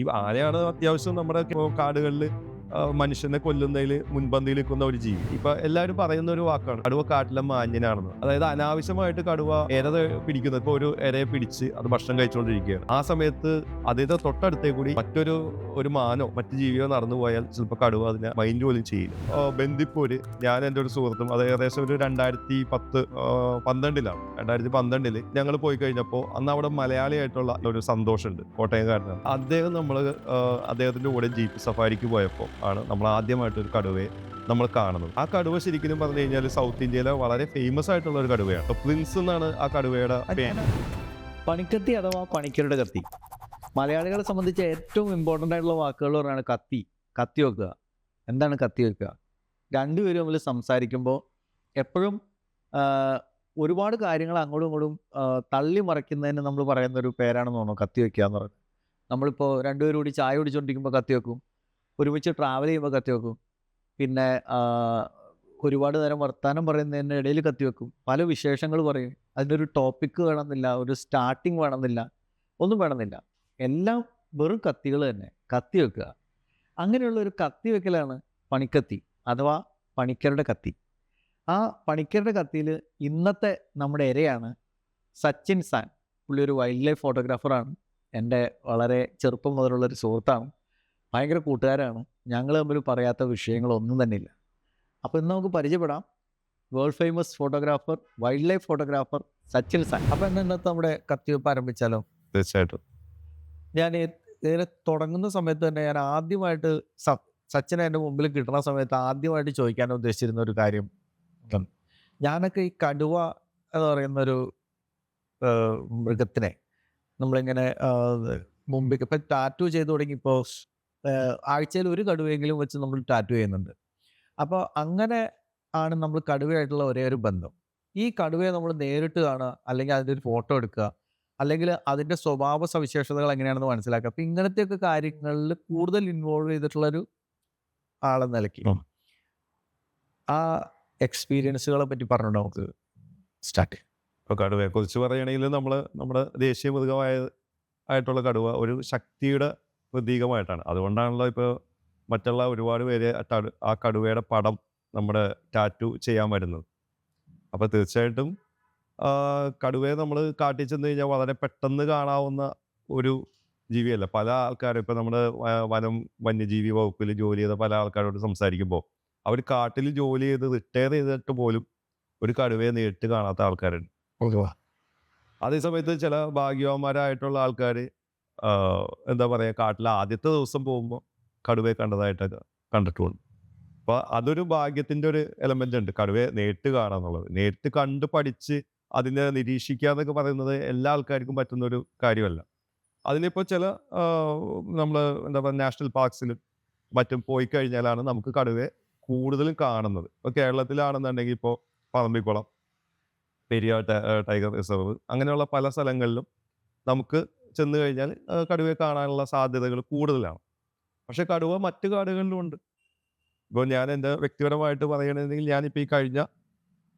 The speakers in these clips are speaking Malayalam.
ഈ ആനയാണ് അത്യാവശ്യം നമ്മുടെ കാടുകളിൽ മനുഷ്യനെ കൊല്ലുന്നതിൽ മുൻപന്തിയിൽ നിൽക്കുന്ന ഒരു ജീവി. ഇപ്പൊ എല്ലാവരും പറയുന്ന ഒരു വാക്കാണ് കടുവ കാട്ടിലെ മാന്യനാണെന്ന്. അതായത് അനാവശ്യമായിട്ട് കടുവ പിടിക്കുന്നത്. ഇപ്പൊ ഒരു എരയെ പിടിച്ച് അത് ഭക്ഷണം കഴിച്ചുകൊണ്ടിരിക്കുകയാണ്. ആ സമയത്ത് അതിന്റെ തൊട്ടടുത്തേ കൂടി ഒരു മാനോ മറ്റു ജീവിയോ നടന്നു പോയാൽ ചിലപ്പോൾ കടുവ അതിനെ മൈൻഡ് പോലും ചെയ്യില്ല. ബന്ദിപ്പൂര് ഞാൻ എൻ്റെ ഒരു സുഹൃത്തും അത് ഏകദേശം ഒരു 2012 ഞങ്ങൾ പോയി കഴിഞ്ഞപ്പോൾ അന്ന് അവിടെ മലയാളിയായിട്ടുള്ള ഒരു സന്തോഷമുണ്ട്, കോട്ടയംകാരനാണ്. അദ്ദേഹത്തിന്റെ കൂടെ ജീപ്പ് സഫാരിക്ക് പോയപ്പോൾ ആണ് നമ്മൾ ആദ്യമായിട്ട് ഒരു കടുവയെ നമ്മൾ കാണുന്നത്. ആ കടുവ ശരിക്കും പറഞ്ഞു കഴിഞ്ഞാൽ സൗത്ത് ഇന്ത്യയിലെ വളരെ ഫേമസ് ആയിട്ടുള്ള ഒരു കടുവയാണ്. പ്രിൻസ് എന്നാണ് ആ കടുവയുടെ പേര്. പണിക്കത്തി അഥവാ പണിക്കരുടെ കത്തി. മലയാളികളെ സംബന്ധിച്ച് ഏറ്റവും ഇമ്പോർട്ടൻ്റ് ആയിട്ടുള്ള വാക്കുകൾ പറയുകയാണ് കത്തി. കത്തി വെക്കുക. എന്താണ് കത്തി വെക്കുക? രണ്ടുപേരും തമ്മിൽ സംസാരിക്കുമ്പോൾ എപ്പോഴും ഒരുപാട് കാര്യങ്ങൾ അങ്ങോട്ടും ഇങ്ങോട്ടും തള്ളി മറിക്കുന്നതിന് നമ്മൾ പറയുന്ന ഒരു പേരാണെന്ന് തോന്നുന്നു കത്തി വെക്കുക എന്ന് പറയുന്നത്. നമ്മളിപ്പോൾ രണ്ടുപേരും കൂടി ചായ കുടിച്ചുകൊണ്ടിരിക്കുമ്പോൾ കത്തി വെക്കും, ഒരുമിച്ച് ട്രാവൽ ചെയ്യുമ്പോൾ കത്തി വെക്കും, പിന്നെ ഒരുപാട് നേരം വർത്തമാനം പറയുന്നതിന് ഇടയിൽ കത്തി വെക്കും, പല വിശേഷങ്ങൾ പറയും. അതിനൊരു ടോപ്പിക്ക് വേണമെന്നില്ല, ഒരു സ്റ്റാർട്ടിങ് വേണമെന്നില്ല, ഒന്നും വേണമെന്നില്ല, എല്ലാം വെറും കത്തികൾ തന്നെ. കത്തി വെക്കുക. അങ്ങനെയുള്ള ഒരു കത്തി വെക്കലാണ് പണിക്കത്തി അഥവാ പണിക്കരുടെ കത്തി. ആ പണിക്കരുടെ കത്തിയിൽ ഇന്നത്തെ നമ്മുടെ ഇരയാണ് സച്ചിൻ സാൻ. പുള്ളി ഒരു വൈൽഡ് ലൈഫ് ഫോട്ടോഗ്രാഫറാണ്. എൻ്റെ വളരെ ചെറുപ്പം മുതലുള്ളൊരു സുഹൃത്താണ്, ഭയങ്കര കൂട്ടുകാരാണ്. ഞങ്ങൾ തമ്മിൽ പറയാത്ത വിഷയങ്ങളൊന്നും തന്നെ ഇല്ല. അപ്പോൾ ഇന്ന് നമുക്ക് പരിചയപ്പെടാം. World famous photographer, wild life photographer Sachin San. അപ്പോൾ ഇന്നത്തെ നമ്മുടെ കത്തിവെപ്പ് ആരംഭിച്ചാലോ? തീർച്ചയായിട്ടും. ഞാൻ ഇതിനെ തുടങ്ങുന്ന സമയത്ത് തന്നെ ഞാൻ ആദ്യമായിട്ട് സച്ചിനെ എൻ്റെ മുമ്പിൽ കിട്ടുന്ന സമയത്ത് ആദ്യമായിട്ട് ചോദിക്കാൻ ഉദ്ദേശിച്ചിരുന്ന ഒരു കാര്യം, ഞാനൊക്കെ ഈ കടുവ എന്ന് പറയുന്നൊരു മൃഗത്തിനെ നമ്മളിങ്ങനെ മുമ്പിൽ ഇപ്പം ടാറ്റു ചെയ്ത് തുടങ്ങിയപ്പോൾ ആഴ്ചയിൽ ഒരു കടുവയെങ്കിലും വെച്ച് നമ്മൾ ടാറ്റു ചെയ്യുന്നുണ്ട്. അപ്പോൾ അങ്ങനെ ആണ് നമ്മൾ കടുവയായിട്ടുള്ള ഒരേ ഒരു ബന്ധം. ഈ കടുവയെ നമ്മൾ നേരിട്ട് കാണുക, അല്ലെങ്കിൽ അതിൻ്റെ ഒരു ഫോട്ടോ എടുക്കുക, അല്ലെങ്കിൽ അതിൻ്റെ സ്വഭാവ സവിശേഷതകൾ എങ്ങനെയാണെന്ന് മനസ്സിലാക്കുക. അപ്പം ഇങ്ങനത്തെയൊക്കെ കാര്യങ്ങളിൽ കൂടുതൽ ഇൻവോൾവ് ചെയ്തിട്ടുള്ളൊരു ആളെന്ന നിലയ്ക്ക് ആ എക്സ്പീരിയൻസുകളെ പറ്റി പറഞ്ഞിട്ട് നമുക്ക് സ്റ്റാർട്ട്. ഇപ്പോൾ കടുവയെ കുറിച്ച് പറയുകയാണെങ്കിൽ നമ്മുടെ ദേശീയ ആയിട്ടുള്ള കടുവ ഒരു ശക്തിയുടെ പ്രതീകമായിട്ടാണ്. അതുകൊണ്ടാണല്ലോ ഇപ്പോൾ മറ്റുള്ള ഒരുപാട് പേര് ആ കടുവയുടെ പടം നമ്മുടെ ടാറ്റു ചെയ്യാൻ വരുന്നത്. അപ്പോൾ തീർച്ചയായിട്ടും കടുവയെ നമ്മൾ കാട്ടിൽ ചെന്ന് കഴിഞ്ഞാൽ വളരെ പെട്ടെന്ന് കാണാവുന്ന ഒരു ജീവിയല്ല. പല ആൾക്കാരും ഇപ്പോൾ നമ്മുടെ വന്യജീവി വകുപ്പിൽ ജോലി ചെയ്ത പല ആൾക്കാരോട് സംസാരിക്കുമ്പോൾ അവർ കാട്ടിൽ ജോലി ചെയ്ത് റിട്ടയർ ചെയ്തിട്ട് പോലും ഒരു കടുവയെ നേരിട്ട് കാണാത്ത ആൾക്കാരുണ്ട്. അതേസമയത്ത് ചില ഭാഗ്യവാന്മാരായിട്ടുള്ള ആൾക്കാർ എന്താ പറയുക, കാട്ടിൽ ആദ്യത്തെ ദിവസം പോകുമ്പോൾ കടുവയെ കണ്ടതായിട്ടൊക്കെ കണ്ടിട്ടുണ്ട്. അപ്പോൾ അതൊരു ഭാഗ്യത്തിൻ്റെ ഒരു എലമെൻ്റ് ഉണ്ട്, കടുവയെ നേരിട്ട് കാണുക എന്നുള്ളത്. നേരിട്ട് കണ്ട് പഠിച്ച് അതിനെ നിരീക്ഷിക്കുക എന്നൊക്കെ പറയുന്നത് എല്ലാ ആൾക്കാർക്കും പറ്റുന്നൊരു കാര്യമല്ല. അതിനിപ്പോൾ ചില നമ്മൾ എന്താ പറയുക നാഷണൽ പാർക്സിലും മറ്റും പോയി കഴിഞ്ഞാലാണ് നമുക്ക് കടുവയെ കൂടുതലും കാണുന്നത്. ഇപ്പോൾ കേരളത്തിലാണെന്നുണ്ടെങ്കിൽ ഇപ്പോൾ പറമ്പിക്കുളം, പെരിയാർ ടൈഗർ റിസർവ്, അങ്ങനെയുള്ള പല സ്ഥലങ്ങളിലും നമുക്ക് ചെന്ന് കഴിഞ്ഞാൽ കടുവയെ കാണാനുള്ള സാധ്യതകൾ കൂടുതലാണ്. പക്ഷെ കടുവ മറ്റു കാടുകളിലും ഉണ്ട്. ഇപ്പോൾ ഞാൻ എൻ്റെ വ്യക്തിപരമായിട്ട് പറയുകയാണെങ്കിൽ ഞാനിപ്പോൾ ഈ കഴിഞ്ഞ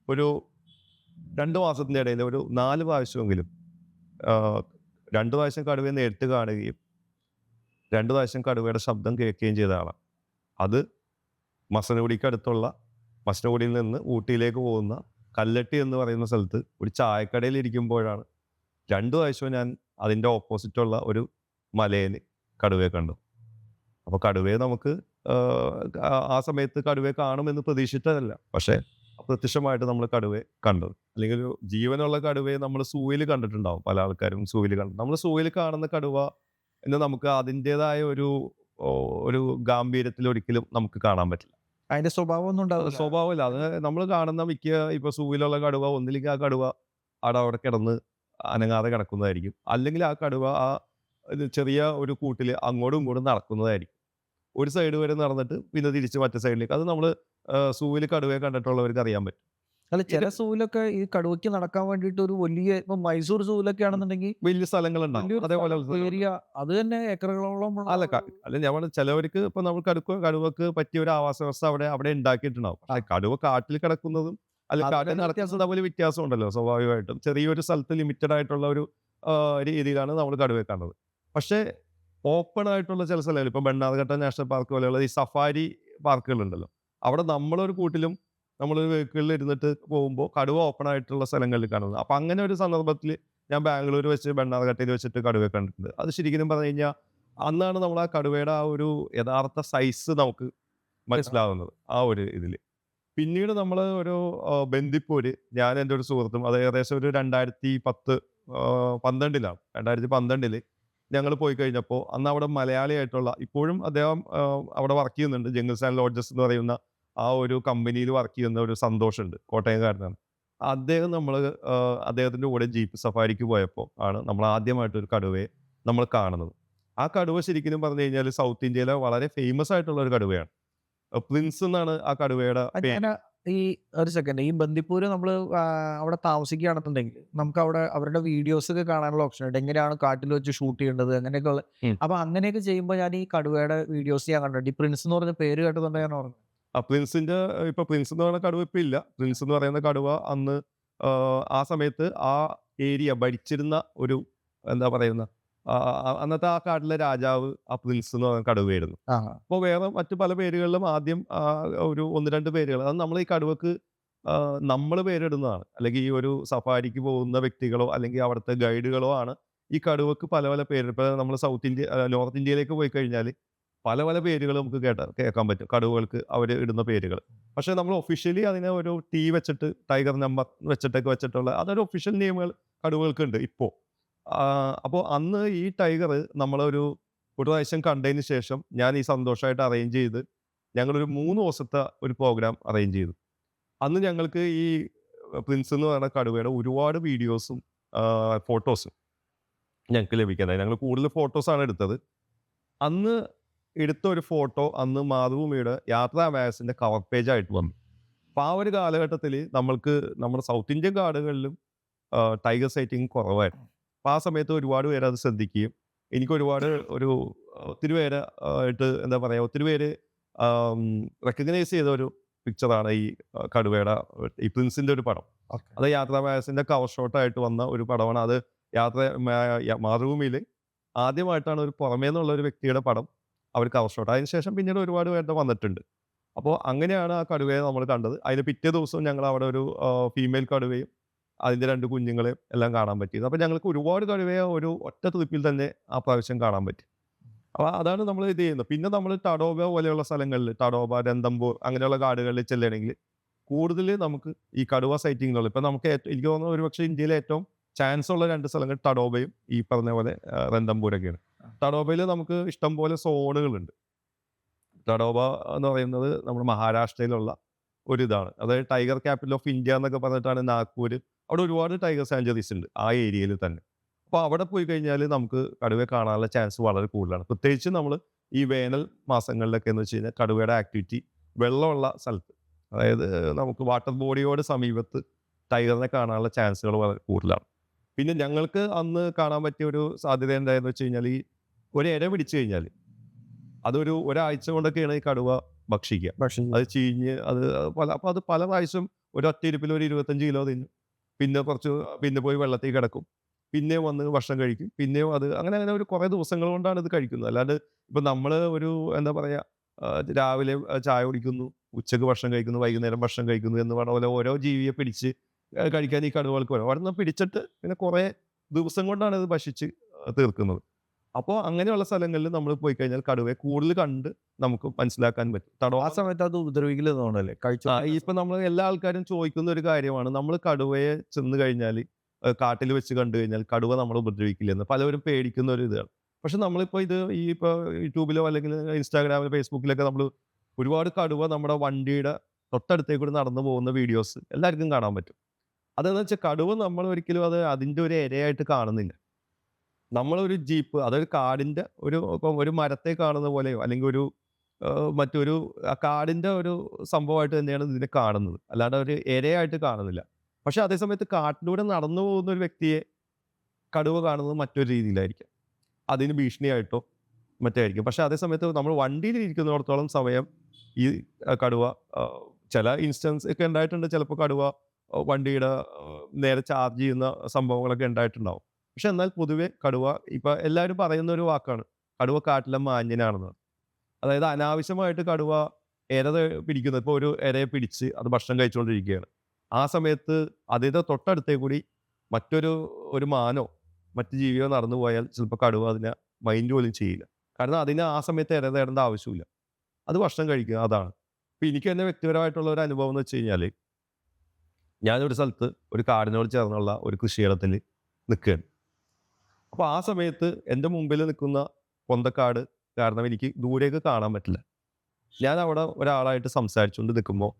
ഒരു 2 മാസത്തിൻ്റെ ഇടയിൽ ഒരു 4 പ്രാവശ്യമെങ്കിലും 2 പ്രാവശ്യം കടുവയെ നേരിട്ട് കാണുകയും 2 പ്രാവശ്യം കടുവയുടെ ശബ്ദം കേൾക്കുകയും ചെയ്ത ആളാണ്. അത് മസനഗുഡിയിൽ നിന്ന് ഊട്ടിയിലേക്ക് പോകുന്ന കല്ലട്ടി എന്ന് പറയുന്ന സ്ഥലത്ത് ഒരു ചായക്കടയിൽ ഇരിക്കുമ്പോഴാണ് 2 പ്രാവശ്യവും ഞാൻ അതിൻ്റെ ഓപ്പോസിറ്റുള്ള ഒരു മലയിൽ കടുവയെ കണ്ടു. അപ്പോൾ കടുവയെ നമുക്ക് ആ സമയത്ത് കടുവയെ കാണുമെന്ന് പ്രതീക്ഷിച്ചതല്ല, പക്ഷേ അപ്രത്യക്ഷമായിട്ട് നമ്മൾ കടുവയെ കണ്ടത്. അല്ലെങ്കിൽ ഒരു ജീവനുള്ള കടുവയെ നമ്മൾ സൂവിൽ കണ്ടിട്ടുണ്ടാവും. പല ആൾക്കാരും സൂവിൽ കണ്ടു. നമ്മൾ സൂവിൽ കാണുന്ന കടുവ എന്ന് നമുക്ക് അതിൻ്റെതായ ഒരു ഗാംഭീര്യത്തിൽ ഒരിക്കലും നമുക്ക് കാണാൻ പറ്റില്ല. അതിൻ്റെ സ്വഭാവമൊന്നും ഉണ്ടാവില്ല. സ്വഭാവമില്ല. അത് നമ്മൾ കാണുന്ന ഇപ്പോൾ സൂവിലുള്ള കടുവ ഒന്നില്ലെങ്കിൽ ആ കടുവ അവിടെ കിടന്ന് അനങ്ങാതെ കിടക്കുന്നതായിരിക്കും, അല്ലെങ്കിൽ ആ കടുവ ചെറിയ ഒരു കൂട്ടിൽ അങ്ങോട്ടും ഇങ്ങോട്ടും നടക്കുന്നതായിരിക്കും. ഒരു സൈഡ് വരെ നടന്നിട്ട് പിന്നെ തിരിച്ച് മറ്റേ സൈഡിലേക്ക്. അത് നമ്മൾ സൂവിൽ കടുവയെ കണ്ടിട്ടുള്ളവർക്ക് അറിയാൻ പറ്റും. അല്ല, ചില സൂവിലൊക്കെ ഈ കടുവയ്ക്ക് നടക്കാൻ വേണ്ടിയിട്ട് ഒരു വലിയ, ഇപ്പൊ മൈസൂർ സൂവിലൊക്കെ ആണെന്നുണ്ടെങ്കിൽ വലിയ സ്ഥലങ്ങളുണ്ടാവും. അതേപോലെ ഏരിയ അത് തന്നെ ഏക്കറുകളോളം. അല്ല ഞാൻ പറഞ്ഞ ചിലവർക്ക് ഇപ്പൊ നമ്മൾ കടുവക്ക് പറ്റിയ ഒരു ആവാസ വ്യവസ്ഥ അവിടെ ഉണ്ടാക്കിയിട്ടുണ്ടാവും. പക്ഷെ കടുവ കാട്ടിൽ കിടക്കുന്നതും കാട്ടിൽ നടക്കുന്നത് തമ്മിൽ വ്യത്യാസം ഉണ്ടല്ലോ. സ്വാഭാവികമായിട്ടും ചെറിയൊരു സ്ഥലത്ത് ലിമിറ്റഡ് ആയിട്ടുള്ള ഒരു രീതിയിലാണ് നമ്മൾ കടുവയെ കാണുന്നത്. പക്ഷേ ഓപ്പൺ ആയിട്ടുള്ള ചില സ്ഥലങ്ങൾ ഇപ്പൊ ബണ്ണാർഘട്ട നാഷണൽ പാർക്ക് പോലെയുള്ള ഈ സഫാരി പാർക്കുകളുണ്ടല്ലോ. അവിടെ നമ്മളൊരു കൂട്ടിലും നമ്മളൊരു വെഹിക്കിളിൽ ഇരുന്നിട്ട് പോകുമ്പോൾ കടുവ ഓപ്പൺ ആയിട്ടുള്ള സ്ഥലങ്ങളിൽ കാണുന്നത്. അപ്പൊ അങ്ങനെ ഒരു സന്ദർഭത്തിൽ ഞാൻ ബാംഗ്ലൂർ വെച്ച് ബണ്ണാർഘട്ടയിൽ വെച്ചിട്ട് കടുവയെ കണ്ടിട്ടുണ്ട്. അത് ശരിക്കും പറഞ്ഞു കഴിഞ്ഞാൽ അന്നാണ് നമ്മൾ ആ കടുവയുടെ ആ ഒരു യഥാർത്ഥ സൈസ് നമുക്ക് മനസ്സിലാവുന്നത് ആ ഒരു ഇതില്. പിന്നീട് നമ്മൾ ഒരു ബന്ദിപ്പൂര് ഞാൻ എൻ്റെ ഒരു സുഹൃത്തും അത് ഏകദേശം ഒരു 2010 12ലാണ് 2012 ഞങ്ങൾ പോയി കഴിഞ്ഞപ്പോൾ അന്ന് അവിടെ മലയാളിയായിട്ടുള്ള ഇപ്പോഴും അദ്ദേഹം അവിടെ വർക്ക് ചെയ്യുന്നുണ്ട്. ജംഗിൾസ് ആൻഡ് ലോഡ്ജസ് എന്ന് പറയുന്ന ആ ഒരു കമ്പനിയിൽ വർക്ക് ചെയ്യുന്ന ഒരു സന്തോഷുണ്ട്, കോട്ടയംകാരനാണ്. അദ്ദേഹം നമ്മൾ അദ്ദേഹത്തിൻ്റെ കൂടെ ജീപ്പ് സഫാരിക്ക് പോയപ്പോൾ ആണ് നമ്മൾ ആദ്യമായിട്ട് ഒരു കടുവയെ നമ്മൾ കാണുന്നത്. ആ കടുവ ശരിക്കും പറഞ്ഞു കഴിഞ്ഞാൽ സൗത്ത് ഇന്ത്യയിലെ വളരെ ഫേമസ് ആയിട്ടുള്ള ഒരു കടുവയാണ്. പ്രിൻസ് എന്നാണ് ആ കടുവയുടെ പേര്. ഞാൻ ഈ ഒരു സെക്കൻഡ് ഈ ബന്ദിപ്പൂര് നമ്മൾ അവിടെ താമസിക്കുകയാണെന്നുണ്ടെങ്കിൽ നമുക്ക് അവിടെ അവരുടെ വീഡിയോസ് ഒക്കെ കാണാനുള്ള ഓപ്ഷൻ ഉണ്ട്. എങ്ങനെയാണ് കാട്ടിൽ വെച്ച് ഷൂട്ട് ചെയ്യേണ്ടത് അങ്ങനെയൊക്കെ ഉള്ള. ഉം. അപ്പൊ അങ്ങനെയൊക്കെ ചെയ്യുമ്പോൾ ഞാൻ ഈ കടുവയുടെ വീഡിയോസ് ഞാൻ കണ്ടിട്ടുണ്ട്. ഈ പ്രിൻസ് എന്ന് പറഞ്ഞ പേര് കേട്ടതുകൊണ്ട് ഞാൻ ഓർമ്മ. ആ പ്രിൻസിന്റെ ഇപ്പൊ പ്രിൻസ് എന്ന് പറയുന്ന കടുവ ഇപ്പൊ ഇല്ല. പ്രിൻസ് എന്ന് പറയുന്ന കടുവ അന്ന് ആ സമയത്ത് ആ ഏരിയ ഭരിച്ചിരുന്ന ഒരു എന്താ പറയുന്ന അന്നത്തെ ആ കാട്ടിലെ രാജാവ് ആ പ്രിൻസ് എന്ന് പറയുന്ന കടുവയായിരുന്നു. ആ അപ്പോൾ വേറെ മറ്റു പല പേരുകളിലും ആദ്യം ഒരു 1-2 പേരുകൾ അത് നമ്മൾ ഈ കടുവക്ക് നമ്മൾ പേരിടുന്നതാണ്. അല്ലെങ്കിൽ ഈ ഒരു സഫാരിക്ക് പോകുന്ന വ്യക്തികളോ അല്ലെങ്കിൽ അവിടുത്തെ ഗൈഡുകളോ ആണ് ഈ കടുവക്ക് പല പല പേര്. ഇപ്പൊ നമ്മൾ നോർത്ത് ഇന്ത്യയിലേക്ക് പോയി കഴിഞ്ഞാൽ പല പല പേരുകൾ നമുക്ക് കേൾക്കാൻ പറ്റും കടുവകൾക്ക് അവർ ഇടുന്ന പേരുകൾ. പക്ഷേ നമ്മൾ ഒഫീഷ്യലി അതിനെ ഒരു വെച്ചിട്ട് ടൈഗർ നമ്പർ വെച്ചിട്ടൊക്കെ വെച്ചിട്ടുള്ള അതൊരു ഒഫീഷ്യൽ നെയിമുകൾ കടുവകൾക്കുണ്ട് ഇപ്പോൾ. അപ്പോൾ അന്ന് ഈ ടൈഗർ നമ്മളൊരു പ്രാവശ്യം കണ്ടതിന് ശേഷം ഞാൻ ഈ സന്തോഷമായിട്ട് അറേഞ്ച് ചെയ്ത് ഞങ്ങളൊരു 3 ദിവസത്തെ ഒരു പ്രോഗ്രാം അറേഞ്ച് ചെയ്തു. അന്ന് ഞങ്ങൾക്ക് ഈ പ്രിൻസ് എന്ന് പറയുന്ന കടുവയുടെ ഒരുപാട് വീഡിയോസും ഫോട്ടോസും ഞങ്ങൾക്ക് ലഭിക്കാനായി. ഞങ്ങൾ കൂടുതൽ ഫോട്ടോസാണ് എടുത്തത്. അന്ന് എടുത്ത ഒരു ഫോട്ടോ അന്ന് മാതൃഭൂമിയുടെ യാത്രാ മാഗസിൻ്റെ കവർ പേജായിട്ട് വന്നു. അപ്പോൾ ആ ഒരു കാലഘട്ടത്തിൽ നമ്മൾക്ക് നമ്മുടെ സൗത്ത് ഇന്ത്യൻ കാടുകളിലും ടൈഗർ സൈറ്റിംഗ് കുറവായിരുന്നു. അപ്പോൾ ആ സമയത്ത് ഒരുപാട് പേര് അത് ശ്രദ്ധിക്കുകയും എനിക്ക് ഒരുപാട് ഒത്തിരി പേര് ആയിട്ട് എന്താ പറയുക ഒത്തിരി പേര് റെക്കഗ്നൈസ് ചെയ്ത ഒരു പിക്ചറാണ് ഈ കടുവയുടെ ഈ പ്രിൻസിൻ്റെ ഒരു പടം. അത് യാത്രാ മാഗസിൻ്റെ കവർ ഷോട്ടായിട്ട് വന്ന ഒരു പടമാണ്. അത് മാതൃഭൂമിയിൽ ആദ്യമായിട്ടാണ് ഒരു പുറമേ നിന്നുള്ള ഒരു വ്യക്തിയുടെ പടം അവർ കവർ ഷോട്ട്. അതിനുശേഷം പിന്നീട് ഒരുപാട് പേരുടെ വന്നിട്ടുണ്ട്. അപ്പോൾ അങ്ങനെയാണ് ആ കടുവയെ നമ്മൾ കണ്ടത്. അതിന് പിറ്റേ ദിവസം ഞങ്ങൾ അവിടെ ഒരു ഫീമെയിൽ കടുവയും അതിൻ്റെ 2 കുഞ്ഞുങ്ങളെയും എല്ലാം കാണാൻ പറ്റിയത്. അപ്പോൾ ഞങ്ങൾക്ക് ഒരുപാട് കടുവയെ ഒരു ഒറ്റ ട്രിപ്പിൽ തന്നെ ആ പ്രാവശ്യം കാണാൻ പറ്റി. അപ്പോൾ അതാണ് നമ്മൾ ഇത് ചെയ്യുന്നത്. പിന്നെ നമ്മൾ ടഡോബ പോലെയുള്ള സ്ഥലങ്ങളിൽ ടഡോബ, രന്തംബൂർ അങ്ങനെയുള്ള കാടുകളിൽ ചെല്ലുകയാണെങ്കിൽ കൂടുതൽ നമുക്ക് ഈ കടുവ സൈറ്റിങ്ങുകൾ ഇപ്പം നമുക്ക് എനിക്ക് തോന്നുന്നു ഒരുപക്ഷെ ഇന്ത്യയിലെ ഏറ്റവും ചാൻസ് ഉള്ള 2 സ്ഥലങ്ങൾ ടഡോബയും ഈ പറഞ്ഞ പോലെ രന്തംബൂരൊക്കെയാണ്. ടഡോബയിൽ നമുക്ക് ഇഷ്ടം പോലെ സോണുകളുണ്ട്. ടഡോബ എന്ന് പറയുന്നത് നമ്മുടെ മഹാരാഷ്ട്രയിലുള്ള ഒരിതാണ്. അതായത് ടൈഗർ ക്യാപിറ്റൽ ഓഫ് ഇന്ത്യ എന്നൊക്കെ പറഞ്ഞിട്ടാണ് നാഗ്പൂർ. അവിടെ ഒരുപാട് ടൈഗർ സാഞ്ചുറീസ് ഉണ്ട് ആ ഏരിയയിൽ തന്നെ. അപ്പോൾ അവിടെ പോയി കഴിഞ്ഞാൽ നമുക്ക് കടുവയെ കാണാനുള്ള ചാൻസ് വളരെ കൂടുതലാണ്. പ്രത്യേകിച്ച് നമ്മൾ ഈ വേനൽ മാസങ്ങളിലൊക്കെ എന്ന് വെച്ച് കഴിഞ്ഞാൽ കടുവയുടെ ആക്ടിവിറ്റി വെള്ളമുള്ള സ്ഥലത്ത്, അതായത് നമുക്ക് വാട്ടർ ബോഡിയോട് സമീപത്ത് ടൈഗറിനെ കാണാനുള്ള ചാൻസുകൾ വളരെ കൂടുതലാണ്. പിന്നെ ഞങ്ങൾക്ക് അന്ന് കാണാൻ പറ്റിയ ഒരു സാധ്യത എന്തായെന്ന് വെച്ച് കഴിഞ്ഞാൽ ഈ ഒരു ഇര പിടിച്ചു കഴിഞ്ഞാൽ അതൊരു ഒരാഴ്ച കൊണ്ടൊക്കെയാണ് ഈ കടുവ ഭക്ഷിക്കുക. അത് ചീഞ്ഞ് അപ്പോൾ അത് പല പ്രാവശ്യം ഒരൊറ്റ ഇരിപ്പിൽ ഒരു 25 കിലോ തിന്നും. പിന്നെ പോയി വെള്ളത്തിൽ കിടക്കും. പിന്നെയും വന്ന് ഭക്ഷണം കഴിക്കും. പിന്നെയും അത് അങ്ങനെ ഒരു കുറേ ദിവസങ്ങൾ കൊണ്ടാണ് ഇത് കഴിക്കുന്നത്. അല്ലാണ്ട് ഇപ്പം നമ്മൾ ഒരു എന്താ പറയുക രാവിലെ ചായ കുടിക്കുന്നു, ഉച്ചക്ക് ഭക്ഷണം കഴിക്കുന്നു, വൈകുന്നേരം ഭക്ഷണം കഴിക്കുന്നു എന്ന് പറഞ്ഞ പോലെ ഓരോ ജീവിയെ പിടിച്ച് കഴിക്കാൻ ഈ കടുവകൾക്ക് വരും. അവിടെ നിന്ന് പിടിച്ചിട്ട് പിന്നെ കുറേ ദിവസം കൊണ്ടാണ് ഇത് ഭക്ഷിച്ച് തീർക്കുന്നത്. അപ്പോൾ അങ്ങനെയുള്ള സ്ഥലങ്ങളിൽ നമ്മൾ പോയി കഴിഞ്ഞാൽ കടുവയെ കൂടുതൽ കണ്ട് നമുക്ക് മനസ്സിലാക്കാൻ പറ്റും. ആ സമയത്ത് അത് ഉപദ്രവിക്കില്ല തോന്നല്ലേ കഴിച്ചു. ഇപ്പം നമ്മൾ എല്ലാ ആൾക്കാരും ചോദിക്കുന്ന ഒരു കാര്യമാണ്, നമ്മൾ കടുവയെ ചെന്ന് കഴിഞ്ഞാൽ കാട്ടിൽ വെച്ച് കണ്ടു കഴിഞ്ഞാൽ കടുവ നമ്മളെ ഉപദ്രവിക്കില്ലെന്ന് പലവരും പേടിക്കുന്ന ഒരു ഇതാണ്. പക്ഷെ നമ്മളിപ്പോൾ ഇപ്പോൾ യൂട്യൂബിലോ അല്ലെങ്കിൽ ഇൻസ്റ്റാഗ്രാമിലോ ഫേസ്ബുക്കിലൊക്കെ നമ്മൾ ഒരുപാട് കടുവ നമ്മുടെ വണ്ടിയുടെ തൊട്ടടുത്തേക്ക് കൂടി നടന്നു പോകുന്ന വീഡിയോസ് എല്ലാവർക്കും കാണാൻ പറ്റും. അതെന്ന് വെച്ചാൽ കടുവ നമ്മൾ ഒരിക്കലും അതിൻ്റെ ഒരു ഇരയായിട്ട് കാണുന്നില്ല. നമ്മളൊരു ജീപ്പ് അതൊരു കാടിൻ്റെ ഇപ്പം ഒരു മരത്തെ കാണുന്ന പോലെയോ അല്ലെങ്കിൽ മറ്റൊരു കാടിൻ്റെ ഒരു സംഭവമായിട്ട് തന്നെയാണ് ഇതിനെ കാണുന്നത്. അല്ലാണ്ട് ഒരു ഇരയായിട്ട് കാണുന്നില്ല. പക്ഷെ അതേസമയത്ത് കാട്ടിലൂടെ നടന്നു പോകുന്ന ഒരു വ്യക്തിയെ കടുവ കാണുന്നത് മറ്റൊരു രീതിയിലായിരിക്കും. അതിന് ഭീഷണിയായിട്ടോ മറ്റോ ആയിരിക്കും. പക്ഷെ അതേസമയത്ത് നമ്മൾ വണ്ടിയിൽ ഇരിക്കുന്നിടത്തോളം സമയം ഈ കടുവ ചില ഇൻസ്റ്റൻസ് ഒക്കെ ഉണ്ടായിട്ടുണ്ട്. ചിലപ്പോൾ കടുവ വണ്ടിയുടെ നേരെ ചാർജ് ചെയ്യുന്ന സംഭവങ്ങളൊക്കെ ഉണ്ടായിട്ടുണ്ടാവും. പക്ഷെ എന്നാൽ പൊതുവെ കടുവ ഇപ്പം എല്ലാവരും പറയുന്ന ഒരു വാക്കാണ്, കടുവ കാട്ടിലെ മാന്യനാണെന്ന്. അതായത് അനാവശ്യമായിട്ട് കടുവ ഇര പിടിക്കുന്നത്, ഇപ്പോൾ ഒരു ഇരയെ പിടിച്ച് അത് ഭക്ഷണം കഴിച്ചുകൊണ്ടിരിക്കുകയാണ്. ആ സമയത്ത് അതിൻ്റെ തൊട്ടടുത്തേ കൂടി മറ്റൊരു ഒരു മാനോ മറ്റ് ജീവിയോ നടന്നു പോയാൽ ചിലപ്പോൾ കടുവ അതിനെ മൈൻഡ് പോലും ചെയ്യില്ല. കാരണം അതിന് ആ സമയത്ത് ഇര തേടേണ്ട ആവശ്യമില്ല. അത് ഭക്ഷണം കഴിക്കുക, അതാണ്. ഇപ്പം എനിക്ക് തന്നെ വ്യക്തിപരമായിട്ടുള്ള ഒരു അനുഭവം എന്ന് വെച്ച് കഴിഞ്ഞാൽ, ഞാനൊരു സ്ഥലത്ത് ഒരു കാടിനോട് ചേർന്നുള്ള ഒരു കൃഷിയിടത്തിൽ നിൽക്കുകയാണ്. അപ്പോൾ ആ സമയത്ത് എൻ്റെ മുമ്പിൽ നിൽക്കുന്ന പൊന്തക്കാട് കാരണം എനിക്ക് ദൂരേക്ക് കാണാൻ പറ്റില്ല. ഞാൻ അവിടെ ഒരാളായിട്ട് സംസാരിച്ചുകൊണ്ട് നിൽക്കുമ്പോൾ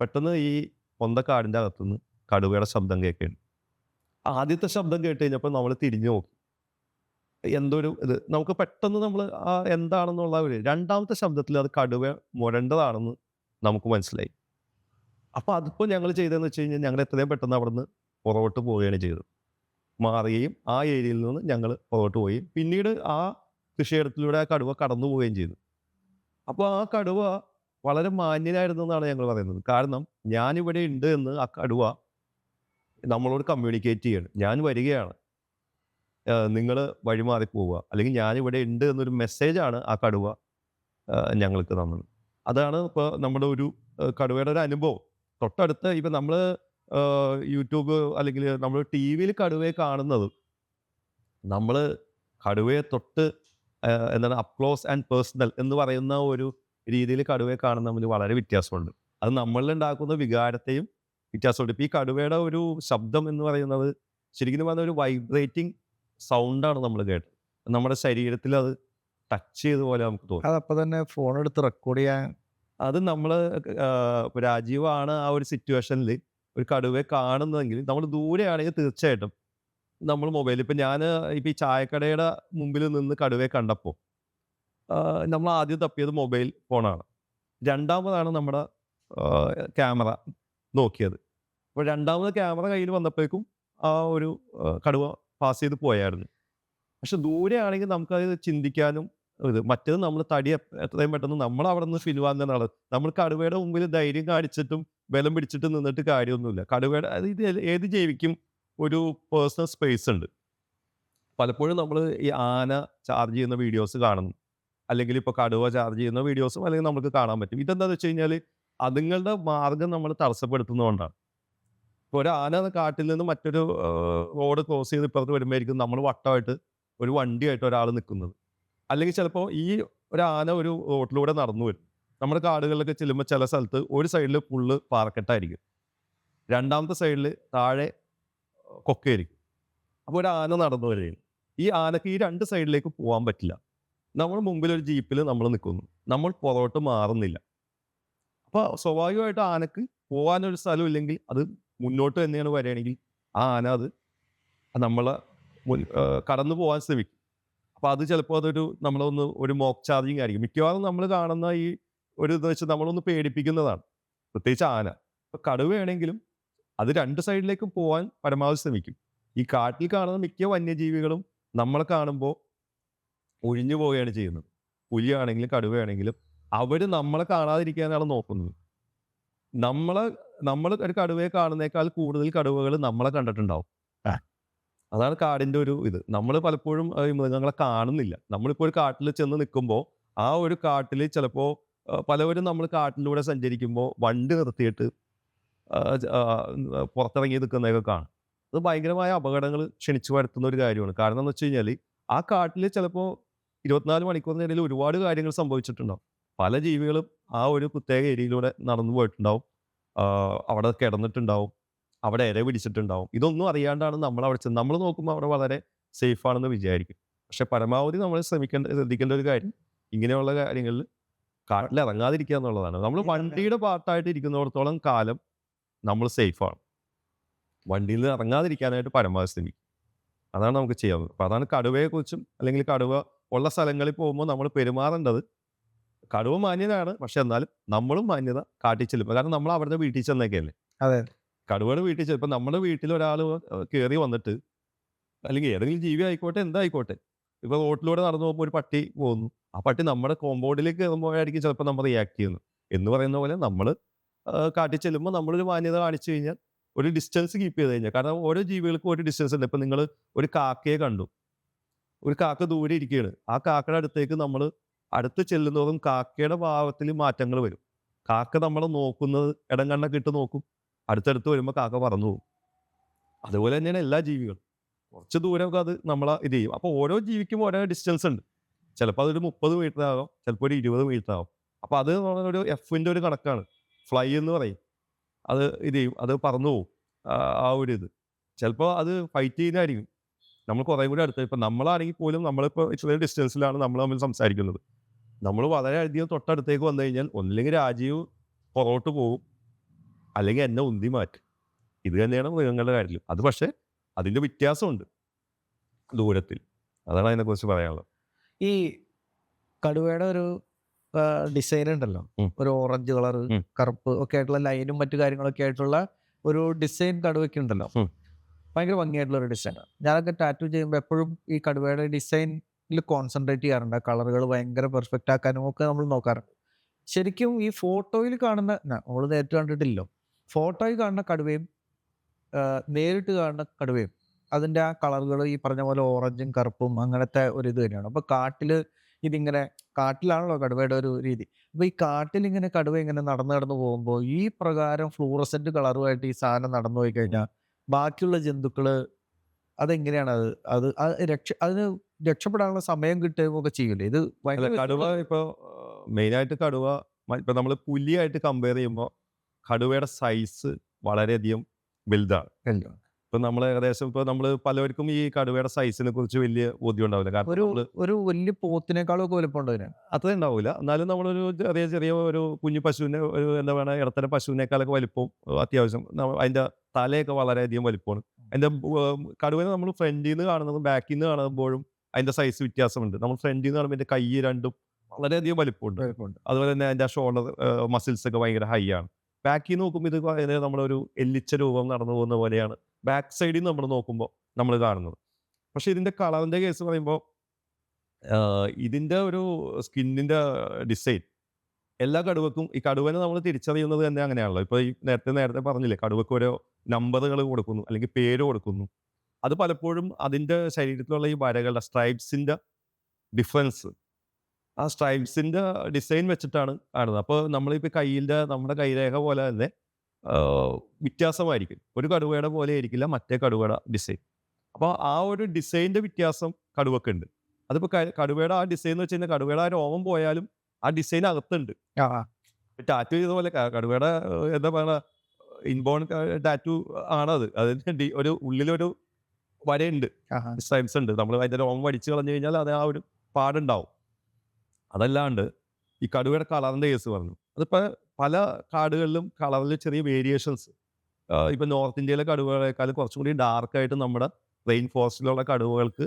പെട്ടെന്ന് ഈ പൊന്തക്കാടിൻ്റെ അകത്തുനിന്ന് കടുവയുടെ ശബ്ദം കേൾക്കുകയാണ്. ആദ്യത്തെ ശബ്ദം കേട്ട് കഴിഞ്ഞപ്പോൾ നമ്മൾ തിരിഞ്ഞു നോക്കി. എന്തോ ഒരു ഇത് നമുക്ക് പെട്ടെന്ന് നമ്മൾ എന്താണെന്നുള്ള ഒരു രണ്ടാമത്തെ ശബ്ദത്തിൽ അത് കടുവ മുരണ്ടതാണെന്ന് നമുക്ക് മനസ്സിലായി. അപ്പോൾ അതിപ്പോൾ ഞങ്ങൾ ചെയ്തതെന്ന് വെച്ച് കഴിഞ്ഞാൽ ഞങ്ങൾ എത്രയും പെട്ടെന്ന് അവിടുന്ന് പുറകോട്ട് പോവുകയാണ് ചെയ്തത്. മാറുകയും ആ ഏരിയയിൽ നിന്ന് ഞങ്ങൾ പുറകോട്ട് പോയി. പിന്നീട് ആ കൃഷിയിടത്തിലൂടെ ആ കടുവ കടന്നു പോവുകയും ചെയ്തു. അപ്പോൾ ആ കടുവ വളരെ മാന്യനായിരുന്നു എന്നാണ് ഞങ്ങൾ പറയുന്നത്. കാരണം ഞാനിവിടെ ഉണ്ട് എന്ന് ആ കടുവ നമ്മളോട് കമ്മ്യൂണിക്കേറ്റ് ചെയ്യാണ്. ഞാൻ വരികയാണ്, നിങ്ങൾ വഴിമാറി പോവുക, അല്ലെങ്കിൽ ഞാനിവിടെ ഉണ്ട് എന്നൊരു മെസ്സേജാണ് ആ കടുവ ഞങ്ങൾക്ക് തന്നത്. അതാണ് ഇപ്പോൾ നമ്മുടെ ഒരു കടുവയുടെ ഒരു അനുഭവം. തൊട്ടടുത്ത് ഇപ്പം നമ്മൾ യൂട്യൂബ് അല്ലെങ്കിൽ നമ്മൾ ടി വിയിൽ കടുവയെ കാണുന്നത്, നമ്മൾ കടുവയെ തൊട്ട് എന്താണ് അപ് ക്ലോസ് ആൻഡ് പേഴ്സണൽ എന്ന് പറയുന്ന ഒരു രീതിയിൽ കടുവയെ കാണുന്ന തമ്മിൽ വളരെ വ്യത്യാസമുണ്ട്. അത് നമ്മളിൽ ഉണ്ടാക്കുന്ന വികാരത്തെയും വ്യത്യാസമുണ്ട്. ഇപ്പോൾ ഈ കടുവയുടെ ഒരു ശബ്ദം എന്ന് പറയുന്നത് ശരിക്കും പറഞ്ഞ ഒരു വൈബ്രേറ്റിംഗ് സൗണ്ടാണ് നമ്മൾ കേട്ടത്. നമ്മുടെ ശരീരത്തിൽ അത് ടച്ച് ചെയ്ത പോലെ നമുക്ക് തോന്നും. അതപ്പോൾ തന്നെ ഫോൺ എടുത്ത് റെക്കോർഡ് ചെയ്യാൻ അത് നമ്മൾ ഇപ്പോൾ രാജീവാണ് ആ ഒരു സിറ്റുവേഷനിൽ ഒരു കടുവയെ കാണുന്നതെങ്കിൽ, നമ്മൾ ദൂരെയാണെങ്കിൽ തീർച്ചയായിട്ടും നമ്മൾ മൊബൈൽ, ഇപ്പം ഞാൻ ഇപ്പം ഈ ചായക്കടയുടെ മുമ്പിൽ നിന്ന് കടുവയെ കണ്ടപ്പോൾ നമ്മൾ ആദ്യം തപ്പിയത് മൊബൈൽ ഫോണാണ്. രണ്ടാമതാണ് നമ്മുടെ ക്യാമറ നോക്കിയത്. അപ്പോൾ രണ്ടാമത് ക്യാമറ കയ്യിൽ വന്നപ്പോഴേക്കും ആ ഒരു കടുവ പാസ് ചെയ്ത് പോയായിരുന്നു. പക്ഷെ ദൂരെയാണെങ്കിൽ നമുക്കത് ചിന്തിക്കാനും ഇത്, മറ്റേത് നമ്മൾ തടി എത്രയും പെട്ടെന്ന് നമ്മൾ അവിടെ നിന്ന് ഫിലുവാൻ തന്നെയാണ്. നമ്മൾ കടുവയുടെ മുമ്പിൽ ധൈര്യം കാണിച്ചിട്ടും ബലം പിടിച്ചിട്ട് നിന്നിട്ട് കാര്യമൊന്നുമില്ല. കടുവയുടെ അത് ഇത് ഏത് ജീവിക്കും ഒരു പേഴ്സണൽ സ്പേസ് ഉണ്ട്. പലപ്പോഴും നമ്മൾ ഈ ആന ചാർജ് ചെയ്യുന്ന വീഡിയോസ് കാണുന്നു, അല്ലെങ്കിൽ ഇപ്പോൾ കടുവ ചാർജ് ചെയ്യുന്ന വീഡിയോസും അല്ലെങ്കിൽ നമുക്ക് കാണാൻ പറ്റും. ഇതെന്താണെന്ന് വെച്ച് കഴിഞ്ഞാൽ അതുങ്ങളുടെ മാർഗം നമ്മൾ തടസ്സപ്പെടുത്തുന്നതുകൊണ്ടാണ്. ഇപ്പോൾ ഒരു ആന കാട്ടിൽ നിന്ന് മറ്റൊരു റോഡ് ക്രോസ് ചെയ്ത് ഇപ്പുറത്ത് വരുമ്പോഴായിരിക്കും നമ്മൾ വട്ടമായിട്ട് ഒരു വണ്ടിയായിട്ട് ഒരാൾ നിൽക്കുന്നത്. അല്ലെങ്കിൽ ചിലപ്പോൾ ഈ ഒരു ആന ഒരു റോട്ടിലൂടെ നടന്നു വരും. നമ്മുടെ കാടുകളിലൊക്കെ ചെല്ലുമ്പോൾ ചില സ്ഥലത്ത് ഒരു സൈഡിൽ ഫുള്ള് പാറക്കെട്ടായിരിക്കും, രണ്ടാമത്തെ സൈഡിൽ താഴെ കൊക്കയായിരിക്കും. അപ്പോൾ ഒരു ആന നടന്നു വരികയും ഈ ആനക്ക് ഈ രണ്ട് സൈഡിലേക്ക് പോകാൻ പറ്റില്ല. നമ്മൾ മുമ്പിൽ ഒരു ജീപ്പിൽ നമ്മൾ നിൽക്കുന്നു, നമ്മൾ പുറകോട്ട് മാറുന്നില്ല. അപ്പോൾ സ്വാഭാവികമായിട്ട് ആനക്ക് പോകാനൊരു സ്ഥലം ഇല്ലെങ്കിൽ അത് മുന്നോട്ട് തന്നെയാണ് വരികയാണെങ്കിൽ ആ ആന അത് നമ്മളെ കടന്നു പോകാൻ ശ്രമിക്കും. അപ്പോൾ അത് ചിലപ്പോൾ അതൊരു നമ്മളൊന്ന് ഒരു മോക്ക് ചാർജിങ് ആയിരിക്കും. മിക്കവാറും നമ്മൾ കാണുന്ന ഈ ഒരു ഇതെന്ന് വെച്ചാൽ നമ്മളൊന്ന് പേടിപ്പിക്കുന്നതാണ്, പ്രത്യേകിച്ച് ആന. ഇപ്പോൾ കടുവയാണെങ്കിലും അത് രണ്ട് സൈഡിലേക്കും പോകാൻ പരമാവധി ശ്രമിക്കും. ഈ കാട്ടിൽ കാണുന്ന മിക്ക വന്യജീവികളും നമ്മളെ കാണുമ്പോൾ ഒഴിഞ്ഞു പോവുകയാണ് ചെയ്യുന്നത്. പുലിയാണെങ്കിലും കടുവയാണെങ്കിലും അവർ നമ്മളെ കാണാതിരിക്കാനാണ് നോക്കുന്നത്. നമ്മൾ ഒരു കടുവയെ കാണുന്നേക്കാൾ കൂടുതൽ കടുവകൾ നമ്മളെ കണ്ടിട്ടുണ്ടാവും. അതാണ് കാടിൻ്റെ ഒരു ഇത്. നമ്മൾ പലപ്പോഴും ഈ മൃഗങ്ങളെ കാണുന്നില്ല. നമ്മളിപ്പോൾ ഒരു കാട്ടിൽ ചെന്ന് നിൽക്കുമ്പോൾ ആ ഒരു കാട്ടിൽ ചിലപ്പോൾ പലവരും നമ്മൾ കാട്ടിലൂടെ സഞ്ചരിക്കുമ്പോൾ വണ്ടി നിർത്തിയിട്ട് പുറത്തിറങ്ങി നിൽക്കുന്നതൊക്കെ കാണും. അത് ഭയങ്കരമായ അപകടങ്ങൾ ക്ഷണിച്ചു വരുത്തുന്ന ഒരു കാര്യമാണ്. കാരണം എന്ന് വെച്ച് കഴിഞ്ഞാൽ ആ കാട്ടിൽ ചിലപ്പോൾ 24 മണിക്കൂറിനിടയിൽ ഒരുപാട് കാര്യങ്ങൾ സംഭവിച്ചിട്ടുണ്ടാവും. പല ജീവികളും ആ ഒരു പ്രത്യേക ഏരിയയിലൂടെ നടന്നു പോയിട്ടുണ്ടാവും, അവിടെ കിടന്നിട്ടുണ്ടാവും, അവിടെ ഇര പിടിച്ചിട്ടുണ്ടാവും. ഇതൊന്നും അറിയാണ്ടാണ് നമ്മൾ അവിടെ ചെന്ന് നമ്മൾ നോക്കുമ്പോൾ അവിടെ വളരെ സേഫ് ആണെന്ന് വിചാരിക്കും. പക്ഷെ പരമാവധി നമ്മൾ ശ്രദ്ധിക്കേണ്ട ഒരു കാര്യം ഇങ്ങനെയുള്ള കാര്യങ്ങളിൽ കാട്ടിൽ ഇറങ്ങാതിരിക്കുക എന്നുള്ളതാണ്. നമ്മൾ വണ്ടിയുടെ പാർട്ടായിട്ട് ഇരിക്കുന്നിടത്തോളം കാലം നമ്മൾ സേഫാണ്. വണ്ടിയിൽ നിന്ന് ഇറങ്ങാതിരിക്കാനായിട്ട് പരമാവധി ശ്രമിക്കും. അതാണ് നമുക്ക് ചെയ്യാവുന്നത്. അപ്പോൾ അതാണ് കടുവയെക്കുറിച്ചും അല്ലെങ്കിൽ കടുവ ഉള്ള സ്ഥലങ്ങളിൽ പോകുമ്പോൾ നമ്മൾ പെരുമാറേണ്ടത്. കടുവ മാന്യനാണ്, പക്ഷെ എന്നാലും നമ്മളും മാന്യത കാട്ടി ചെല്ലുമ്പോൾ, കാരണം നമ്മൾ അവരുടെ വീട്ടിൽ ചെന്നൊക്കെയല്ലേ. അതെ. കടുവയുടെ വീട്ടിൽ ഇപ്പം നമ്മുടെ വീട്ടിൽ ഒരാൾ കയറി വന്നിട്ട്, അല്ലെങ്കിൽ ഏതെങ്കിലും ജീവി ആയിക്കോട്ടെ എന്തായിക്കോട്ടെ, ഇപ്പോൾ റോട്ടിലൂടെ നടന്നു പോകുമ്പോൾ ഒരു പട്ടി പോകുന്നു, ആ പട്ടി നമ്മുടെ കോമ്പൗണ്ടിലേക്ക് കയറുമ്പോഴായിരിക്കും ചിലപ്പോൾ നമ്മൾ റിയാക്ട് ചെയ്യുന്നത്. എന്ന് പറയുന്ന പോലെ നമ്മൾ കാട്ടി ചെല്ലുമ്പോൾ നമ്മളൊരു മാന്യത കാണിച്ചു കഴിഞ്ഞാൽ, ഒരു ഡിസ്റ്റൻസ് കീപ്പ് ചെയ്ത് കഴിഞ്ഞാൽ, കാരണം ഓരോ ജീവികൾക്കും ഒരു ഡിസ്റ്റൻസ് ഉണ്ട്. ഇപ്പം നിങ്ങൾ ഒരു കാക്കയെ കണ്ടു, ഒരു കാക്ക ദൂരെ ഇരിക്കുകയാണ്. ആ കാക്കയുടെ അടുത്തേക്ക് നമ്മൾ അടുത്ത് ചെല്ലുന്നതും കാക്കയുടെ ഭാവത്തിൽ മാറ്റങ്ങൾ വരും. കാക്ക നമ്മളെ നോക്കുന്നത് ഇടം കണ്ണൊക്കെ ഇട്ട് നോക്കും. അടുത്തടുത്ത് വരുമ്പോൾ കാക്ക പറന്നു പോകും. അതുപോലെ തന്നെയാണ് എല്ലാ ജീവികളും. കുറച്ച് ദൂരമൊക്കെ അത് നമ്മളെ ഇത് ചെയ്യും. അപ്പോൾ ഓരോ ജീവിക്കും ഓരോ ഡിസ്റ്റൻസ് ഉണ്ട്. ചിലപ്പോൾ അതൊരു 30 മീറ്റർ ആകാം, ചിലപ്പോൾ ഒരു 20 മീറ്റർ ആകും. അപ്പോൾ അത് ഒരു എഫിൻ്റെ ഒരു കണക്കാണ്. ഫ്ലൈ എന്ന് പറയും. അത് ഇത് ചെയ്യും. അത് പറന്നു പോകും. ആ ഒരു ഇത്. ചിലപ്പോൾ അത് ഫൈറ്റ് ചെയ്യുന്നതായിരിക്കും. നമ്മൾ കുറേ കൂടി അടുത്ത് ഇപ്പം നമ്മളാണെങ്കിൽ പോലും നമ്മളിപ്പോൾ ഇത്രയും ഡിസ്റ്റൻസിലാണ് നമ്മൾ തമ്മിൽ സംസാരിക്കുന്നത്. നമ്മൾ വളരെയധികം തൊട്ടടുത്തേക്ക് വന്നു കഴിഞ്ഞാൽ ഒന്നില്ലെങ്കിൽ രാജീവ് പുറകോട്ട് പോകും, അല്ലെങ്കിൽ എന്നെ ഉന്തി മാറ്റും. ഇത് തന്നെയാണ് മൃഗങ്ങളുടെ കാര്യത്തിലും. അത് പക്ഷേ അതിൻ്റെ വ്യത്യാസമുണ്ട് ദൂരത്തിൽ. അതാണ് അതിനെക്കുറിച്ച് പറയാനുള്ളത്. ഈ കടുവയുടെ ഒരു ഡിസൈൻ ഉണ്ടല്ലോ, ഉം. ഒരു ഓറഞ്ച് കളർ, ഉം. കറുപ്പ് ഒക്കെ ആയിട്ടുള്ള ലൈനും മറ്റു കാര്യങ്ങളൊക്കെ ആയിട്ടുള്ള ഒരു ഡിസൈൻ കടുവയ്ക്ക് ഉണ്ടല്ലോ. ഉം. ഭയങ്കര ഭംഗിയായിട്ടുള്ള ഒരു ഡിസൈനാണ്. ഞാനൊക്കെ ടാറ്റു ചെയ്യുമ്പോൾ എപ്പോഴും ഈ കടുവയുടെ ഡിസൈനിൽ കോൺസെൻട്രേറ്റ് ചെയ്യാറുണ്ട്. കളറുകൾ ഭയങ്കര പെർഫെക്റ്റ് ആക്കാനും ഒക്കെ നമ്മൾ നോക്കാറുണ്ട്. ശരിക്കും ഈ ഫോട്ടോയിൽ കാണുന്ന നമ്മൾ നേരിട്ട് കണ്ടിട്ടില്ലല്ലോ, ഫോട്ടോയിൽ കാണുന്ന കടുവയും നേരിട്ട് കാണുന്ന കടുവയും അതിൻ്റെ ആ കളറുകൾ ഈ പറഞ്ഞ പോലെ ഓറഞ്ചും കറുപ്പും അങ്ങനത്തെ ഒരു ഇത് തന്നെയാണ്. അപ്പോൾ ഇതിങ്ങനെ കാട്ടിലാണല്ലോ കടുവയുടെ ഒരു രീതി. അപ്പോൾ ഈ കാട്ടിൽ ഇങ്ങനെ കടുവ ഇങ്ങനെ നടന്നു പോകുമ്പോൾ ഈ പ്രകാരം ഫ്ലൂറസെന്റ് കളറുമായിട്ട് ഈ സാധനം നടന്നു പോയി കഴിഞ്ഞാൽ ബാക്കിയുള്ള ജന്തുക്കള് അതെങ്ങനെയാണ് അത് അതിന് രക്ഷപ്പെടാനുള്ള സമയം കിട്ടുകയൊക്കെ ചെയ്യൂലേ? ഇത് അല്ല, ഭയങ്കര കടുവ ഇപ്പോൾ മെയിനായിട്ട് കടുവ ഇപ്പം നമ്മൾ പുലിയായിട്ട് കമ്പയർ ചെയ്യുമ്പോൾ കടുവയുടെ സൈസ് വളരെയധികം വലുതാണ്. വ്യത്യാസമല്ലേ? ഇപ്പം നമ്മൾ ഏകദേശം ഇപ്പോൾ നമ്മൾ പലർക്കും ഈ കടുവയുടെ സൈസിനെ കുറിച്ച് വലിയ ബോധ്യം ഉണ്ടാവില്ല. കാരണം ഒരു നമ്മൾ ഒരു വലിയ പോത്തിനേക്കാളും ഒക്കെ വലുപ്പമുണ്ട് അതിന്. അത്ര ഉണ്ടാവില്ല. എന്നാലും നമ്മളൊരു ചെറിയ ഒരു കുഞ്ഞു പശുവിനെ ഒരു എന്താ പറയുക ഇടത്തരം പശുവിനേക്കാളൊക്കെ വലിപ്പവും അത്യാവശ്യം അതിൻ്റെ തലയൊക്കെ വളരെയധികം വലിപ്പമാണ്. അതിൻ്റെ കടുവനെ നമ്മൾ ഫ്രണ്ടിൽ നിന്ന് കാണുന്നതും ബാക്കിൽ നിന്ന് കാണുമ്പോഴും അതിൻ്റെ സൈസ് വ്യത്യാസമുണ്ട്. നമ്മൾ ഫ്രണ്ടിൽ നിന്ന് കാണുമ്പോൾ അതിൻ്റെ കൈ രണ്ടും വളരെയധികം വലിപ്പമുണ്ട്. വലുപ്പമുണ്ട്. അതുപോലെ തന്നെ അതിൻ്റെ ഷോൾഡർ മസിൽസ് ഒക്കെ ഭയങ്കര ഹൈ ആണ്. ബാക്കിൽ നിന്ന് നോക്കുമ്പോൾ ഇത് നമ്മളൊരു എല്ലിച്ച രൂപം നടന്നു പോകുന്ന പോലെയാണ് ബാക്ക് സൈഡിൽ നിന്ന് നമ്മൾ നോക്കുമ്പോൾ നമ്മൾ കാണുന്നത്. പക്ഷേ ഇതിൻ്റെ കളറിൻ്റെ കേസ് പറയുമ്പോൾ ഇതിൻ്റെ ഒരു സ്കിന്നിൻ്റെ ഡിസൈൻ എല്ലാ കടുവക്കും ഈ കടുവനെ നമ്മൾ തിരിച്ചറിയുന്നത് തന്നെ അങ്ങനെയാണല്ലോ. ഇപ്പോൾ ഈ നേരത്തെ പറഞ്ഞില്ലേ കടുവക്ക് ഓരോ നമ്പറുകൾ കൊടുക്കുന്നു അല്ലെങ്കിൽ പേര് കൊടുക്കുന്നു. അത് പലപ്പോഴും അതിൻ്റെ ശരീരത്തിലുള്ള ഈ വരകളുടെ സ്ട്രൈപ്സിൻ്റെ ഡിഫറൻസ് ആ സ്ട്രൈപ്സിൻ്റെ ഡിസൈൻ വെച്ചിട്ടാണ് കാണുന്നത്. അപ്പോൾ നമ്മളിപ്പോൾ നമ്മുടെ കൈരേഖ പോലെ തന്നെ വ്യത്യാസമായിരിക്കും. ഒരു കടുവയുടെ പോലെ ആയിരിക്കില്ല മറ്റേ കടുവയുടെ ഡിസൈൻ. അപ്പോൾ ആ ഒരു ഡിസൈൻ്റെ വ്യത്യാസം കടുവക്കുണ്ട്. അതിപ്പോൾ കടുവയുടെ ആ ഡിസൈൻ എന്ന് വെച്ച് കഴിഞ്ഞാൽ കടുവയുടെ ആ രോമം പോയാലും ആ ഡിസൈൻ അകത്തുണ്ട്. ടാറ്റു ചെയ്ത പോലെ കടുവയുടെ എന്താ പറയുക ഇൻബോൺ ടാറ്റു ആണത്. അതിന് ഒരു ഉള്ളിലൊരു വരയുണ്ട്, സ്ട്രൈപ്സ് ഉണ്ട്. നമ്മൾ അതിൻ്റെ രോമം വടിച്ച് കളഞ്ഞു കഴിഞ്ഞാൽ അത് ആ ഒരു പാടുണ്ടാവും. അതല്ലാണ്ട് ഈ കടുവയുടെ കളറിൻ്റെ കേസ് പറഞ്ഞു. അതിപ്പോൾ പല കാടുകളിലും കളറിൽ ചെറിയ വേരിയേഷൻസ്. ഇപ്പം നോർത്ത് ഇന്ത്യയിലെ കടുവകളെക്കാളും കുറച്ചും കൂടി ഡാർക്കായിട്ട് നമ്മുടെ റെയിൻ ഫോറസ്റ്റിലുള്ള കടുവകൾക്ക്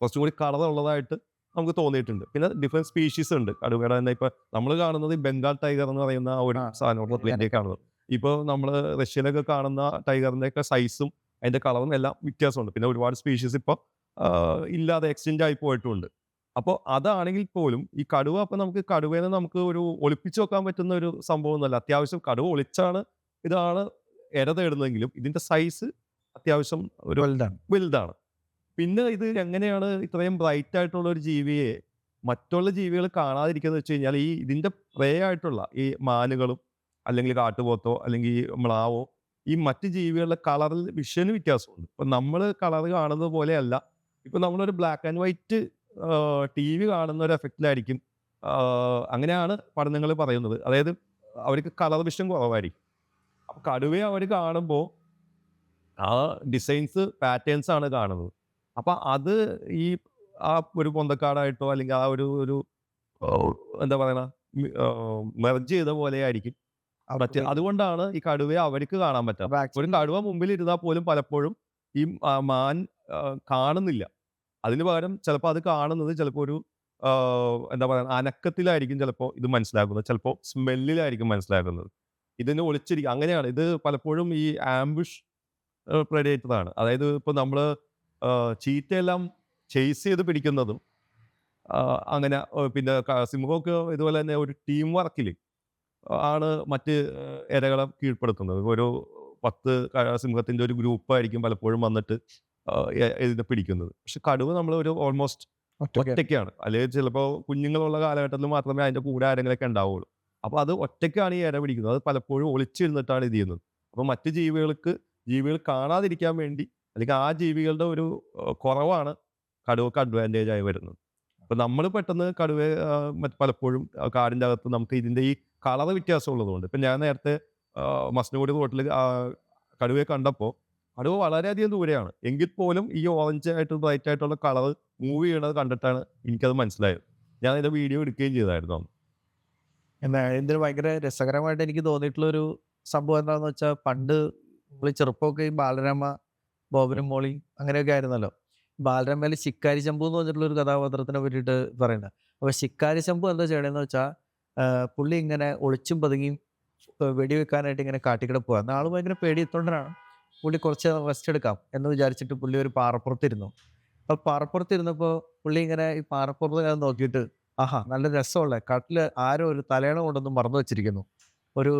കുറച്ചും കൂടി കളറുള്ളതായിട്ട് നമുക്ക് തോന്നിയിട്ടുണ്ട്. പിന്നെ ഡിഫറെൻറ്റ് സ്പീഷീസ് ഉണ്ട് കടുവയുടെ തന്നെ. ഇപ്പോൾ നമ്മൾ കാണുന്നത് ഈ ബംഗാൾ ടൈഗർ എന്ന് പറയുന്ന ആ ഒരു സാധനമാണ് ഇന്ത്യയിൽ കാണുന്നത്. ഇപ്പോൾ നമ്മൾ റഷ്യയിലൊക്കെ കാണുന്ന ടൈഗറിൻ്റെയൊക്കെ സൈസും അതിൻ്റെ കളറും എല്ലാം വ്യത്യാസമുണ്ട്. പിന്നെ ഒരുപാട് സ്പീഷീസ് ഇപ്പോൾ ഇല്ലാതെ എക്സ്റ്റെൻഡ് ആയി പോയിട്ടുമുണ്ട്. അപ്പോൾ അതാണെങ്കിൽ പോലും ഈ കടുവ അപ്പോൾ നമുക്ക് കടുവേനെ നമുക്ക് ഒരു ഒളിപ്പിച്ച് വെക്കാൻ പറ്റുന്ന ഒരു സംഭവം ഒന്നുമല്ല. അത്യാവശ്യം കടുവ ഒളിച്ചാണ് ഇതാണ് ഇര തേടുന്നതെങ്കിലും ഇതിൻ്റെ സൈസ് അത്യാവശ്യം ഒരു വലുതാണ്. പിന്നെ ഇത് എങ്ങനെയാണ് ഇത്രയും ബ്രൈറ്റ് ആയിട്ടുള്ള ഒരു ജീവിയെ മറ്റുള്ള ജീവികൾ കാണാതിരിക്കുന്നത് വെച്ച് കഴിഞ്ഞാൽ ഇതിൻ്റെ പ്രേ ആയിട്ടുള്ള ഈ മാനുകളും അല്ലെങ്കിൽ കാട്ടുപോത്തോ അല്ലെങ്കിൽ മ്ലാവോ ഈ മറ്റ് ജീവികളുടെ കളറിൽ വിഷന് വ്യത്യാസമുണ്ട്. ഇപ്പം നമ്മൾ കളർ കാണുന്നത് പോലെയല്ല. ഇപ്പം നമ്മളൊരു ബ്ലാക്ക് ആൻഡ് വൈറ്റ് TV കാണുന്ന ഒരു എഫക്റ്റിലായിരിക്കും. അങ്ങനെയാണ് പഠനങ്ങൾ പറയുന്നത്. അതായത് അവർക്ക് കളർ വിഷൻ കുറവായിരിക്കും. അപ്പോൾ കടുവയെ അവർ കാണുമ്പോൾ ആ ഡിസൈൻസ് പാറ്റേൺസ് ആണ് കാണുന്നത്. അപ്പോൾ അത് ആ ഒരു പൊന്തക്കാടായിട്ടോ അല്ലെങ്കിൽ ആ ഒരു എന്താ പറയുക മെർജ് ചെയ്ത പോലെ ആയിരിക്കും. അതുകൊണ്ടാണ് ഈ കടുവയെ അവർക്ക് കാണാൻ പറ്റുക. ഒരു കടുവ മുമ്പിൽ ഇരുന്നാൽ പോലും പലപ്പോഴും ഈ മാൻ കാണുന്നില്ല. അതിന് പകരം ചിലപ്പോൾ അത് കാണുന്നത് ചിലപ്പോൾ ഒരു എന്താ പറയുക അനക്കത്തിലായിരിക്കും ചിലപ്പോൾ ഇത് മനസ്സിലാക്കുന്നത്. ചിലപ്പോൾ സ്മെല്ലിലായിരിക്കും മനസ്സിലാക്കുന്നത്. ഇതിന് ഒളിച്ചിരിക്കും. അങ്ങനെയാണ് ഇത് പലപ്പോഴും ഈ ആംബുഷ് പ്രെഡേറ്ററാണ്. അതായത് ഇപ്പോൾ നമ്മൾ ചീറ്റയെല്ലാം ചേസ് ചെയ്ത് പിടിക്കുന്നതും അങ്ങനെ പിന്നെ സിംഹമൊക്കെ ഇതുപോലെ തന്നെ ഒരു ടീം വർക്കിൽ ആണ് മറ്റ് ഇരകളെ കീഴ്പ്പെടുത്തുന്നത്. ഒരു 10 സിംഹത്തിൻ്റെ ഒരു ഗ്രൂപ്പായിരിക്കും പലപ്പോഴും വന്നിട്ട് ഇതിനെ പിടിക്കുന്നത്. പക്ഷെ കടുവ നമ്മൾ ഒരു ഓൾമോസ്റ്റ് ഒറ്റയ്ക്കാണ്. അല്ലെങ്കിൽ ചിലപ്പോൾ കുഞ്ഞുങ്ങളുള്ള കാലഘട്ടത്തിൽ മാത്രമേ അതിൻ്റെ കൂടെ ആരെങ്കിലുമൊക്കെ ഉണ്ടാവുള്ളൂ. അപ്പോൾ അത് ഒറ്റയ്ക്കാണ് ഈ ഇര പിടിക്കുന്നത്. അത് പലപ്പോഴും ഒളിച്ചിരുന്നിട്ടാണ് ഇത് ചെയ്യുന്നത്. അപ്പോൾ മറ്റ് ജീവികൾ കാണാതിരിക്കാൻ വേണ്ടി അല്ലെങ്കിൽ ആ ജീവികളുടെ ഒരു കുറവാണ് കടുവക്ക് അഡ്വാൻറ്റേജ് ആയി വരുന്നത്. അപ്പോൾ നമ്മൾ പെട്ടെന്ന് കടുവയെ പലപ്പോഴും കാടിൻ്റെ അകത്ത് നമുക്ക് ഇതിൻ്റെ ഈ കളർ വ്യത്യാസം ഉള്ളതുകൊണ്ട് ഇപ്പം ഞാൻ നേരത്തെ മസനഗുഡി റോട്ടിൽ കടുവയെ കണ്ടപ്പോൾ കടുവ വളരെയധികം ദൂരെയാണ്. എങ്കിൽ പോലും ഈ ഓറഞ്ച് ആയിട്ട് ബ്രൈറ്റ് ആയിട്ടുള്ള കളർ മൂവ് ചെയ്യണത് കണ്ടിട്ടാണ് എനിക്കത് മനസ്സിലായത്. ഞാൻ അതിൻ്റെ വീഡിയോ എടുക്കുകയും ചെയ്തായിരുന്നു അന്ന്. എന്നാ ഇതിന് ഭയങ്കര രസകരമായിട്ട് എനിക്ക് തോന്നിയിട്ടുള്ളൊരു സംഭവം എന്താണെന്ന് വെച്ചാൽ, പണ്ട് നമ്മൾ ചെറുപ്പമൊക്കെ ഈ ബാലരമ, ബോബനും മോളിയും അങ്ങനെയൊക്കെ ആയിരുന്നല്ലോ. ബാലരമയിൽ ശിക്കാരി ശംഭു എന്ന് പറഞ്ഞിട്ടുള്ളൊരു കഥാപാത്രത്തിനെ പറ്റിയിട്ട് പറയുന്നത്. അപ്പോൾ ശിക്കാരി ശംഭു എന്താ ചെയ്യണമെന്ന് വെച്ചാൽ, പുള്ളി ഇങ്ങനെ ഒളിച്ചും പതുങ്ങിയും വെടിവെക്കാനായിട്ട് ഇങ്ങനെ കാട്ടിക്കൂടെ പോകാം. ആൾ ഭയങ്കര പേടിത്തൊണ്ടനാണ്. പുള്ളി കുറച്ച് റെസ്റ്റ് എടുക്കാം എന്ന് വിചാരിച്ചിട്ട് പുള്ളി ഒരു പാറപ്പുറത്തിരുന്നു. അപ്പോൾ പാറപ്പുറത്തിരുന്നപ്പോൾ പുള്ളി ഇങ്ങനെ ഈ പാറപ്പുറത്ത് ഇങ്ങനെ നോക്കിയിട്ട്, ആഹാ നല്ല രസമുള്ള കാട്ടിൽ ആരോ ഒരു തലയണ കൊണ്ടൊന്നും മറന്നു വെച്ചിരിക്കുന്നു. ഒരു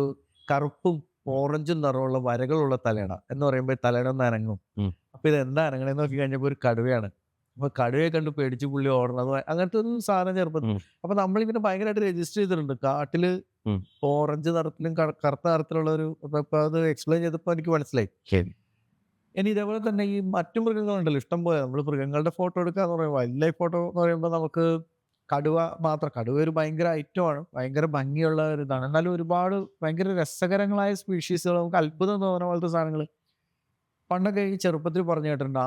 കറുപ്പും ഓറഞ്ചും നിറമുള്ള വരകളുള്ള തലയണ എന്ന് പറയുമ്പോൾ തലയണ ഒന്ന് അനങ്ങും. ഉം. അപ്പോൾ ഇത് എന്താ അനങ്ങണെന്ന് നോക്കി കഴിഞ്ഞപ്പോൾ ഒരു കടുവയാണ്. അപ്പോൾ കടുവയെ കണ്ട് പേടിച്ച് പുള്ളി ഓടണം. അങ്ങനത്തെ ഒരു സാധനം ചെറുപ്പത്തിൽ. ഉം. അപ്പോൾ നമ്മളിങ്ങനെ ഭയങ്കരമായിട്ട് രജിസ്റ്റർ ചെയ്തിട്ടുണ്ട്. കാട്ടിൽ ഉം. ഓറഞ്ച് നിറത്തിലും കറുത്ത നിറത്തിലുള്ള ഒരു, അപ്പോൾ അത് എക്സ്പ്ലെയിൻ ചെയ്തപ്പോൾ എനിക്ക് മനസ്സിലായി. ഇനി ഇതേപോലെ തന്നെ ഈ മറ്റു മൃഗങ്ങളുണ്ടല്ലോ ഇഷ്ടം പോലെ. നമ്മൾ മൃഗങ്ങളുടെ ഫോട്ടോ എടുക്കുക എന്ന് പറയുമ്പോൾ, വൈൽഡ് ലൈഫ് ഫോട്ടോ എന്ന് പറയുമ്പോൾ നമുക്ക് കടുവ മാത്രം. കടുവ ഒരു ഭയങ്കര ഐറ്റമാണ്, ഭയങ്കര ഭംഗിയുള്ള ഒരു ഇതാണ്. എന്നാലും ഒരുപാട് ഭയങ്കര രസകരങ്ങളായ സ്പീഷീസുകൾ, നമുക്ക് അത്ഭുതം തോന്നുന്ന പോലത്തെ സാധനങ്ങൾ പണ്ടൊക്കെ ഈ ചെറുപ്പത്തിൽ പറഞ്ഞു കേട്ടിട്ടുണ്ട്.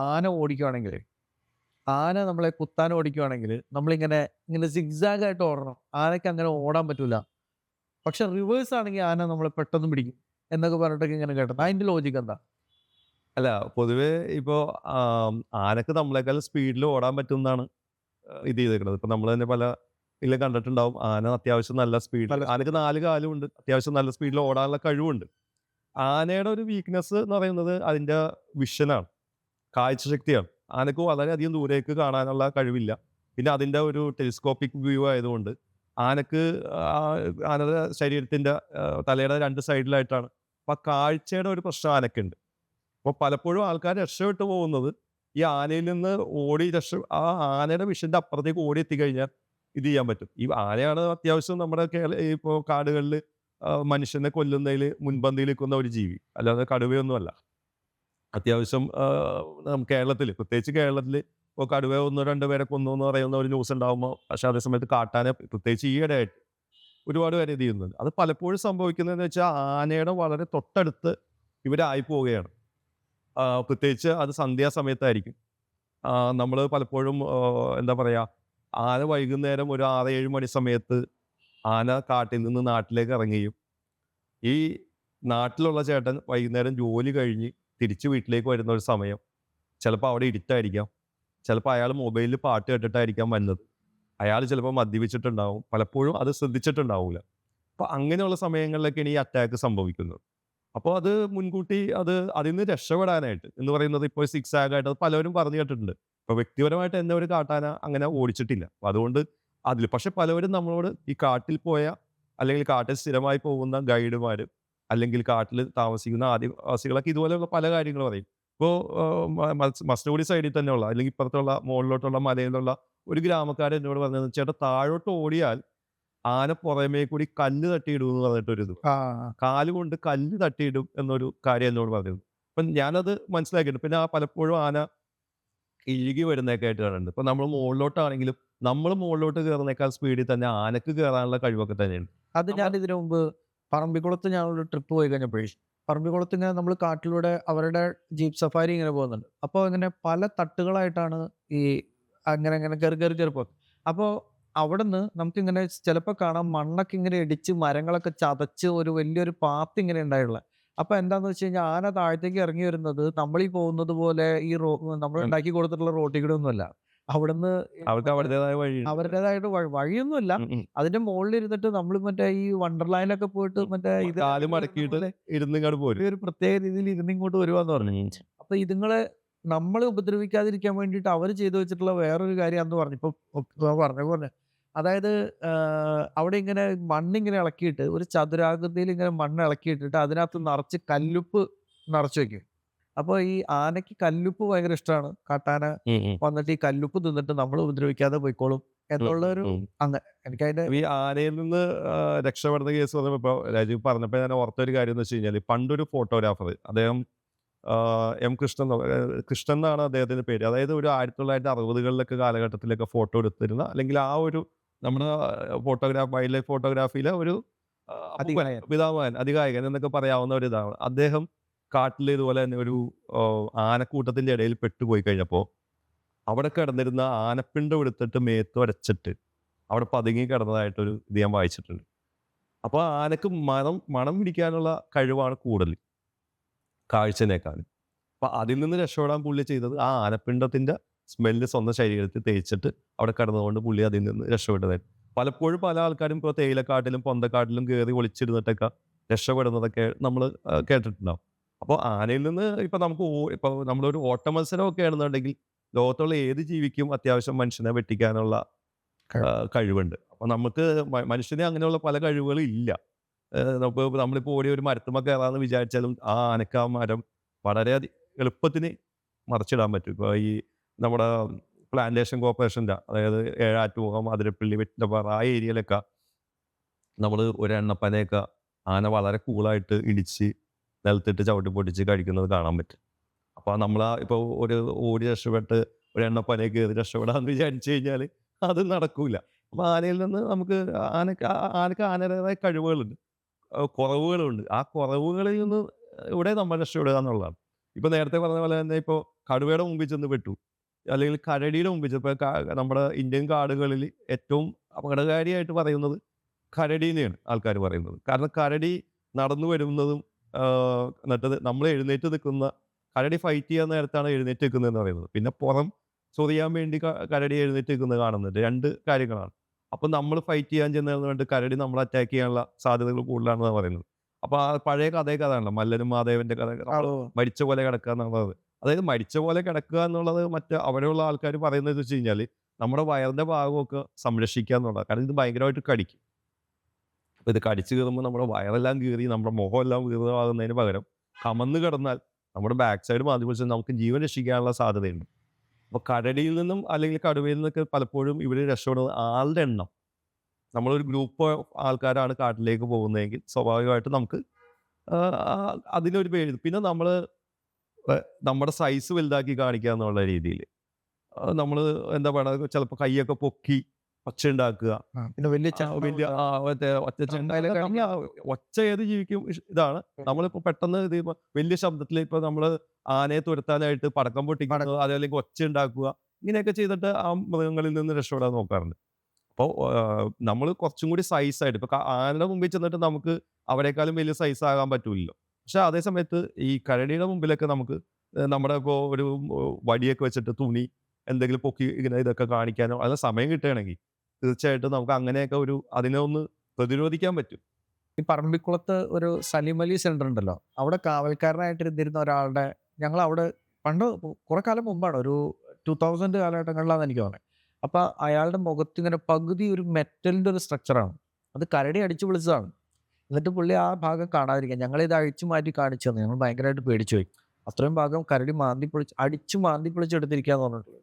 ആന നമ്മളെ കുത്താൻ ഓടിക്കുകയാണെങ്കിൽ നമ്മളിങ്ങനെ ഇങ്ങനെ സിഗ്സാഗ് ആയിട്ട് ഓടണം. ആനയ്ക്ക് അങ്ങനെ ഓടാൻ പറ്റൂല. പക്ഷെ റിവേഴ്സ് ആണെങ്കിൽ ആന നമ്മളെ പെട്ടെന്ന് പിടിക്കും എന്നൊക്കെ പറഞ്ഞിട്ടൊക്കെ ഇങ്ങനെ കേട്ടത്. അതിന്റെ ലോജിക്ക് എന്താ? അല്ല, പൊതുവേ ഇപ്പോൾ ആനക്ക് നമ്മളെക്കാൾ സ്പീഡിൽ ഓടാൻ പറ്റുമെന്നാണ് ഇത് ചെയ്തേക്കുന്നത്. ഇപ്പം നമ്മൾ തന്നെ പല ഇതിൽ കണ്ടിട്ടുണ്ടാവും. ആന അത്യാവശ്യം നല്ല സ്പീഡിൽ, ആനക്ക് 4 കാലും ഉണ്ട്, അത്യാവശ്യം നല്ല സ്പീഡിൽ ഓടാനുള്ള കഴിവുണ്ട്. ആനയുടെ ഒരു വീക്ക്നെസ് എന്ന് പറയുന്നത് അതിൻ്റെ വിഷനാണ്, കാഴ്ചശക്തിയാണ്. ആനക്ക് വളരെയധികം ദൂരേക്ക് കാണാനുള്ള കഴിവില്ല. പിന്നെ അതിൻ്റെ ഒരു ടെലിസ്കോപ്പിക് വ്യൂ ആയതുകൊണ്ട് ആനക്ക് ആനയുടെ ശരീരത്തിൻ്റെ തലയുടെ 2 സൈഡിലായിട്ടാണ്. അപ്പം കാഴ്ചയുടെ ഒരു പ്രശ്നം ആനക്കുണ്ട്. അപ്പോൾ പലപ്പോഴും ആൾക്കാർ രക്ഷപ്പെട്ടു പോകുന്നത് ഈ ആനയിൽ നിന്ന് ആ ആനയുടെ വിഷൻ്റെ അപ്പുറത്തേക്ക് ഓടി എത്തിക്കഴിഞ്ഞാൽ ഇത് ചെയ്യാൻ പറ്റും. ഈ ആനയാണ് അത്യാവശ്യം നമ്മുടെ ഇപ്പോൾ കാടുകളിൽ മനുഷ്യനെ കൊല്ലുന്നതിൽ മുൻപന്തിയിൽ നിൽക്കുന്ന ഒരു ജീവി, അല്ലാതെ കടുവയൊന്നുമല്ല. അത്യാവശ്യം കേരളത്തിൽ, പ്രത്യേകിച്ച് കേരളത്തിൽ ഇപ്പോൾ കടുവ 1-2 പേരെ കൊന്നു എന്ന് പറയുന്ന ഒരു ന്യൂസ് ഉണ്ടാകുമ്പോൾ, പക്ഷേ അതേ സമയത്ത് കാട്ടാനെ പ്രത്യേകിച്ച് ഈയിടെയായിട്ട് ഒരുപാട് പേര് ഇത് ചെയ്യുന്നുണ്ട്. അത് പലപ്പോഴും സംഭവിക്കുന്നതെന്ന് വെച്ചാൽ ആനയുടെ വളരെ തൊട്ടടുത്ത് ഇവരായി പോവുകയാണ്. പ്രത്യേകിച്ച് അത് സന്ധ്യാസമയത്തായിരിക്കും. നമ്മൾ പലപ്പോഴും എന്താ പറയുക, ആന വൈകുന്നേരം ഒരു 6-7 മണി സമയത്ത് ആന കാട്ടിൽ നിന്ന് നാട്ടിലേക്ക് ഇറങ്ങുകയും, ഈ നാട്ടിലുള്ള ചേട്ടൻ വൈകുന്നേരം ജോലി കഴിഞ്ഞ് തിരിച്ച് വീട്ടിലേക്ക് വരുന്ന ഒരു സമയം, ചിലപ്പോൾ അവിടെ ഇരുട്ടായിരിക്കാം, ചിലപ്പോൾ അയാൾ മൊബൈലിൽ പാട്ട് കേട്ടിട്ടായിരിക്കാം വരുന്നത്, അയാൾ ചിലപ്പോൾ മദ്യപിച്ചിട്ടുണ്ടാവും, പലപ്പോഴും അത് ശ്രദ്ധിച്ചിട്ടുണ്ടാവില്ല. അപ്പോൾ അങ്ങനെയുള്ള സമയങ്ങളിലൊക്കെയാണ് ഈ അറ്റാക്ക് സംഭവിക്കുന്നത്. അപ്പോൾ അത് മുൻകൂട്ടി അതിൽ നിന്ന് രക്ഷപ്പെടാനായിട്ട് എന്ന് പറയുന്നത് ഇപ്പോൾ സിക്സാഗായിട്ട് അത് പലരും പറഞ്ഞു കേട്ടിട്ടുണ്ട്. ഇപ്പോൾ വ്യക്തിപരമായിട്ട് എന്നെ ഒരു കാട്ടാന അങ്ങനെ ഓടിച്ചിട്ടില്ല. അപ്പോൾ അതുകൊണ്ട് പക്ഷെ പലവരും നമ്മളോട് ഈ കാട്ടിൽ പോയ അല്ലെങ്കിൽ കാട്ടിൽ സ്ഥിരമായി പോകുന്ന ഗൈഡുമാർ അല്ലെങ്കിൽ കാട്ടിൽ താമസിക്കുന്ന ആദിവാസികളൊക്കെ ഇതുപോലെയുള്ള പല കാര്യങ്ങൾ പറയും. ഇപ്പോൾ മസനഗുഡി സൈഡിൽ തന്നെയുള്ള അല്ലെങ്കിൽ ഇപ്പുറത്തുള്ള മുകളിലോട്ടുള്ള മലയിലുള്ള ഒരു ഗ്രാമക്കാരൻ എന്നോട് പറഞ്ഞത്, ചേട്ടാ താഴോട്ട് ഓടിയാൽ ആന പുറമേ കൂടി കല്ല് തട്ടിയിടും എന്ന് പറഞ്ഞിട്ടൊരിത്, കാലുകൊണ്ട് കല്ല് തട്ടിയിടും എന്നൊരു കാര്യം എന്നോട് പറഞ്ഞത്. അപ്പം ഞാനത് മനസ്സിലാക്കിയിട്ടുണ്ട്. പിന്നെ പലപ്പോഴും ആന ഇഴുകി വരുന്നതൊക്കെ ആയിട്ട് കാണുന്നുണ്ട്. ഇപ്പം നമ്മൾ മുകളിലോട്ടാണെങ്കിലും നമ്മൾ മുകളിലോട്ട് കയറുന്നേക്കാൾ സ്പീഡിൽ തന്നെ ആനക്ക് കയറാനുള്ള കഴിവൊക്കെ തന്നെയുണ്ട്. അത് ഞാൻ ഇതിനു മുമ്പ് പറമ്പിക്കുളത്ത് ഞങ്ങളൊരു ട്രിപ്പ് പോയി കഴിഞ്ഞപ്പോഴേ, പറമ്പിക്കുളത്ത് ഇങ്ങനെ നമ്മൾ കാട്ടിലൂടെ അവരുടെ ജീപ്പ് സഫാരി ഇങ്ങനെ പോകുന്നുണ്ട്. അപ്പോൾ ഇങ്ങനെ പല തട്ടുകളായിട്ടാണ് ഈ അങ്ങനെ കയറി പോകുന്നത്. അപ്പോൾ അവിടുന്ന് നമുക്കിങ്ങനെ ചിലപ്പോൾ കാണാം മണ്ണൊക്കെ ഇങ്ങനെ ഇടിച്ച് മരങ്ങളൊക്കെ ചതച്ച് ഒരു വലിയൊരു പാത്ത് ഇങ്ങനെ ഉണ്ടായിട്ടുള്ള. അപ്പോൾ എന്താണെന്ന് വെച്ച് കഴിഞ്ഞാൽ ആന താഴത്തേക്ക് ഇറങ്ങി വരുന്നത് നമ്മളീ പോകുന്നത് പോലെ ഈ നമ്മൾ ഉണ്ടാക്കി കൊടുത്തിട്ടുള്ള റോട്ടിൽ കൂടെ ഒന്നുമല്ല. അവിടുന്ന് അവർക്ക് അവരുടേതായിട്ട് വഴിയൊന്നുമില്ല. അതിന്റെ മുകളിൽ ഇരുന്നിട്ട് നമ്മൾ മറ്റേ ഈ വണ്ടർലാൻഡിലൊക്കെ പോയിട്ട് മറ്റേ ഇത് കാല് മടക്കിയിട്ട് ഇരുന്നിങ്ങോട്ട് പോരും. ഒരു പ്രത്യേക രീതിയിൽ ഇരുന്നിങ്ങോട്ട് വരുവാന്ന് പറഞ്ഞു. അപ്പൊ ഇതുങ്ങളെ നമ്മളെ ഉപദ്രവിക്കാതിരിക്കാൻ വേണ്ടിയിട്ട് അവർ ചെയ്തു വെച്ചിട്ടുള്ള വേറൊരു കാര്യം അന്ന് പറഞ്ഞു. ഇപ്പൊ പറഞ്ഞു അതായത് അവിടെ ഇങ്ങനെ മണ്ണിങ്ങനെ ഇളക്കിയിട്ട് ഒരു ചതുരാകൃതിയിൽ ഇങ്ങനെ മണ്ണ് ഇളക്കിയിട്ടിട്ട് അതിനകത്ത് നിറച്ച് കല്ലുപ്പ് നിറച്ചു വെക്കും. അപ്പോൾ ഈ ആനയ്ക്ക് കല്ലുപ്പ് ഭയങ്കര ഇഷ്ടമാണ്. കാട്ടാന ഉം, ഉം, വന്നിട്ട് ഈ കല്ലുപ്പ് തിന്നിട്ട് നമ്മളെ ഉപദ്രവിക്കാതെ പോയിക്കോളും ഉം, എന്നുള്ളൊരു ഉം. എനിക്കതിന്റെ ഈ ആനയിൽ നിന്ന് രക്ഷപ്പെടുന്ന കേസ് പറഞ്ഞപ്പോൾ ഇപ്പോൾ രാജീവ് പറഞ്ഞപ്പോൾ ഞാൻ ഓർത്തൊരു കാര്യം എന്ന് വെച്ച് കഴിഞ്ഞാൽ പണ്ടൊരു ഫോട്ടോഗ്രാഫർ അദ്ദേഹം എം കൃഷ്ണൻ കൃഷ്ണൻ എന്നാണ് അദ്ദേഹത്തിന്റെ പേര്. അതായത് ഒരു 1960കളിലൊക്കെ കാലഘട്ടത്തിലൊക്കെ ഫോട്ടോ എടുത്തിരുന്ന അല്ലെങ്കിൽ ആ ഒരു നമ്മുടെ വൈൽഡ് ലൈഫ് ഫോട്ടോഗ്രാഫിയിലെ ഒരു അപ്പൂപ്പൻ, അതികായൻ. പിതാമഹൻ, അതികായകൻ എന്നൊക്കെ പറയാവുന്ന ഒരു ഇതാണ്. അദ്ദേഹം കാട്ടിൽ ഇതുപോലെ തന്നെ ഒരു ആനക്കൂട്ടത്തിന്റെ ഇടയിൽ പെട്ടുപോയി കഴിഞ്ഞപ്പോൾ അവിടെ കിടന്നിരുന്ന ആനപ്പിണ്ടം എടുത്തിട്ട് മേത്ത് വരച്ചിട്ട് അവിടെ പതുങ്ങി കിടന്നതായിട്ടൊരു ഇത് ഞാൻ വായിച്ചിട്ടുണ്ട്. അപ്പോൾ ആനക്ക് മണം പിടിക്കാനുള്ള കഴിവാണ് കൂടുതൽ കാഴ്ചനേക്കാളും. അപ്പൊ അതിൽ നിന്ന് രക്ഷപ്പെടാൻ പുള്ളി ചെയ്തത് ആ ആനപ്പിണ്ടത്തിന്റെ സ്മെല്ല് സ്വന്തം ശരീരത്തിൽ തേച്ചിട്ട് അവിടെ കിടന്നുകൊണ്ട് പുള്ളി അതിൽ നിന്ന് രക്ഷപ്പെട്ടതായിരുന്നു. പലപ്പോഴും പല ആൾക്കാരും ഇപ്പോൾ തേയിലക്കാട്ടിലും പൊന്തക്കാട്ടിലും കയറി ഒളിച്ചിരുന്നിട്ടൊക്കെ രക്ഷപ്പെടുന്നതൊക്കെ നമ്മൾ കേട്ടിട്ടുണ്ടാവും. അപ്പോൾ ആനയിൽ നിന്ന് ഇപ്പൊ നമുക്ക് ഇപ്പൊ നമ്മളൊരു ഓട്ട മത്സരമൊക്കെ ആണെന്നുണ്ടെങ്കിൽ ലോകത്തുള്ള ഏത് ജീവിക്കും അത്യാവശ്യം മനുഷ്യനെ വെട്ടിക്കാനുള്ള കഴിവുണ്ട്. അപ്പൊ നമുക്ക് മനുഷ്യന് അങ്ങനെയുള്ള പല കഴിവുകളും ഇല്ല. നമ്മളിപ്പോൾ ഓടി ഒരു മരത്തുമ്മ കയറാന്ന് വിചാരിച്ചാലും ആ ആനക്ക് ആ മരം വളരെ എളുപ്പത്തിന് മറിച്ചിടാൻ പറ്റും. ഇപ്പോൾ ഈ നമ്മുടെ പ്ലാന്റേഷൻ കോർപ്പറേഷൻ്റെ അതായത് ഏഴാറ്റുമുഖം, അതിരപ്പള്ളി, വെറ്റിലപ്പാറ ആ ഏരിയയിലൊക്കെ നമ്മൾ ഒരു എണ്ണപ്പനയൊക്കെ ആന വളരെ കൂളായിട്ട് ഇടിച്ച് നിലത്തിട്ട് ചവിട്ടി പൊട്ടിച്ച് കഴിക്കുന്നത് കാണാൻ പറ്റും. അപ്പോൾ നമ്മൾ ഇപ്പോൾ ഒരു ഓടി രക്ഷപ്പെട്ട് ഒരു എണ്ണപ്പനയെ കയറി രക്ഷപ്പെടാമെന്ന് വിചാരിച്ചു കഴിഞ്ഞാൽ അത് നടക്കൂല. അപ്പോൾ ആനയിൽ നിന്ന് നമുക്ക് ആനക്ക് ആനയുടേതായ കഴിവുകളുണ്ട്, കുറവുകളുണ്ട്. ആ കുറവുകളിൽ നിന്ന് ഇവിടെ നമ്മൾ രക്ഷപ്പെടുക എന്നുള്ളതാണ്. ഇപ്പൊ നേരത്തെ പറഞ്ഞ പോലെ തന്നെ ഇപ്പോൾ കടുവയുടെ മുമ്പിൽ ചെന്ന് പെട്ടു, അല്ലെങ്കിൽ കരടിയുടെ മുമ്പിൽ ഇപ്പോൾ നമ്മുടെ ഇന്ത്യൻ കാടുകളിൽ ഏറ്റവും അപകടകാരിയായിട്ട് പറയുന്നത് കരടീനെയാണ് ആൾക്കാർ പറയുന്നത്. കാരണം കരടി നടന്നു വരുന്നതും എന്നിട്ട് നമ്മൾ എഴുന്നേറ്റ് നിൽക്കുന്ന, കരടി ഫൈറ്റ് ചെയ്യാൻ നേരത്താണ് എഴുന്നേറ്റ് നിൽക്കുന്നതെന്ന് പറയുന്നത്. പിന്നെ പുറം ചൊറിയാൻ വേണ്ടി കരടി എഴുന്നേറ്റ് നിൽക്കുന്നത് കാണുന്നുണ്ട്. 2 കാര്യങ്ങളാണ്. അപ്പം നമ്മൾ ഫൈറ്റ് ചെയ്യാൻ ചെന്നതെന്ന് പറഞ്ഞിട്ട് കരടി നമ്മളെ അറ്റാക്ക് ചെയ്യാനുള്ള സാധ്യതകൾ കൂടുതലാണെന്നാണ് പറയുന്നത്. അപ്പോൾ ആ പഴയ കഥയാണല്ലോ മല്ലനും മാധവന്റെ കഥ, നമ്മൾ മരിച്ച പോലെ കിടക്കുക എന്നുള്ളത്. അതായത് മരിച്ച പോലെ കിടക്കുക എന്നുള്ളത് മറ്റ് അവിടെയുള്ള ആൾക്കാർ പറയുന്നത് വെച്ച് കഴിഞ്ഞാൽ നമ്മുടെ വയറിന്റെ ഭാഗമൊക്കെ സംരക്ഷിക്കുക എന്നുള്ളതാണ്. കാരണം ഇത് ഭയങ്കരമായിട്ട് കടിക്കും. അപ്പോൾ ഇത് കടിച്ചു കയറുമ്പോൾ നമ്മുടെ വയറെല്ലാം കീറി നമ്മുടെ മുഖമെല്ലാം കീറുന്നതിന് പകരം കമന്ന് കിടന്നാൽ നമ്മുടെ ബാക്ക് സൈഡ് മാന്തി പിടിച്ചാൽ നമുക്ക് ജീവൻ രക്ഷിക്കാനുള്ള സാധ്യതയുണ്ട്. അപ്പോൾ കരടിയിൽ നിന്നും അല്ലെങ്കിൽ കടുവയിൽ നിന്നൊക്കെ പലപ്പോഴും ഇവർ രക്ഷപ്പെടുന്നത് ആളുടെ എണ്ണം. നമ്മളൊരു ഗ്രൂപ്പ് ആൾക്കാരാണ് കാട്ടിലേക്ക് പോകുന്നതെങ്കിൽ സ്വാഭാവികമായിട്ടും നമുക്ക് അതിനൊരു പേര്. പിന്നെ നമ്മൾ നമ്മുടെ സൈസ് വലുതാക്കി കാണിക്കുക എന്നുള്ള രീതിയിൽ നമ്മൾ എന്താ പറയുക, ചിലപ്പോൾ കൈയൊക്കെ പൊക്കി ഒച്ച ഉണ്ടാക്കുക. പിന്നെ വലിയ വലിയ ഒച്ച ഏത് ജീവിക്കും ഇതാണ്. നമ്മളിപ്പോൾ പെട്ടെന്ന് ഇത് വലിയ ശബ്ദത്തിൽ ഇപ്പോൾ നമ്മൾ ആനയെ തുരത്താനായിട്ട് പടക്കം പൊട്ടിക്കുക, അതല്ലെങ്കിൽ ഒച്ച ഉണ്ടാക്കുക, ഇങ്ങനെയൊക്കെ ചെയ്തിട്ട് ആ മൃഗങ്ങളിൽ നിന്ന് രക്ഷപ്പെടാൻ നോക്കാറുണ്ട്. അപ്പോൾ നമ്മൾ കുറച്ചും കൂടി സൈസായിട്ട് ഇപ്പോൾ ആനയുടെ മുമ്പിൽ ചെന്നിട്ട് നമുക്ക് അവരെക്കാളും വലിയ സൈസ് ആകാൻ പറ്റൂലല്ലോ. പക്ഷെ അതേ സമയത്ത് ഈ കരടിയുടെ മുമ്പിലൊക്കെ നമുക്ക് നമ്മുടെ ഇപ്പോൾ ഒരു വടിയൊക്കെ വെച്ചിട്ട് തുണി എന്തെങ്കിലും പൊക്കി ഇങ്ങനെ ഇതൊക്കെ കാണിക്കാനോ അതിന് സമയം കിട്ടുകയാണെങ്കിൽ തീർച്ചയായിട്ടും നമുക്ക് അങ്ങനെയൊക്കെ അതിനെ ഒന്ന് പ്രതിരോധിക്കാൻ പറ്റും. ഈ പറമ്പിക്കുളത്ത് ഒരു സലീം അലി സെന്റർ ഉണ്ടല്ലോ, അവിടെ കാവൽക്കാരനായിട്ട് ഇരുന്നിരുന്ന ഒരാളുടെ, ഞങ്ങൾ അവിടെ പണ്ട് കുറെ കാലം മുമ്പാണ്, ഒരു 2000 കാലഘട്ടങ്ങളിലാണെന്ന് എനിക്ക് തോന്നുന്നത്. അപ്പൊ അയാളുടെ മുഖത്ത് ഇങ്ങനെ പകുതി ഒരു മെറ്റലിന്റെ ഒരു സ്ട്രക്ചറാണ്, അത് കരടി അടിച്ചു പൊളിച്ചതാണ്. എന്നിട്ട് പുള്ളി ആ ഭാഗം കാണാതിരിക്കാൻ ഞങ്ങളിത് അഴിച്ചു മാറ്റി കാണിച്ചു തന്നു. ഞങ്ങൾ ഭയങ്കരമായിട്ട് പേടിച്ചു പോയി. അത്രയും ഭാഗം കരടി അടിച്ചു മാന്തി പൊളിച്ചെടുത്തിരിക്കാന്ന് പറഞ്ഞിട്ടുള്ളത്.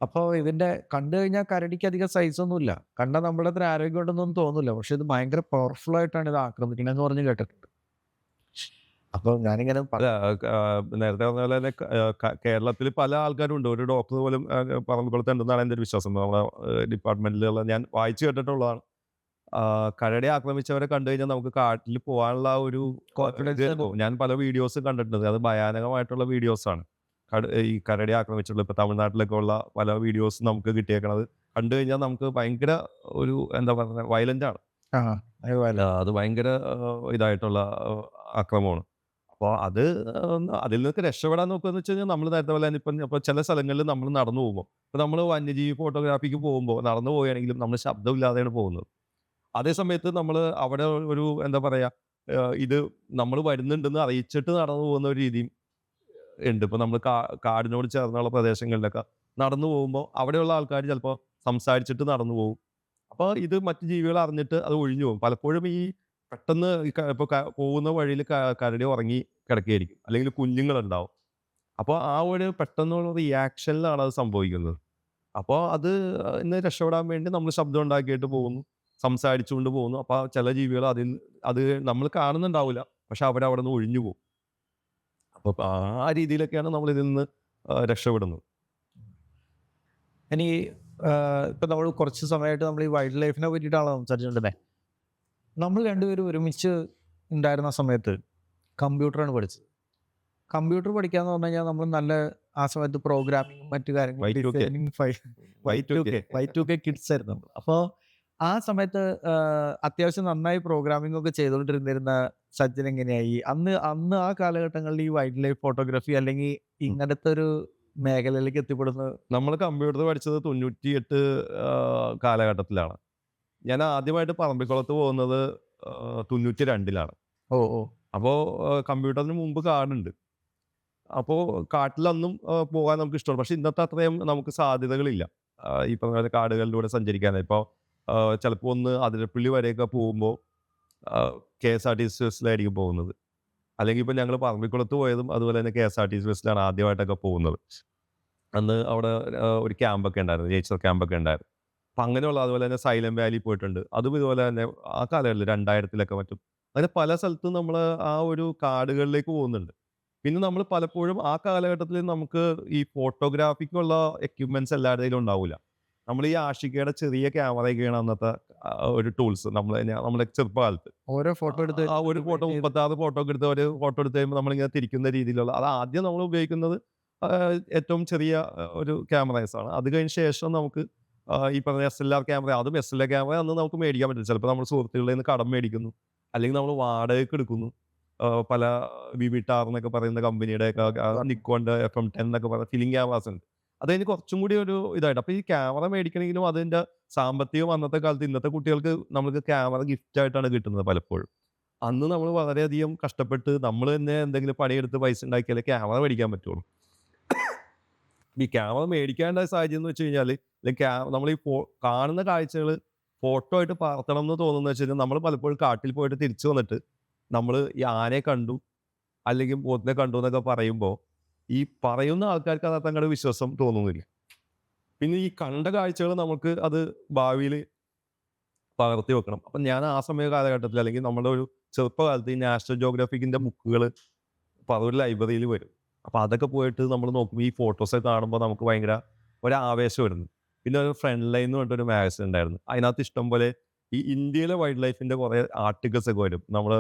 അപ്പോൾ ഇതിന്റെ കണ്ടു കഴിഞ്ഞാൽ കരടിക്ക് അധികം സൈസൊന്നുമില്ല, കണ്ടാൽ നമ്മുടെ അത്ര ആരോഗ്യം ഉണ്ടെന്നൊന്നും തോന്നില്ല. പക്ഷെ ഇത് ഭയങ്കര പവർഫുൾ ആയിട്ടാണ് ഇത് ആക്രമിക്കുന്നത് എന്ന് പറഞ്ഞ് കേട്ടിട്ടുണ്ട്. അപ്പോൾ ഞാനിങ്ങനെ നേരത്തെ പറഞ്ഞ പോലെ തന്നെ കേരളത്തിൽ പല ആൾക്കാരും ഉണ്ട്. ഒരു ഡോക്ടർ പോലും പറമ്പിക്കുളത്ത് ഉണ്ടെന്നാണ് എൻ്റെ ഒരു വിശ്വാസം. നമ്മുടെ ഡിപ്പാർട്ട്മെന്റിലുള്ള ഞാൻ വായിച്ചു കേട്ടിട്ടുള്ളതാണ്. കരടി ആക്രമിച്ചവരെ കണ്ടു കഴിഞ്ഞാൽ നമുക്ക് കാട്ടിൽ പോകാനുള്ള ഒരു കോൺഫിഡൻസ്. ഞാൻ പല വീഡിയോസ് കണ്ടിട്ടുണ്ട്, അത് ഭയാനകമായിട്ടുള്ള വീഡിയോസാണ്. ഈ കരടി ആക്രമിച്ചുള്ള ഇപ്പോൾ തമിഴ്നാട്ടിലൊക്കെ ഉള്ള പല വീഡിയോസ് നമുക്ക് കിട്ടിയേക്കണത് കണ്ടു കഴിഞ്ഞാൽ നമുക്ക് ഭയങ്കര ഒരു എന്താ പറയുക, വയലന്റ് ആണ്. അത് ഭയങ്കര ഇതായിട്ടുള്ള ആക്രമണമാണ്. അപ്പോൾ അതിൽ നിന്നൊക്കെ രക്ഷപ്പെടാൻ നോക്കുകയെന്ന് വെച്ച് കഴിഞ്ഞാൽ നമ്മൾ നേരത്തെ പോലെ തന്നെ ഇപ്പോൾ ചില സ്ഥലങ്ങളിൽ നമ്മൾ നടന്നു പോകുമ്പോൾ, ഇപ്പോൾ നമ്മൾ വന്യജീവി ഫോട്ടോഗ്രാഫിക്ക് പോകുമ്പോൾ നടന്നു പോവുകയാണെങ്കിലും നമ്മൾ ശബ്ദമില്ലാതെയാണ് പോകുന്നത്. അതേ സമയത്ത് നമ്മൾ അവിടെ ഒരു എന്താ പറയുക, ഇത് നമ്മൾ വരുന്നുണ്ടെന്ന് അറിയിച്ചിട്ട് നടന്നു പോകുന്ന ഒരു രീതിയും ഉണ്ട്. ഇപ്പോൾ നമ്മൾ കാടിനോട് ചേർന്നുള്ള പ്രദേശങ്ങളിലൊക്കെ നടന്നു പോകുമ്പോൾ അവിടെയുള്ള ആൾക്കാർ ചിലപ്പോൾ സംസാരിച്ചിട്ട് നടന്നു പോകും. അപ്പോൾ ഇത് മറ്റു ജീവികൾ അറിഞ്ഞിട്ട് അത് ഒഴിഞ്ഞു പോകും. പലപ്പോഴും ഈ പെട്ടെന്ന് ഇപ്പോൾ പോകുന്ന വഴിയിൽ കരടി ഉറങ്ങി കിടക്കുകയായിരിക്കും, അല്ലെങ്കിൽ കുഞ്ഞുങ്ങളുണ്ടാവും. അപ്പോൾ ആ ഒരു പെട്ടെന്നുള്ള റിയാക്ഷനിലാണ് അത് സംഭവിക്കുന്നത്. അപ്പോൾ അത് ഇന്ന് രക്ഷപ്പെടാൻ വേണ്ടി നമ്മൾ ശബ്ദം ഉണ്ടാക്കിയിട്ട് പോകുന്നു, സംസാരിച്ചുകൊണ്ട് പോകുന്നു. അപ്പോൾ ചില ജീവികൾ അത് നമ്മൾ കാണുന്നുണ്ടാവില്ല, പക്ഷെ അവരവിടെ നിന്ന് ഒഴിഞ്ഞു പോകും. അപ്പോൾ ആ രീതിയിലൊക്കെയാണ് നമ്മൾ ഇതിൽ നിന്ന് രക്ഷപ്പെടുന്നത്. ഇനി ഇപ്പം നമ്മൾ കുറച്ച് സമയമായിട്ട് നമ്മൾ ഈ വൈൽഡ് ലൈഫിനെ പറ്റിയിട്ടാണ് സംസാരിച്ചുകൊണ്ടിരുന്നത്. നമ്മൾ രണ്ടുപേരും ഒരുമിച്ച് ഉണ്ടായിരുന്ന സമയത്ത് കമ്പ്യൂട്ടറാണ് പഠിച്ചത്. കമ്പ്യൂട്ടർ പഠിക്കാന്ന് പറഞ്ഞു കഴിഞ്ഞാൽ നമ്മൾ നല്ല ആ സമയത്ത് പ്രോഗ്രാമിങ്ങും മറ്റു കാര്യങ്ങളും Y2K. ഡിസൈനിങ് Y2K കിഡ്സ് ആയിരുന്നു നമ്മൾ. അപ്പോൾ ആ സമയത്ത് അത്യാവശ്യം നന്നായി പ്രോഗ്രാമിംഗ് ഒക്കെ ചെയ്തുകൊണ്ടിരുന്നിരുന്ന സജ്ജൻ എങ്ങനെയായി അന്ന് ആ കാലഘട്ടങ്ങളിൽ ഈ വൈൽഡ് ലൈഫ് ഫോട്ടോഗ്രാഫി അല്ലെങ്കിൽ ഇങ്ങനത്തെ ഒരു മേഖലയിലേക്ക് എത്തിപ്പെടുന്നത്? നമ്മൾ കമ്പ്യൂട്ടർ പഠിച്ചത് 98 കാലഘട്ടത്തിലാണ്. ഞാൻ ആദ്യമായിട്ട് പറമ്പിക്കുളത്ത് പോകുന്നത് 92-ലാണ്. ഓ ഓ അപ്പോൾ കമ്പ്യൂട്ടറിന് മുമ്പ് കാടുണ്ട്. അപ്പോൾ കാട്ടിലൊന്നും പോകാൻ നമുക്ക് ഇഷ്ടമാണ്. പക്ഷേ ഇന്നത്തെ അത്രയും നമുക്ക് സാധ്യതകളില്ല. ഈ പറഞ്ഞ പോലെ കാടുകളിലൂടെ സഞ്ചരിക്കാനായി. ഇപ്പോൾ ചിലപ്പോൾ ഒന്ന് അതിരപ്പള്ളി വരെയൊക്കെ പോകുമ്പോൾ KSRTC ബസ്സിലായിരിക്കും പോകുന്നത്. അല്ലെങ്കിൽ ഇപ്പോൾ ഞങ്ങൾ പറമ്പിക്കുളത്ത് പോയതും അതുപോലെ തന്നെ KSRTC ബസ്സിലാണ് ആദ്യമായിട്ടൊക്കെ പോകുന്നത്. അന്ന് അവിടെ ഒരു ക്യാമ്പൊക്കെ ഉണ്ടായിരുന്നു, നേച്ചർ ക്യാമ്പൊക്കെ ഉണ്ടായിരുന്നു. അപ്പം അങ്ങനെയുള്ള, അതുപോലെ തന്നെ സൈലന്റ് വാലി പോയിട്ടുണ്ട്. അതും ഇതുപോലെ തന്നെ ആ കാലങ്ങളിൽ 2000-ലൊക്കെ മറ്റും. അങ്ങനെ പല സ്ഥലത്തും നമ്മൾ ആ ഒരു കാടുകളിലേക്ക് പോകുന്നുണ്ട്. പിന്നെ നമ്മൾ പലപ്പോഴും ആ കാലഘട്ടത്തിൽ നമുക്ക് ഈ ഫോട്ടോഗ്രാഫിക്കുള്ള എക്യുപ്മെന്റ്സ് എല്ലാവരുടെയും ഉണ്ടാവില്ല. നമ്മൾ ഈ ആഷിക്കയുടെ ചെറിയ ക്യാമറയൊക്കെയാണ് അന്നത്തെ ഒരു ടൂൾസ്. നമ്മുടെ ചെറുപ്പകാലത്ത് ഓരോ ഫോട്ടോ എടുത്ത് ആ ഒരു ഫോട്ടോ 36 ഫോട്ടോ ഒക്കെ എടുത്ത് ഒരു ഫോട്ടോ എടുത്ത് കഴിയുമ്പോൾ നമ്മളിങ്ങനെ തിരിക്കുന്ന രീതിയിലുള്ള, അത് ആദ്യം നമ്മൾ ഉപയോഗിക്കുന്നത് ഏറ്റവും ചെറിയ ഒരു ക്യാമറയാണ്. അത് കഴിഞ്ഞ ശേഷം നമുക്ക് ഈ പറഞ്ഞ SLR ക്യാമറ, അതും SLR ക്യാമറ അന്ന് നമുക്ക് മേടിക്കാൻ പറ്റില്ല. ചിലപ്പോൾ നമ്മൾ സുഹൃത്തുക്കളിൽ നിന്ന് കടം മേടിക്കുന്നു, അല്ലെങ്കിൽ നമ്മൾ വാടകയ്ക്ക് എടുക്കുന്നു. പല വിവിട്ടാർ എന്നൊക്കെ പറയുന്ന കമ്പനിയുടെ നിക്കോണിന്റെ FM10 എന്നൊക്കെ പറയുന്ന ഫിലിം ക്യാമറാസ് ഉണ്ട്. അത് കഴിഞ്ഞ് കുറച്ചും കൂടി ഒരു ഇതായിട്ട്. അപ്പോൾ ഈ ക്യാമറ മേടിക്കണമെങ്കിലും അതിൻ്റെ സാമ്പത്തികം അന്നത്തെ കാലത്ത്, ഇന്നത്തെ കുട്ടികൾക്ക് നമുക്ക് ക്യാമറ ഗിഫ്റ്റ് ആയിട്ടാണ് കിട്ടുന്നത് പലപ്പോഴും. അന്ന് നമ്മൾ വളരെയധികം കഷ്ടപ്പെട്ട് നമ്മൾ തന്നെ എന്തെങ്കിലും പണിയെടുത്ത് പൈസ ഉണ്ടാക്കിയാലേ ക്യാമറ മേടിക്കാൻ പറ്റുള്ളൂ. ഈ ക്യാമറ മേടിക്കേണ്ട സാഹചര്യം എന്ന് വെച്ച് കഴിഞ്ഞാൽ, നമ്മൾ ഈ കാണുന്ന കാഴ്ചകൾ ഫോട്ടോ ആയിട്ട് പകർത്തണം എന്ന് തോന്നുന്നത് വെച്ച് കഴിഞ്ഞാൽ, നമ്മൾ പലപ്പോഴും കാട്ടിൽ പോയിട്ട് തിരിച്ചു വന്നിട്ട് നമ്മൾ ഈ ആനയെ കണ്ടു അല്ലെങ്കിൽ പോത്തിനെ കണ്ടു എന്നൊക്കെ പറയുമ്പോൾ ഈ പറയുന്ന ആൾക്കാർക്ക് അത് അങ്ങോട്ട് വിശ്വാസം തോന്നുന്നില്ല. പിന്നെ ഈ കണ്ട കാഴ്ചകൾ നമുക്ക് അത് ഭാവിയിൽ പകർത്തി വെക്കണം. അപ്പം ഞാൻ ആ സമയ കാലഘട്ടത്തിൽ, അല്ലെങ്കിൽ നമ്മുടെ ഒരു ചെറുപ്പകാലത്ത് ഈ നാഷണൽ ജോഗ്രഫിക്കിൻ്റെ ബുക്കുകൾ ഒരു ലൈബ്രറിയിൽ വരും. അപ്പോൾ അതൊക്കെ പോയിട്ട് നമ്മൾ നോക്കുമ്പോൾ ഈ ഫോട്ടോസൊക്കെ കാണുമ്പോൾ നമുക്ക് ഭയങ്കര ഒരു ആവേശം വരുന്നു. പിന്നെ ഒരു ഫ്രണ്ട് ലൈൻ എന്ന് പറഞ്ഞിട്ടൊരു മാഗസിൻ ഉണ്ടായിരുന്നു. അതിനകത്ത് ഇഷ്ടം പോലെ ഈ ഇന്ത്യയിലെ വൈൽഡ് ലൈഫിൻ്റെ കുറേ ആർട്ടിക്കിൾസ് ഒക്കെ വരും. നമ്മൾ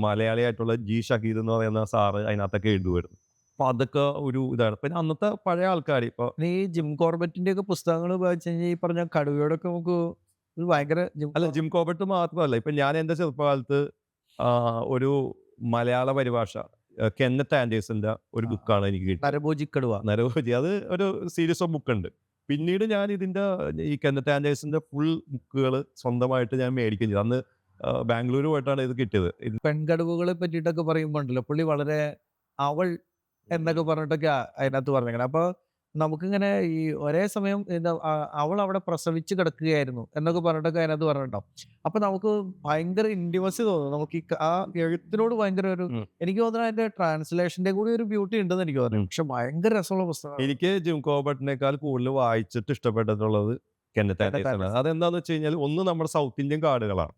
മലയാളിയായിട്ടുള്ള G. ഷഹീദ് എന്ന് പറയുന്ന സാറ് അതിനകത്തൊക്കെ എഴുതുമായിരുന്നു. അപ്പോൾ അതൊക്കെ ഒരു ഇതാണ്. പിന്നെ അന്നത്തെ പഴയ ആൾക്കാർ ഇപ്പോൾ ഈ ജിം കോർബറ്റിന്റെ ഒക്കെ പുസ്തകങ്ങൾ വായിച്ചു കഴിഞ്ഞാൽ ഈ പറഞ്ഞ കടുവയോടൊക്കെ നമുക്ക് ഇത് ഭയങ്കര ജിം കോർബറ്റ് മാത്രമല്ല, ഇപ്പം ഞാൻ എൻ്റെ ചെറുപ്പകാലത്ത് ഒരു മലയാള പരിഭാഷ കെന്നത്ത് ആൻഡേഴ്സന്റെ ഒരു ബുക്കാണ് എനിക്ക് കിട്ടിയത്. നരഭോജി കടുവ. നരഭോജി, അത് ഒരു സീരീസ് ഓഫ് ബുക്ക് ഉണ്ട്. പിന്നീട് ഞാൻ ഇതിൻ്റെ ഈ കെന്നത്ത് ആൻഡേഴ്സന്റെ ഫുൾ ബുക്കുകൾ സ്വന്തമായിട്ട് ഞാൻ മേടിക്കുകയും ചെയ്തു. അന്ന് ബാംഗ്ലൂർ പോയിട്ടാണ് ഇത് കിട്ടിയത്. പെൺകടുവകളെ പറ്റിയിട്ടൊക്കെ പറയുമ്പോൾ ഉണ്ടല്ലോ, പുള്ളി വളരെ അവൾ എന്നൊക്കെ പറഞ്ഞിട്ടൊക്കെ അതിനകത്ത് പറഞ്ഞേക്കണം. അപ്പോൾ നമുക്കിങ്ങനെ ഈ ഒരേ സമയം അവൾ അവിടെ പ്രസവിച്ച് കിടക്കുകയായിരുന്നു എന്നൊക്കെ പറഞ്ഞിട്ടൊക്കെ അതിനകത്ത് പറഞ്ഞിട്ടുണ്ടാവും. അപ്പൊ നമുക്ക് ഭയങ്കര ഇന്റിമസി തോന്നും. നമുക്ക് ഈ ആ എഴുത്തിനോട് ഭയങ്കര ഒരു, എനിക്ക് തോന്നുന്നത് അതിന്റെ ട്രാൻസ്ലേഷന്റെ കൂടി ഒരു ബ്യൂട്ടി ഉണ്ടെന്ന് എനിക്ക് തോന്നുന്നു. പക്ഷെ ഭയങ്കര രസമുള്ള പുസ്തകം. എനിക്ക് ജിം കോർബറ്റിനേക്കാൾ കൂടുതൽ വായിച്ചിട്ട് ഇഷ്ടപ്പെട്ടിട്ടുള്ളത് കെന്നത്ത് ആൻഡേഴ്സൺ. അതെന്താന്ന് വെച്ച് കഴിഞ്ഞാൽ, ഒന്ന് നമ്മുടെ സൗത്ത് ഇന്ത്യൻ കാടുകളാണ്.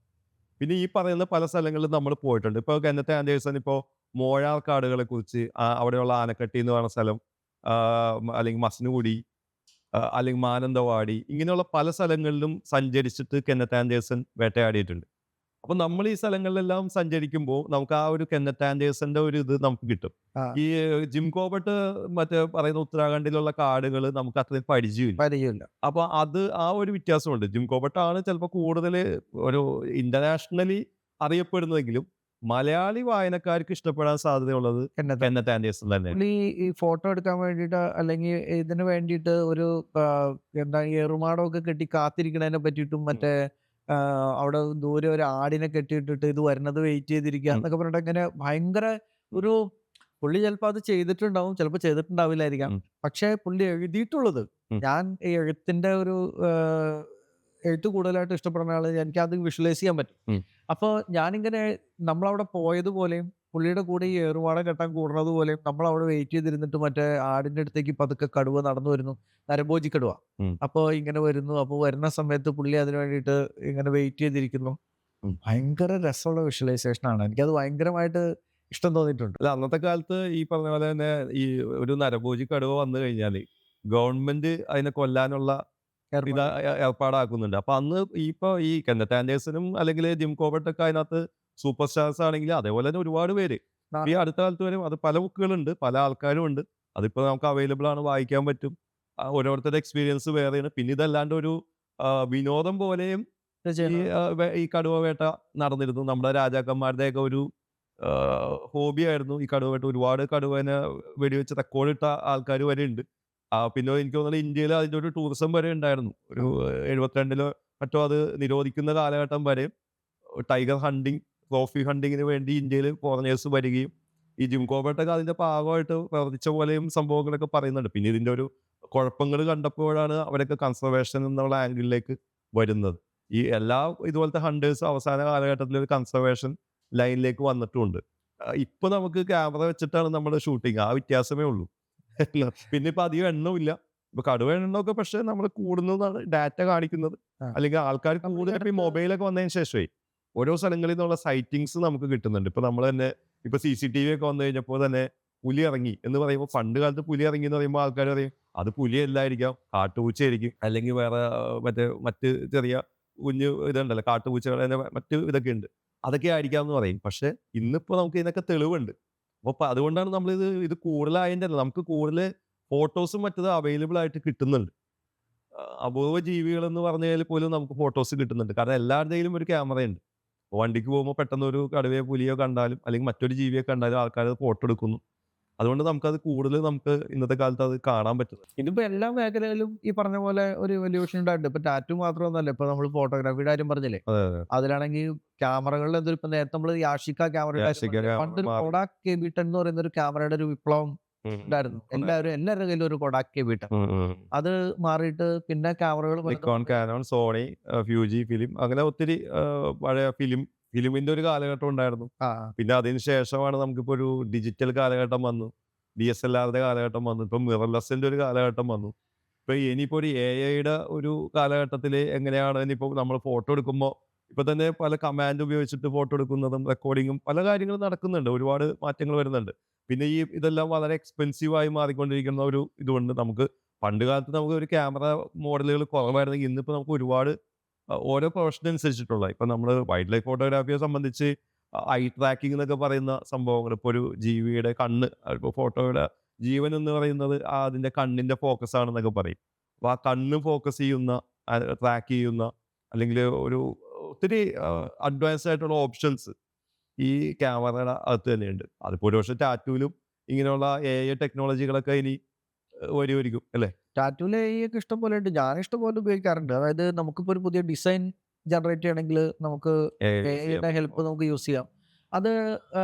പിന്നെ ഈ പറയുന്ന പല സ്ഥലങ്ങളിലും നമ്മൾ പോയിട്ടുണ്ട്. ഇപ്പോൾ കെന്നത്ത് ആൻഡേഴ്സൺ ഇപ്പോൾ മോഴാർ കാടുകളെ കുറിച്ച്, അവിടെയുള്ള ആനക്കട്ടി എന്ന് പറയുന്ന സ്ഥലം, അല്ലെങ്കിൽ മസനഗുഡി, അല്ലെങ്കിൽ മാനന്തവാടി, ഇങ്ങനെയുള്ള പല സ്ഥലങ്ങളിലും സഞ്ചരിച്ചിട്ട് കെന്നത്ത് ആൻഡേഴ്സൺ വേട്ടയാടിയിട്ടുണ്ട്. അപ്പം നമ്മൾ ഈ സ്ഥലങ്ങളിലെല്ലാം സഞ്ചരിക്കുമ്പോൾ നമുക്ക് ആ ഒരു കെന്നത്ത് ആൻഡേഴ്സന്റെ ഒരു ഇത് നമുക്ക് കിട്ടും. ഈ ജിം കോർബറ്റ് മറ്റേ പറയുന്ന ഉത്തരാഖണ്ഡിലുള്ള കാടുകൾ നമുക്ക് അത്രയും പരിചയമില്ല. അപ്പൊ അത് ആ ഒരു വ്യത്യാസമുണ്ട്. ജിം കോർബറ്റ് ആണ് ചിലപ്പോൾ കൂടുതൽ ഒരു ഇന്റർനാഷണലി അറിയപ്പെടുന്നതെങ്കിലും മലയാളി വായനക്കാർക്ക് ഇഷ്ടപ്പെടാൻ സാധ്യതയുള്ളത് കെന്നത്ത് ആൻഡേഴ്സൺ തന്നെ. ഈ ഫോട്ടോ എടുക്കാൻ വേണ്ടിയിട്ട് അല്ലെങ്കിൽ ഇതിന് വേണ്ടിയിട്ട് ഒരു എന്താ ഏറുമാടമൊക്കെ കെട്ടി കാത്തിരിക്കണതിനെ പറ്റിയിട്ടും മറ്റേ അവിടെ ദൂരെ ഒരു ആടിനെ കെട്ടിയിട്ടിട്ട് ഇത് വരുന്നത് വെയിറ്റ് ചെയ്തിരിക്കുക എന്നൊക്കെ പറഞ്ഞിട്ട് ഇങ്ങനെ ഭയങ്കര ഒരു, പുള്ളി ചിലപ്പോൾ അത് ചെയ്തിട്ടുണ്ടാവും, ചിലപ്പോൾ ചെയ്തിട്ടുണ്ടാവില്ലായിരിക്കാം. പക്ഷെ പുള്ളി എഴുതിയിട്ടുള്ളത്, ഞാൻ ഈ എഴുത്തിന്റെ ഒരു എഴുത്ത് കൂടുതലായിട്ട് ഇഷ്ടപ്പെടുന്ന ആള്, എനിക്ക് അത് വിഷ്വലൈസ് ചെയ്യാൻ പറ്റും. ഉം. അപ്പോൾ ഞാനിങ്ങനെ നമ്മളവിടെ പോയതുപോലെയും പുള്ളിയുടെ കൂടെ ഈ ഏറുവാട കെട്ടാൻ കൂടുന്നത് പോലെയും നമ്മളവിടെ വെയിറ്റ് ചെയ്തിരുന്നിട്ട് മറ്റേ ആടിന്റെ അടുത്തേക്ക് പതുക്കെ കടുവ നടന്നു വരുന്നു, നരഭോജി കടുവ. ഉം. അപ്പോൾ ഇങ്ങനെ വരുന്നു. അപ്പോൾ വരുന്ന സമയത്ത് പുള്ളി അതിന് വേണ്ടിയിട്ട് ഇങ്ങനെ വെയിറ്റ് ചെയ്തിരിക്കുന്നു. ഉം. ഭയങ്കര രസമുള്ള വിഷ്വലൈസേഷൻ ആണ്. എനിക്കത് ഭയങ്കരമായിട്ട് ഇഷ്ടം തോന്നിയിട്ടുണ്ട്. അല്ല, അന്നത്തെ കാലത്ത് ഈ പറഞ്ഞ പോലെ തന്നെ ഈ ഒരു നരഭോജി കടുവ വന്നു കഴിഞ്ഞാൽ ഗവൺമെന്റ് അതിനെ കൊല്ലാനുള്ള ഇത് ഏർപ്പാടാക്കുന്നുണ്ട്. അപ്പൊ അന്ന് ഈ കെന്നത്ത് ആൻഡേഴ്സണും അല്ലെങ്കിൽ ജിം കോബർട്ടൊക്കെ അതിനകത്ത് സൂപ്പർ സ്റ്റാർസ് ആണെങ്കിൽ അതേപോലെ തന്നെ ഒരുപാട് പേര് ഈ അടുത്ത കാലത്ത് വരും. അത് പല ബുക്കുകളുണ്ട്, പല ആൾക്കാരും ഉണ്ട്. അതിപ്പോ നമുക്ക് അവൈലബിൾ ആണ്, വായിക്കാൻ പറ്റും. ഓരോരുത്തരുടെ എക്സ്പീരിയൻസ് വേറെയാണ്. പിന്നെ ഇതല്ലാണ്ട് ഒരു വിനോദം പോലെയും ഈ കടുവ വേട്ട നടന്നിരുന്നു. നമ്മുടെ രാജാക്കന്മാരുടെയൊക്കെ ഒരു ഹോബി ആയിരുന്നു ഈ കടുവ വേട്ട. ഒരുപാട് കടുവേനെ വെടിവെച്ച് റെക്കോർഡിട്ട ആൾക്കാർ വരെ ഉണ്ട്. പിന്നെ എനിക്ക് തോന്നുന്നത് ഇന്ത്യയിൽ അതിൻ്റെ ഒരു ടൂറിസം വരെ ഉണ്ടായിരുന്നു. ഒരു 72-ലോ മറ്റോ അത് നിരോധിക്കുന്ന കാലഘട്ടം വരെ ടൈഗർ ഹണ്ടിങ്, ട്രോഫി ഹണ്ടിങ്ങിന് വേണ്ടി ഇന്ത്യയിൽ ഫോറിനേഴ്സ് വരികയും ഈ ജിം കോബർട്ടൊക്കെ അതിന്റെ ഭാഗമായിട്ട് പ്രവർത്തിച്ച പോലെയും സംഭവങ്ങളൊക്കെ പറയുന്നുണ്ട്. പിന്നെ ഇതിന്റെ ഒരു കുഴപ്പങ്ങൾ കണ്ടപ്പോഴാണ് അവരൊക്കെ കൺസർവേഷൻ എന്നുള്ള ആംഗിളിലേക്ക് വരുന്നത്. ഈ എല്ലാ ഇതുപോലത്തെ ഹണ്ടേഴ്സ് അവസാന കാലഘട്ടത്തിൽ ഒരു കൺസർവേഷൻ ലൈനിലേക്ക് വന്നിട്ടുമുണ്ട്. ഇപ്പൊ നമുക്ക് ക്യാമറ വെച്ചിട്ടാണ് നമ്മൾ ഷൂട്ടിങ്, ആ വ്യത്യാസമേ ഉള്ളൂ. പിന്നെ ഇപ്പൊ അധികം എണ്ണമില്ല. ഇപ്പൊ കടുവ എണ്ണമൊക്കെ പക്ഷെ നമ്മൾ കൂടുന്നതാണ് ഡാറ്റ കാണിക്കുന്നത്. അല്ലെങ്കിൽ ആൾക്കാർ കൂടുതൽ ഈ മൊബൈലൊക്കെ വന്നതിന് ശേഷമേ ഓരോ സ്ഥലങ്ങളിൽ നിന്നുള്ള സൈറ്റിങ്സ് നമുക്ക് കിട്ടുന്നുണ്ട്. ഇപ്പൊ നമ്മൾ തന്നെ ഇപ്പൊ CCTV ഒക്കെ വന്നു കഴിഞ്ഞപ്പോൾ തന്നെ പുലി ഇറങ്ങി എന്ന് പറയുമ്പോൾ, പണ്ട് കാലത്ത് പുലി ഇറങ്ങി എന്ന് പറയുമ്പോൾ ആൾക്കാർ പറയും അത് പുലിയല്ലായിരിക്കാം, കാട്ടുപൂച്ചയായിരിക്കും, അല്ലെങ്കിൽ വേറെ മറ്റ് ചെറിയ കുഞ്ഞു ഇതുണ്ടല്ലോ കാട്ടുപൂച്ചകൾ, മറ്റ് ഇതൊക്കെ ഉണ്ട്, അതൊക്കെ ആയിരിക്കാം എന്ന് പറയും. പക്ഷെ ഇന്നിപ്പോ നമുക്ക് ഇതിനൊക്കെ തെളിവുണ്ട്. അപ്പോൾ അതുകൊണ്ടാണ് ഇത് കൂടുതലായതിൻ്റെ അല്ല, നമുക്ക് കൂടുതൽ ഫോട്ടോസും മറ്റത് അവൈലബിൾ ആയിട്ട് കിട്ടുന്നുണ്ട്. അപൂർവ ജീവികൾ എന്ന് പറഞ്ഞാൽ പോലും നമുക്ക് ഫോട്ടോസ് കിട്ടുന്നുണ്ട്. കാരണം എല്ലാവരുടെയും ഒരു ക്യാമറയുണ്ട്. വണ്ടിക്ക് പോകുമ്പോൾ പെട്ടെന്ന് ഒരു കടുവയോ പുലിയോ കണ്ടാലും അല്ലെങ്കിൽ മറ്റൊരു ജീവിയെ കണ്ടാലും ആൾക്കാർ ഫോട്ടോ എടുക്കുന്നു. അതുകൊണ്ട് നമുക്കത് കൂടുതൽ ഇന്നത്തെ കാലത്ത് അത് കാണാൻ പറ്റും. ഇതിപ്പോ എല്ലാ മേഖലയിലും ഈ പറഞ്ഞ പോലെ ഒരു എവല്യൂഷൻ ഉണ്ടായിട്ടുണ്ട്. ഇപ്പൊ ടാറ്റു മാത്രമൊന്നുമല്ല, ഇപ്പൊ നമ്മൾ ഫോട്ടോഗ്രാഫിയുടെ കാര്യം പറഞ്ഞില്ലേ, അതിലാണെങ്കിൽ ക്യാമറകളിൽ എന്തൊരു, ഇപ്പൊ നേരത്തെ നമ്മൾ യാഷിക ക്യാമറ, പണ്ടൊരു കൊഡാക് KB10 എന്ന് പറയുന്ന ഒരു ക്യാമറയുടെ ഒരു വിപ്ലവം ഉണ്ടായിരുന്നു. എല്ലാവരുടെ കയ്യിലും ഒരു കൊഡാക് KB10. അത് മാറിയിട്ട് പിന്നെ ക്യാമറകൾ Nikon, Canon, Sony, Fuji film, അങ്ങനെ ഒത്തിരി പഴയ ഫിലിമിന്റെ ഒരു കാലഘട്ടം ഉണ്ടായിരുന്നു. പിന്നെ അതിന് ശേഷമാണ് നമുക്കിപ്പോ ഒരു ഡിജിറ്റൽ കാലഘട്ടം വന്നു, DSLRന്റെ കാലഘട്ടം വന്നു, ഇപ്പൊ മിറർലെസിന്റെ ഒരു കാലഘട്ടം വന്നു. ഇപ്പൊ ഇനിയിപ്പോ ഒരു AIയുടെ ഒരു കാലഘട്ടത്തിൽ എങ്ങനെയാണ് ഇനിയിപ്പോ നമ്മൾ ഫോട്ടോ എടുക്കുമ്പോൾ ഇപ്പൊ തന്നെ പല കമാൻഡ് ഉപയോഗിച്ചിട്ട് ഫോട്ടോ എടുക്കുന്നതും റെക്കോർഡിങ്ങും പല കാര്യങ്ങളും നടക്കുന്നുണ്ട്. ഒരുപാട് മാറ്റങ്ങൾ വരുന്നുണ്ട്. പിന്നെ ഇതെല്ലാം വളരെ എക്സ്പെൻസീവായി മാറിക്കൊണ്ടിരിക്കുന്ന ഒരു ഇതുകൊണ്ട് നമുക്ക് പണ്ട് കാലത്ത് നമുക്ക് ഒരു ക്യാമറ മോഡലുകൾ കുറവായിരുന്നെങ്കിൽ ഇന്നിപ്പോൾ നമുക്ക് ഒരുപാട് ഓരോ പ്രൊഫഷൻ അനുസരിച്ചിട്ടുള്ള, ഇപ്പം നമ്മൾ വൈൽഡ് ലൈഫ് ഫോട്ടോഗ്രാഫിയെ സംബന്ധിച്ച് ഐ ട്രാക്കിംഗ് എന്നൊക്കെ പറയുന്ന സംഭവങ്ങൾ, ഇപ്പോൾ ഒരു ജീവിയുടെ കണ്ണ്, ഇപ്പോൾ ഫോട്ടോയുടെ ജീവൻ എന്ന് പറയുന്നത് അതിൻ്റെ കണ്ണിൻ്റെ ഫോക്കസ് ആണെന്നൊക്കെ പറയും. അപ്പോൾ ആ കണ്ണ് ഫോക്കസ് ചെയ്യുന്ന, ട്രാക്ക് ചെയ്യുന്ന, അല്ലെങ്കിൽ ഒത്തിരി അഡ്വാൻസ്ഡ് ആയിട്ടുള്ള ഓപ്ഷൻസ് ഈ ക്യാമറയുടെ അകത്ത് തന്നെയുണ്ട്. അതിപ്പോൾ ഒരു പക്ഷേ ടാറ്റൂവിലും ഇങ്ങനെയുള്ള AI ടെക്നോളജികളൊക്കെ ഇനി വരുമായിരിക്കും അല്ലേ? ടാറ്റൂല് AI ഒക്കെ ഇഷ്ടം പോലെ ഉണ്ട്. ഞാൻ ഇഷ്ടം പോലെ ഉപയോഗിക്കാറുണ്ട്. അതായത് നമുക്കിപ്പോൾ ഒരു പുതിയ ഡിസൈൻ ജനറേറ്റ് ചെയ്യണമെങ്കിൽ നമുക്ക് AIയുടെ ഹെൽപ്പ് നമുക്ക് യൂസ് ചെയ്യാം. അത്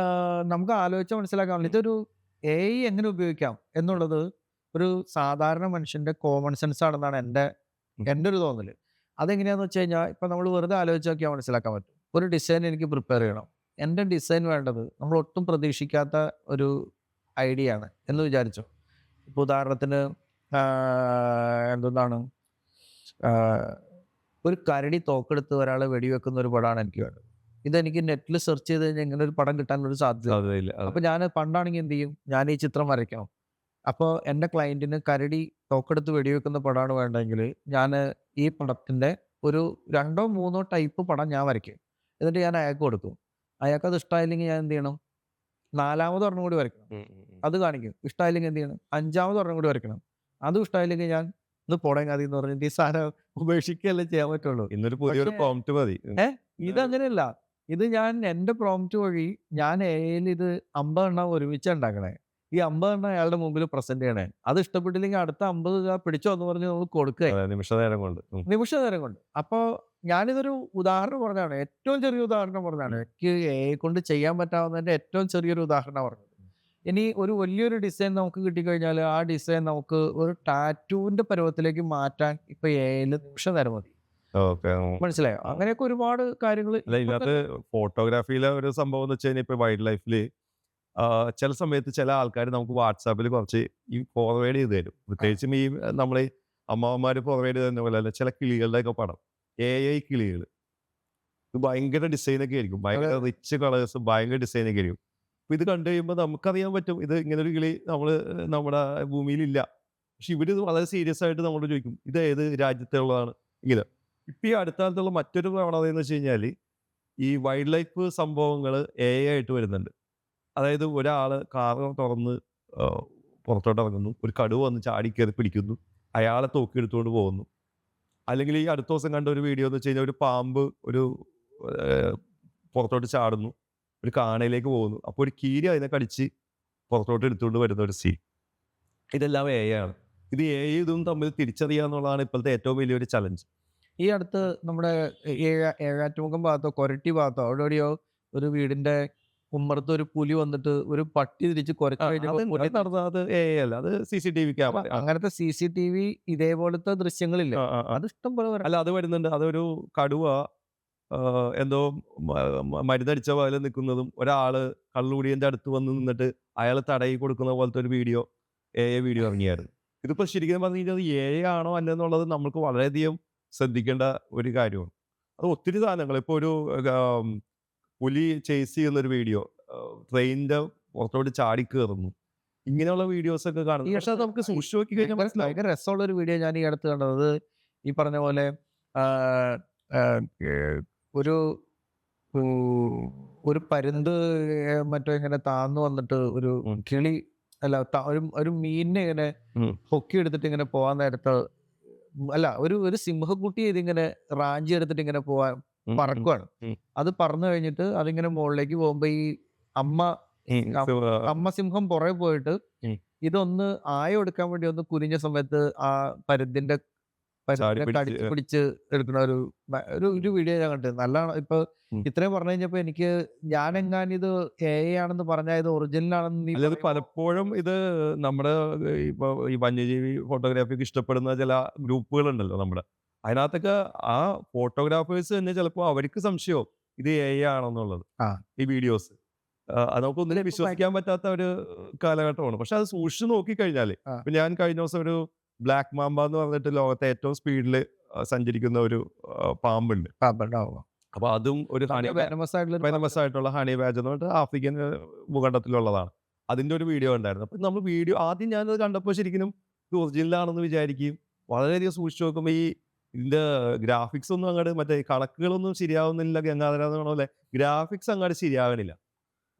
നമുക്ക് ആലോചിച്ചാൽ മനസ്സിലാക്കാൻ, ഇതൊരു AI എങ്ങനെ ഉപയോഗിക്കാം എന്നുള്ളത് ഒരു സാധാരണ മനുഷ്യന്റെ കോമൺ സെൻസ് ആണെന്നാണ് എൻ്റെ ഒരു തോന്നല്. അതെങ്ങനെയാണെന്ന് വെച്ച് കഴിഞ്ഞാൽ, ഇപ്പം നമ്മൾ വെറുതെ ആലോചിച്ച് നോക്കിയാൽ മനസ്സിലാക്കാൻ പറ്റും. ഒരു ഡിസൈൻ എനിക്ക് പ്രിപ്പയർ ചെയ്യണം. എൻ്റെ ഡിസൈൻ വേണ്ടത് നമ്മൾ ഒട്ടും പ്രതീക്ഷിക്കാത്ത ഒരു ഐഡിയ ആണ് എന്ന് വിചാരിച്ചു. ഇപ്പോൾ ഉദാഹരണത്തിന് എന്താണ്, ഒരു കരടി തോക്കെടുത്ത് ഒരാളെ വെടിവെക്കുന്ന ഒരു പടമാണ് എനിക്ക് വേണ്ടത്. ഇതെനിക്ക് നെറ്റിൽ സെർച്ച് ചെയ്ത് കഴിഞ്ഞാൽ ഇങ്ങനെ ഒരു പടം കിട്ടാനൊരു സാധ്യതയില്ല. അപ്പോൾ ഞാൻ പണ്ടാണെങ്കിൽ എന്ത് ചെയ്യും, ഞാൻ ഈ ചിത്രം വരയ്ക്കണം. അപ്പോൾ എൻ്റെ ക്ലയൻറ്റിന് കരടി തോക്കെടുത്ത് വെടിവെക്കുന്ന പടമാണ് വേണ്ടതെങ്കിൽ ഞാൻ ഈ പടത്തിൻ്റെ ഒരു 2ഓ 3ഓ ടൈപ്പ് പടം ഞാൻ വരയ്ക്കും. എന്നിട്ട് ഞാൻ അയാൾക്ക് കൊടുക്കും. അയാൾക്കത് ഇഷ്ടമായില്ലെങ്കിൽ ഞാൻ എന്ത് ചെയ്യണം, 4ാമത് ഒരെണ്ണം കൂടി വരയ്ക്കണം, അത് കാണിക്കും. ഇഷ്ടമായില്ലെങ്കിൽ എന്ത് ചെയ്യണം, 5ാമത് ഒരെണ്ണം കൂടി വരയ്ക്കണം. അതും ഇഷ്ടമായില്ലെങ്കിൽ ഞാൻ ഇത് പോടങ്ങാതി എന്ന് പറഞ്ഞിട്ട് ഈ സാധനം ഉപേക്ഷിക്കുകയല്ലേ ചെയ്യാൻ പറ്റുള്ളൂ. ഇന്നൊരു പുതിയൊരു പ്രോംപ്റ്റ് മതി. ഇതങ്ങനെയല്ല. ഇത് ഞാൻ എൻ്റെ പ്രോംപ്റ്റ് വഴി ഞാൻ AI-ൽ ഇത് 50 എണ്ണം ഒരുമിച്ച് ഉണ്ടാക്കണേ. ഈ 50 എണ്ണം അയാളുടെ മുമ്പിൽ പ്രസന്റ് ചെയ്യണേ. അത് ഇഷ്ടപ്പെട്ടില്ലെങ്കിൽ അടുത്ത 50 പിടിച്ചോ എന്ന് പറഞ്ഞ് നമുക്ക് കൊടുക്കുക നിമിഷനേരം കൊണ്ട്. അപ്പോൾ ഞാനിതൊരു ഉദാഹരണം പറഞ്ഞതാണ്, ഏറ്റവും ചെറിയ ഉദാഹരണം പറഞ്ഞതാണ്. എനിക്ക് AI കൊണ്ട് ചെയ്യാൻ പറ്റാവുന്നതിൻ്റെ ഏറ്റവും ചെറിയൊരു ഉദാഹരണം പറഞ്ഞത്. ഇനി ഒരു വലിയൊരു ഡിസൈൻ നമുക്ക് കിട്ടിക്കഴിഞ്ഞാൽ ആ ഡിസൈൻ നമുക്ക് ഒരു ടാറ്റൂവിൻ്റെ പരുവത്തിലേക്ക് മാറ്റാൻ ഇപ്പോൾ AI-ൽ നിമിഷ നേരം മതി. ഓക്കെ. മനസ്സിലായോ? അങ്ങനെയൊക്കെ ഒരുപാട് കാര്യങ്ങൾ അല്ല ഇതിനകത്ത് ഫോട്ടോഗ്രാഫിയിലെ ഒരു സംഭവം എന്ന് വെച്ച് കഴിഞ്ഞാൽ ഇപ്പൊ വൈൽഡ് ലൈഫിൽ ചില സമയത്ത് ചില ആൾക്കാർ നമുക്ക് വാട്സാപ്പിൽ കുറച്ച് ഈ ഫോർവേഡ് ചെയ്ത് തരും. പ്രത്യേകിച്ചും ഈ നമ്മളെ അമ്മാവന്മാർ ഫോർവേഡ് ചെയ്യുന്ന പോലെ അല്ല ചില കിളികളുടെയൊക്കെ പടം. AI കിളികൾ. ഇത് ഭയങ്കര ഡിസൈനൊക്കെ ആയിരിക്കും. ഭയങ്കര റിച്ച് കളേഴ്സ് ഭയങ്കര ഡിസൈനൊക്കെ ആയിരിക്കും. അപ്പൊ ഇത് കണ്ടു കഴിയുമ്പോൾ നമുക്കറിയാൻ പറ്റും ഇത് ഇങ്ങനൊരു കിളി നമ്മുടെ ഭൂമിയിലില്ല. പക്ഷെ ഇവരിത് വളരെ സീരിയസ് ആയിട്ട് നമ്മളോട് ചോദിക്കും. ഇത് ഏത് രാജ്യത്തുള്ളതാണ് ഇങ്ങനെ. ഇപ്പൊ ഈ അടുത്ത കാലത്തുള്ള മറ്റൊരു പ്രവണത എന്ന് വെച്ച് കഴിഞ്ഞാൽ ഈ വൈൽഡ് ലൈഫ് സംഭവങ്ങൾ AI ആയിട്ട് വരുന്നുണ്ട്. അതായത് ഒരാള് കാറ് തുറന്ന് പുറത്തോട്ട് ഇറങ്ങുന്നു. ഒരു കടുവ വന്ന് ചാടി കയറി പിടിക്കുന്നു. അയാളെ തൂക്കിയെടുത്തുകൊണ്ട് പോകുന്നു. അല്ലെങ്കിൽ ഈ അടുത്ത ദിവസം കണ്ട ഒരു വീഡിയോ എന്ന് വെച്ച് കഴിഞ്ഞാൽ ഒരു പാമ്പ് ഏഹ്, പുറത്തോട്ട് ചാടുന്നു. ഒരു കാനയിലേക്ക് പോകുന്നു. അപ്പോൾ ഒരു കീരി അതിനെ കടിച്ച് പുറത്തോട്ട് എടുത്തുകൊണ്ട് വരുന്ന ഒരു സീൻ. ഇതെല്ലാം AI ആണ്. ഇത് AI ഇതും തമ്മിൽ തിരിച്ചറിയുക എന്നുള്ളതാണ് ഇപ്പോഴത്തെ ഏറ്റവും വലിയൊരു ചലഞ്ച്. ഈ അടുത്ത് നമ്മുടെ ഏഴാറ്റുമുഖം ഭാഗത്തോ കൊരട്ടി ഭാഗത്തോ അവിടെ എവിടെയോ ഒരു വീടിന്റെ ഉമ്മറത്ത് ഒരു പുലി വന്നിട്ട് ഒരു പട്ടി തിരിച്ച് കുരച്ചു കഴിഞ്ഞപ്പോൾ പുലി അത് AI അല്ല. അത് CCTV ക്യാമറ. അങ്ങനത്തെ CCTV ഇതേപോലത്തെ ദൃശ്യങ്ങളില്ലേ? അത് ഇഷ്ടം പോലെ അല്ല അത് വരുന്നുണ്ട്. അതൊരു കടുവ എന്തോ മരുന്നടിച്ച പോലെ നിൽക്കുന്നതും ഒരാള് കള്ളുകുടിയന്റെ അടുത്ത് വന്ന് നിന്നിട്ട് അയാൾ തടയി കൊടുക്കുന്ന പോലത്തെ ഒരു വീഡിയോ AI വീഡിയോ ഇറങ്ങിയായിരുന്നു. ഇതിപ്പോ ശരിക്കും പറഞ്ഞു കഴിഞ്ഞാൽ AI ആണോ അല്ലെന്നുള്ളത് നമുക്ക് വളരെയധികം ശ്രദ്ധിക്കേണ്ട ഒരു കാര്യമാണ്. അത് ഒത്തിരി സാധനങ്ങൾ ഇപ്പൊ ഒരു ആം, പുലി ചേസ് ചെയ്യുന്ന ഒരു വീഡിയോ ട്രെയിനിന്റെ പുറത്തോട്ട് ചാടി കയറുന്നു. ഇങ്ങനെയുള്ള വീഡിയോസ് ഒക്കെ കാണുന്നു. പക്ഷെ അത് നമുക്ക് സൂക്ഷിച്ചു നോക്കി കഴിഞ്ഞാൽ മനസ്സിലാവും. ഭയങ്കര രസമുള്ള ഒരു വീഡിയോ ഞാൻ ഈ അടുത്ത് കണ്ടത്. അത് ഈ പറഞ്ഞ പോലെ ആ, ആ, ഒരു ഒരു പരുന്ത് മറ്റോ ഇങ്ങനെ താന്നു വന്നിട്ട് ഒരു ഉം. കിളി അല്ല ഒരു മീനിനെ ഇങ്ങനെ ഉം. പൊക്കി എടുത്തിട്ട് ഇങ്ങനെ പോവാൻ നേരത്ത് അല്ല ഒരു സിംഹക്കുട്ടി ഇതിങ്ങനെ റാഞ്ചി എടുത്തിട്ട് ഇങ്ങനെ പോവാൻ ഉം. പറക്കുവാണ്. ഉം. അത് പറന്നു കഴിഞ്ഞിട്ട് അതിങ്ങനെ മുകളിലേക്ക് പോകുമ്പോ ഈ അമ്മ അമ്മ സിംഹം പുറകെ പോയിട്ട് ഉം. ഇതൊന്ന് ആയം എടുക്കാൻ വേണ്ടി ഒന്ന് കുനിഞ്ഞ സമയത്ത് ആ പരുന്തിന്റെ പിടിച്ച് കടിച്ചു പിടിച്ച് എടുക്കുന്ന ഒരു വീഡിയോ ഞാൻ കണ്ടത്. നല്ലതാണ്. ഇപ്പൊ ഉം. ഇത്രയും പറഞ്ഞു കഴിഞ്ഞപ്പോ എനിക്ക് ഞാൻ ഇത് AI ആണെന്ന് പറഞ്ഞാൽ ഇത് ഒറിജിനൽ ആണെന്ന് നീ അല്ലാതെ പറയുമ്പോ പലപ്പോഴും ഇത് നമ്മുടെ ഇപ്പൊ ഈ വന്യജീവി ഫോട്ടോഗ്രാഫിക്ക് ഇഷ്ടപ്പെടുന്ന ചില ഗ്രൂപ്പുകളുണ്ടല്ലോ നമ്മുടെ. അതിനകത്തൊക്കെ ആ ഫോട്ടോഗ്രാഫേഴ്സ് തന്നെ ചിലപ്പോൾ അവർക്ക് സംശയവും ഇത് AI ആണെന്നുള്ളത്. ആ. ഈ വീഡിയോസ്. അത് നമുക്കൊന്നിനെ ഇതിപ്പോ വിശ്വസിക്കാൻ പറ്റാത്ത ഒരു കാലഘട്ടമാണ്. പക്ഷെ അത് സൂക്ഷിച്ച് നോക്കിക്കഴിഞ്ഞാല് ആ. ഇപ്പൊ ഞാൻ കഴിഞ്ഞ ദിവസം ഒരു ബ്ലാക്ക് മാമ്പ എന്ന് പറഞ്ഞിട്ട് ലോകത്തെ ഏറ്റവും സ്പീഡിൽ സഞ്ചരിക്കുന്ന ഒരു പാമ്പുണ്ട്. പാമ്പുണ്ടാവുക. അപ്പൊ അതും ഒരു ഹണി venomous ആയിട്ടുള്ള ഒരു വെനമസ് ആയിട്ടുള്ള ഹണി ബാജ് എന്ന് പറഞ്ഞിട്ട് ആഫ്രിക്കൻ ഭൂഖണ്ഡത്തിലുള്ളതാണ്. അതിന്റെ ഒരു വീഡിയോ ഉണ്ടായിരുന്നു. അപ്പൊ നമ്മൾ വീഡിയോ ആദ്യം ഞാനത് കണ്ടപ്പോൾ ശരിക്കും ഇത് ഒറിജിനൽ ആണെന്ന് വിചാരിക്കുകയും വളരെയധികം സൂക്ഷിച്ചു നോക്കുമ്പോൾ ഇതിന്റെ ഗ്രാഫിക്സ് ഒന്നും അങ്ങോട്ട് മറ്റേ കണക്കുകളൊന്നും ശരിയാവുന്നില്ല. ഗംഗാധര എന്ന് പറഞ്ഞ പോലെ ഗ്രാഫിക്സ് അങ്ങോട്ട് ശരിയാകണില്ല.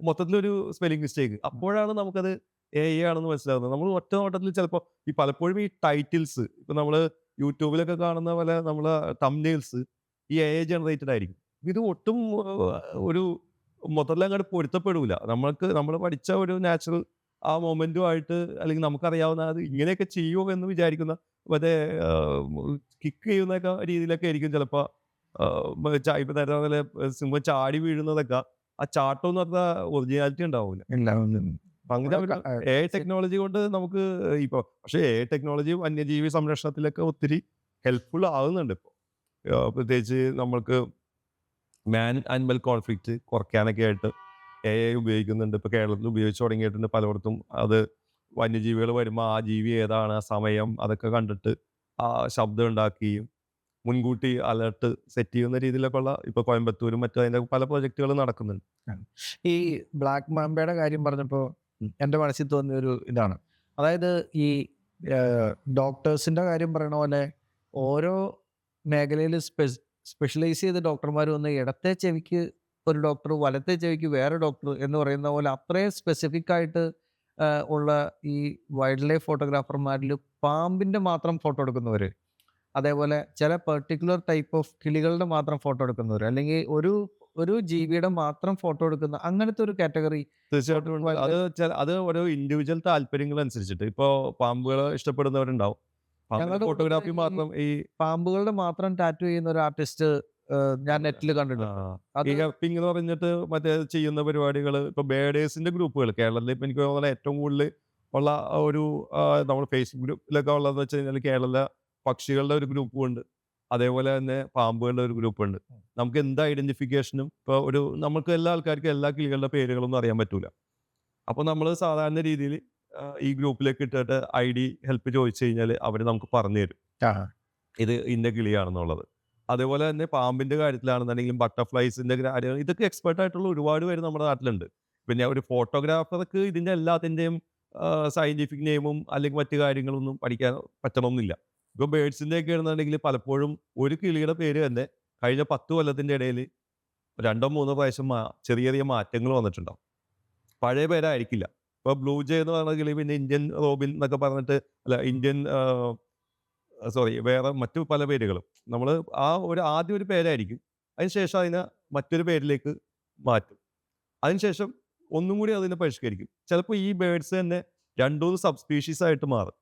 മൊത്തത്തിലൊരു സ്പെല്ലിംഗ് മിസ്റ്റേക്ക്. അപ്പോഴാണ് നമുക്കത് AI ആണെന്ന് മനസ്സിലാകുന്നത്. നമ്മൾ ഒറ്റ നോട്ടത്തിൽ ചിലപ്പോൾ പലപ്പോഴും ഈ ടൈറ്റിൽസ് ഇപ്പൊ നമ്മള് യൂട്യൂബിലൊക്കെ കാണുന്ന പോലെ നമ്മള് തംബ്നെയിൽസ് ഈ AI ജനറേറ്റഡ് ആയിരിക്കും. ഇത് ഒട്ടും ഒരു മൊത്തത്തിൽ അങ്ങോട്ട് പൊരുത്തപ്പെടൂല. നമ്മൾ പഠിച്ച ഒരു നാച്ചുറൽ ആ മൊമെന്റുമായിട്ട് അല്ലെങ്കിൽ നമുക്കറിയാവുന്ന അത് ഇങ്ങനെയൊക്കെ ചെയ്യുമോ എന്ന് വിചാരിക്കുന്ന മറ്റേ കിക്ക് ചെയ്യുന്നൊക്കെ രീതിയിലൊക്കെ ആയിരിക്കും ചിലപ്പോൾ ഇപ്പൊ നേരത്തെ പോലെ സിംഹം ചാടി വീഴുന്നതൊക്കെ ആ ചാട്ടമൊന്നും അത്ര ഒറിജിനാലിറ്റി ഉണ്ടാവില്ല. അങ്ങനെ ഒരു AI ടെക്നോളജി കൊണ്ട് നമുക്ക് പക്ഷേ AI ടെക്നോളജി വന്യജീവി സംരക്ഷണത്തിലൊക്കെ ഒത്തിരി ഹെൽപ്ഫുൾ ആകുന്നുണ്ട് ഇപ്പോൾ. പ്രത്യേകിച്ച് നമ്മൾക്ക് മാൻ ആനിമൽ കോൺഫ്ലിക്റ്റ് കുറയ്ക്കാനൊക്കെ ആയിട്ട് AI ഉപയോഗിക്കുന്നുണ്ട്. ഇപ്പോൾ കേരളത്തിൽ ഉപയോഗിച്ച് തുടങ്ങിയിട്ടുണ്ട് പലയിടത്തും. അത് വന്യജീവികൾ വരുമ്പോൾ ആ ജീവി ഏതാണ്, ആ സമയം അതൊക്കെ കണ്ടിട്ട് ആ ശബ്ദം ഉണ്ടാക്കുകയും മുൻകൂട്ടി അലർട്ട് സെറ്റ് ചെയ്യുന്ന രീതിയിലൊക്കെ ഉള്ള ഇപ്പോൾ കോയമ്പത്തൂരും മറ്റും അതിൻ്റെ പല പ്രോജക്റ്റുകളും നടക്കുന്നുണ്ട്. ഈ ബ്ലാക്ക് മാമ്പയുടെ കാര്യം പറഞ്ഞപ്പോൾ എൻ്റെ മനസ്സിൽ തോന്നിയ ഒരു ഇതാണ്. അതായത് ഈ ഡോക്ടേഴ്സിൻ്റെ കാര്യം പറയണ പോലെ ഓരോ മേഖലയിൽ സ്പെഷ്യലൈസ് ചെയ്ത ഡോക്ടർമാർ വന്ന് ഇടത്തെ ചെവിക്ക് ഒരു ഡോക്ടർ, വലത്തെ ചെവിക്ക് വേറെ ഡോക്ടർ എന്ന് പറയുന്ന പോലെ അത്രയും സ്പെസിഫിക് ആയിട്ട് ഉള്ള ഈ വൈൽഡ് ലൈഫ് ഫോട്ടോഗ്രാഫർമാരിൽ പാമ്പിൻ്റെ മാത്രം ഫോട്ടോ എടുക്കുന്നവർ, അതേപോലെ ചില പെർട്ടിക്കുലർ ടൈപ്പ് ഓഫ് കിളികളുടെ മാത്രം ഫോട്ടോ എടുക്കുന്നവർ, അല്ലെങ്കിൽ ഒരു ജീവിയുടെ മാത്രം ഫോട്ടോ എടുക്കുന്ന അങ്ങനത്തെ ഒരു കാറ്റഗറി തീർച്ചയായിട്ടും ഉണ്ട്. അത് ഓരോ ഇൻഡിവിജ്വൽ താല്പര്യങ്ങൾ അനുസരിച്ചിട്ട് ഇപ്പോൾ പാമ്പുകളെ ഇഷ്ടപ്പെടുന്നവരുണ്ടാവും. ഞങ്ങളുടെ ഫോട്ടോഗ്രാഫി ഈ മാത്രം ഈ പാമ്പുകളുടെ മാത്രം ടാറ്റു ചെയ്യുന്ന ഒരു ആർട്ടിസ്റ്റ് ഞാൻ നെറ്റിൽ കണ്ടിട്ടുണ്ട്. അത് ഈ ഹെൽപ്പിംഗ് എന്ന് പറഞ്ഞിട്ട് മറ്റേ ചെയ്യുന്ന പരിപാടികൾ ഇപ്പൊ ബേഡേഴ്സിന്റെ ഗ്രൂപ്പുകൾ കേരളത്തിൽ ഇപ്പൊ എനിക്ക് തോന്നുന്നത് ഏറ്റവും കൂടുതൽ ഉള്ള ഒരു നമ്മൾ ഫേസ്ബുക്ക് ഗ്രൂപ്പിലൊക്കെ ഉള്ളതെന്ന് വെച്ച് കഴിഞ്ഞാൽ കേരള പക്ഷികളുടെ ഒരു ഗ്രൂപ്പും ഉണ്ട്. അതേപോലെ തന്നെ പാമ്പുകളുടെ ഒരു ഗ്രൂപ്പ് ഉണ്ട്. നമുക്ക് എന്ത് ഐഡന്റിഫിക്കേഷനും ഇപ്പോൾ നമുക്ക് എല്ലാ ആൾക്കാർക്കും എല്ലാ കിളികളുടെ പേരുകളൊന്നും അറിയാൻ പറ്റൂല. അപ്പോൾ നമ്മൾ സാധാരണ രീതിയിൽ ഈ ഗ്രൂപ്പിലേക്ക് ഇട്ടിട്ട് ഐഡി ഹെൽപ്പ് ചോദിച്ചു കഴിഞ്ഞാൽ അവർ നമുക്ക് പറഞ്ഞു തരും ഇത് ഇന്ന കിളിയാണെന്നുള്ളത്. അതേപോലെ തന്നെ പാമ്പിന്റെ കാര്യത്തിലാണെന്നുണ്ടെങ്കിലും ബട്ടർഫ്ലൈസിന്റെ കാര്യം ഇതൊക്കെ എക്സ്പെർട്ട് ആയിട്ടുള്ള ഒരുപാട് പേര് നമ്മുടെ നാട്ടിലുണ്ട്. പിന്നെ ഒരു ഫോട്ടോഗ്രാഫർക്ക് ഇതിന്റെ എല്ലാത്തിന്റെയും സയന്റിഫിക് നെയിമും അല്ലെങ്കിൽ മറ്റു കാര്യങ്ങളൊന്നും പഠിക്കാൻ പറ്റണമെന്നില്ല. ഇപ്പൊ ബേഡ്സിന്റെ ഒക്കെ ആണെന്നുണ്ടെങ്കിൽ പലപ്പോഴും ഒരു കിളിയുടെ പേര് തന്നെ കഴിഞ്ഞ 10 കൊല്ലത്തിന്റെ ഇടയിൽ 2-3 പ്രാവശ്യം ചെറിയ ചെറിയ മാറ്റങ്ങൾ വന്നിട്ടുണ്ടാവും. പഴയ പേരായിരിക്കില്ല. ഇപ്പൊ ബ്ലൂ ജേ എന്ന് പറഞ്ഞ കിളി പിന്നെ ഇന്ത്യൻ റോബിൻ എന്നൊക്കെ പറഞ്ഞിട്ട് അല്ല ഇന്ത്യൻ സോറി വേറെ മറ്റു പല പേരുകളും നമ്മൾ ആദ്യം ഒരു പേരായിരിക്കും. അതിനുശേഷം അതിനെ മറ്റൊരു പേരിലേക്ക് മാറ്റും. അതിനുശേഷം ഒന്നും കൂടി അതിനെ പരിഷ്കരിക്കും. ചിലപ്പോൾ ഈ ബേഡ്സ് തന്നെ 2-3 സബ് സ്പീഷീസ് ആയിട്ട് മാറും.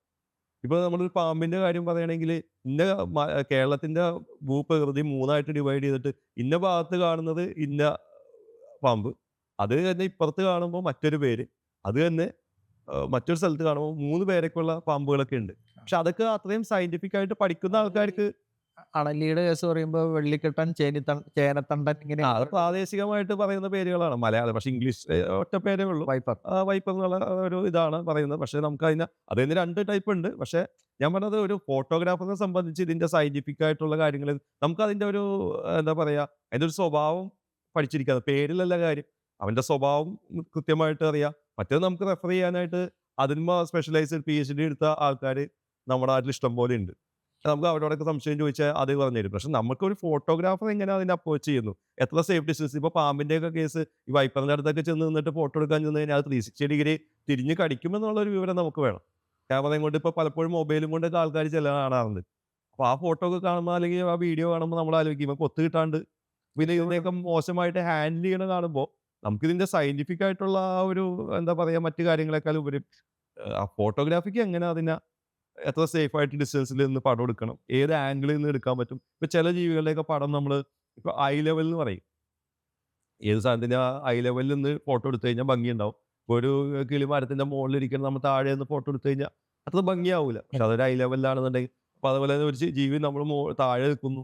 ഇപ്പോൾ നമ്മളൊരു പാമ്പിന്റെ കാര്യം പറയുകയാണെങ്കിൽ ഇന്ന കേരളത്തിന്റെ ഭൂപ്രകൃതി 3ആയിട്ട് ഡിവൈഡ് ചെയ്തിട്ട് ഇന്ന ഭാഗത്ത് കാണുന്നത് ഇന്ന പാമ്പ്, അത് തന്നെ ഇപ്പുറത്ത് കാണുമ്പോൾ മറ്റൊരു പേര്, അത് തന്നെ മറ്റൊരു സ്ഥലത്ത് കാണുമ്പോൾ 3 പേരൊക്കെയുള്ള പാമ്പുകളൊക്കെ ഉണ്ട്. പക്ഷെ അതൊക്കെ അത്രയും സയന്റിഫിക് ആയിട്ട് പഠിക്കുന്ന ആൾക്കാർക്ക് അണലിയുടെ കേസ് പറയുമ്പോൾ വെള്ളിക്കെട്ടൻ, ചേനത്തണ്ടൻ ഇങ്ങനെ അത് പ്രാദേശികമായിട്ട് പറയുന്ന പേരുകളാണ് മലയാളം. പക്ഷെ ഇംഗ്ലീഷ് ഒറ്റ പേരേ ഉള്ളൂ. വൈപ്പർ. വൈപ്പ് എന്നുള്ള ഒരു ഇതാണ് പറയുന്നത്. പക്ഷെ നമുക്ക് അതിന് 2 ടൈപ്പ് ഉണ്ട്. പക്ഷെ ഞാൻ പറഞ്ഞത് ഒരു ഫോട്ടോഗ്രാഫറിനെ സംബന്ധിച്ച് ഇതിന്റെ സയന്റിഫിക് ആയിട്ടുള്ള കാര്യങ്ങൾ നമുക്ക് അതിന്റെ ഒരു എന്താ പറയാ അതിന്റെ ഒരു സ്വഭാവം പഠിച്ചിരിക്കുന്നത് പേരിലല്ല കാര്യം, അവന്റെ സ്വഭാവം കൃത്യമായിട്ട് അറിയാം. മറ്റേത് നമുക്ക് റെഫർ ചെയ്യാനായിട്ട് അതിന്മ സ്പെഷ്യലൈസ്ഡ് PhD എടുത്ത ആൾക്കാർ നമ്മുടെ നാട്ടിൽ ഇഷ്ടം പോലെ ഉണ്ട്. നമുക്ക് അവരോടൊക്കെ സംശയം ചോദിച്ചാൽ അത് പറഞ്ഞു തരും. പക്ഷെ നമുക്കൊരു ഫോട്ടോഗ്രാഫർ എങ്ങനെ അതിനെ അപ്രോച്ച് ചെയ്യുന്നു, എത്ര സേഫ് ഡിസ്റ്റൻസ്. ഇപ്പോൾ പാമ്പിന്റെ ഒക്കെ കേസ് ഈ വൈപ്പറിന്റെ അടുത്തൊക്കെ ചെന്ന് നിന്നിട്ട് ഫോട്ടോ എടുക്കാൻ ചെന്ന് കഴിഞ്ഞാൽ അത് 360 ഡിഗ്രി തിരിഞ്ഞ് കടിക്കുമെന്നുള്ള ഒരു വിവരം നമുക്ക് വേണം. ക്യാമറയും കൊണ്ട് ഇപ്പോൾ പലപ്പോഴും മൊബൈലും കൊണ്ടൊക്കെ ആൾക്കാർ ചില കാണാറുണ്ട്. അപ്പോൾ ആ ഫോട്ടോ ഒക്കെ കാണുമ്പോൾ അല്ലെങ്കിൽ ആ വീഡിയോ കാണുമ്പോൾ നമ്മൾ ആലോചിക്കും കൊത്ത് കിട്ടാണ്ട് പിന്നെ ഇതിനെയൊക്കെ മോശമായിട്ട് ഹാൻഡിൽ ചെയ്യണ കാണുമ്പോൾ നമുക്കിതിന്റെ സയന്റിഫിക് ആയിട്ടുള്ള ആ ഒരു എന്താ പറയുക മറ്റു കാര്യങ്ങളെക്കാൾ ഉപരി ആ ഫോട്ടോഗ്രാഫിക്ക് എങ്ങനെ അതിനെ എത്ര സേഫ് ആയിട്ട് ഡിസ്റ്റൻസിൽ നിന്ന് പടം എടുക്കണം, ഏത് ആംഗിളിൽ നിന്ന് എടുക്കാൻ പറ്റും. ഇപ്പൊ ചില ജീവികളുടെയൊക്കെ പടം നമ്മൾ ഇപ്പൊ ഐ ലെവൽ എന്ന് പറയും. ഏത് സാധനത്തിന്റെ ഐ ലെവലിൽ നിന്ന് ഫോട്ടോ എടുത്തു കഴിഞ്ഞാൽ ഭംഗിയുണ്ടാവും. ഇപ്പൊ ഒരു കിളി മരത്തിന്റെ മുകളിൽ ഇരിക്കുന്ന നമ്മൾ താഴെ നിന്ന് ഫോട്ടോ എടുത്തു കഴിഞ്ഞാൽ അത്ര ഭംഗിയാവൂല. പക്ഷെ അതൊരു ഐ ലെവലിലാണെന്നുണ്ടെങ്കിൽ അപ്പൊ അതുപോലെ തന്നെ ഒരു ജീവി നമ്മൾ താഴെ നിൽക്കുന്നു,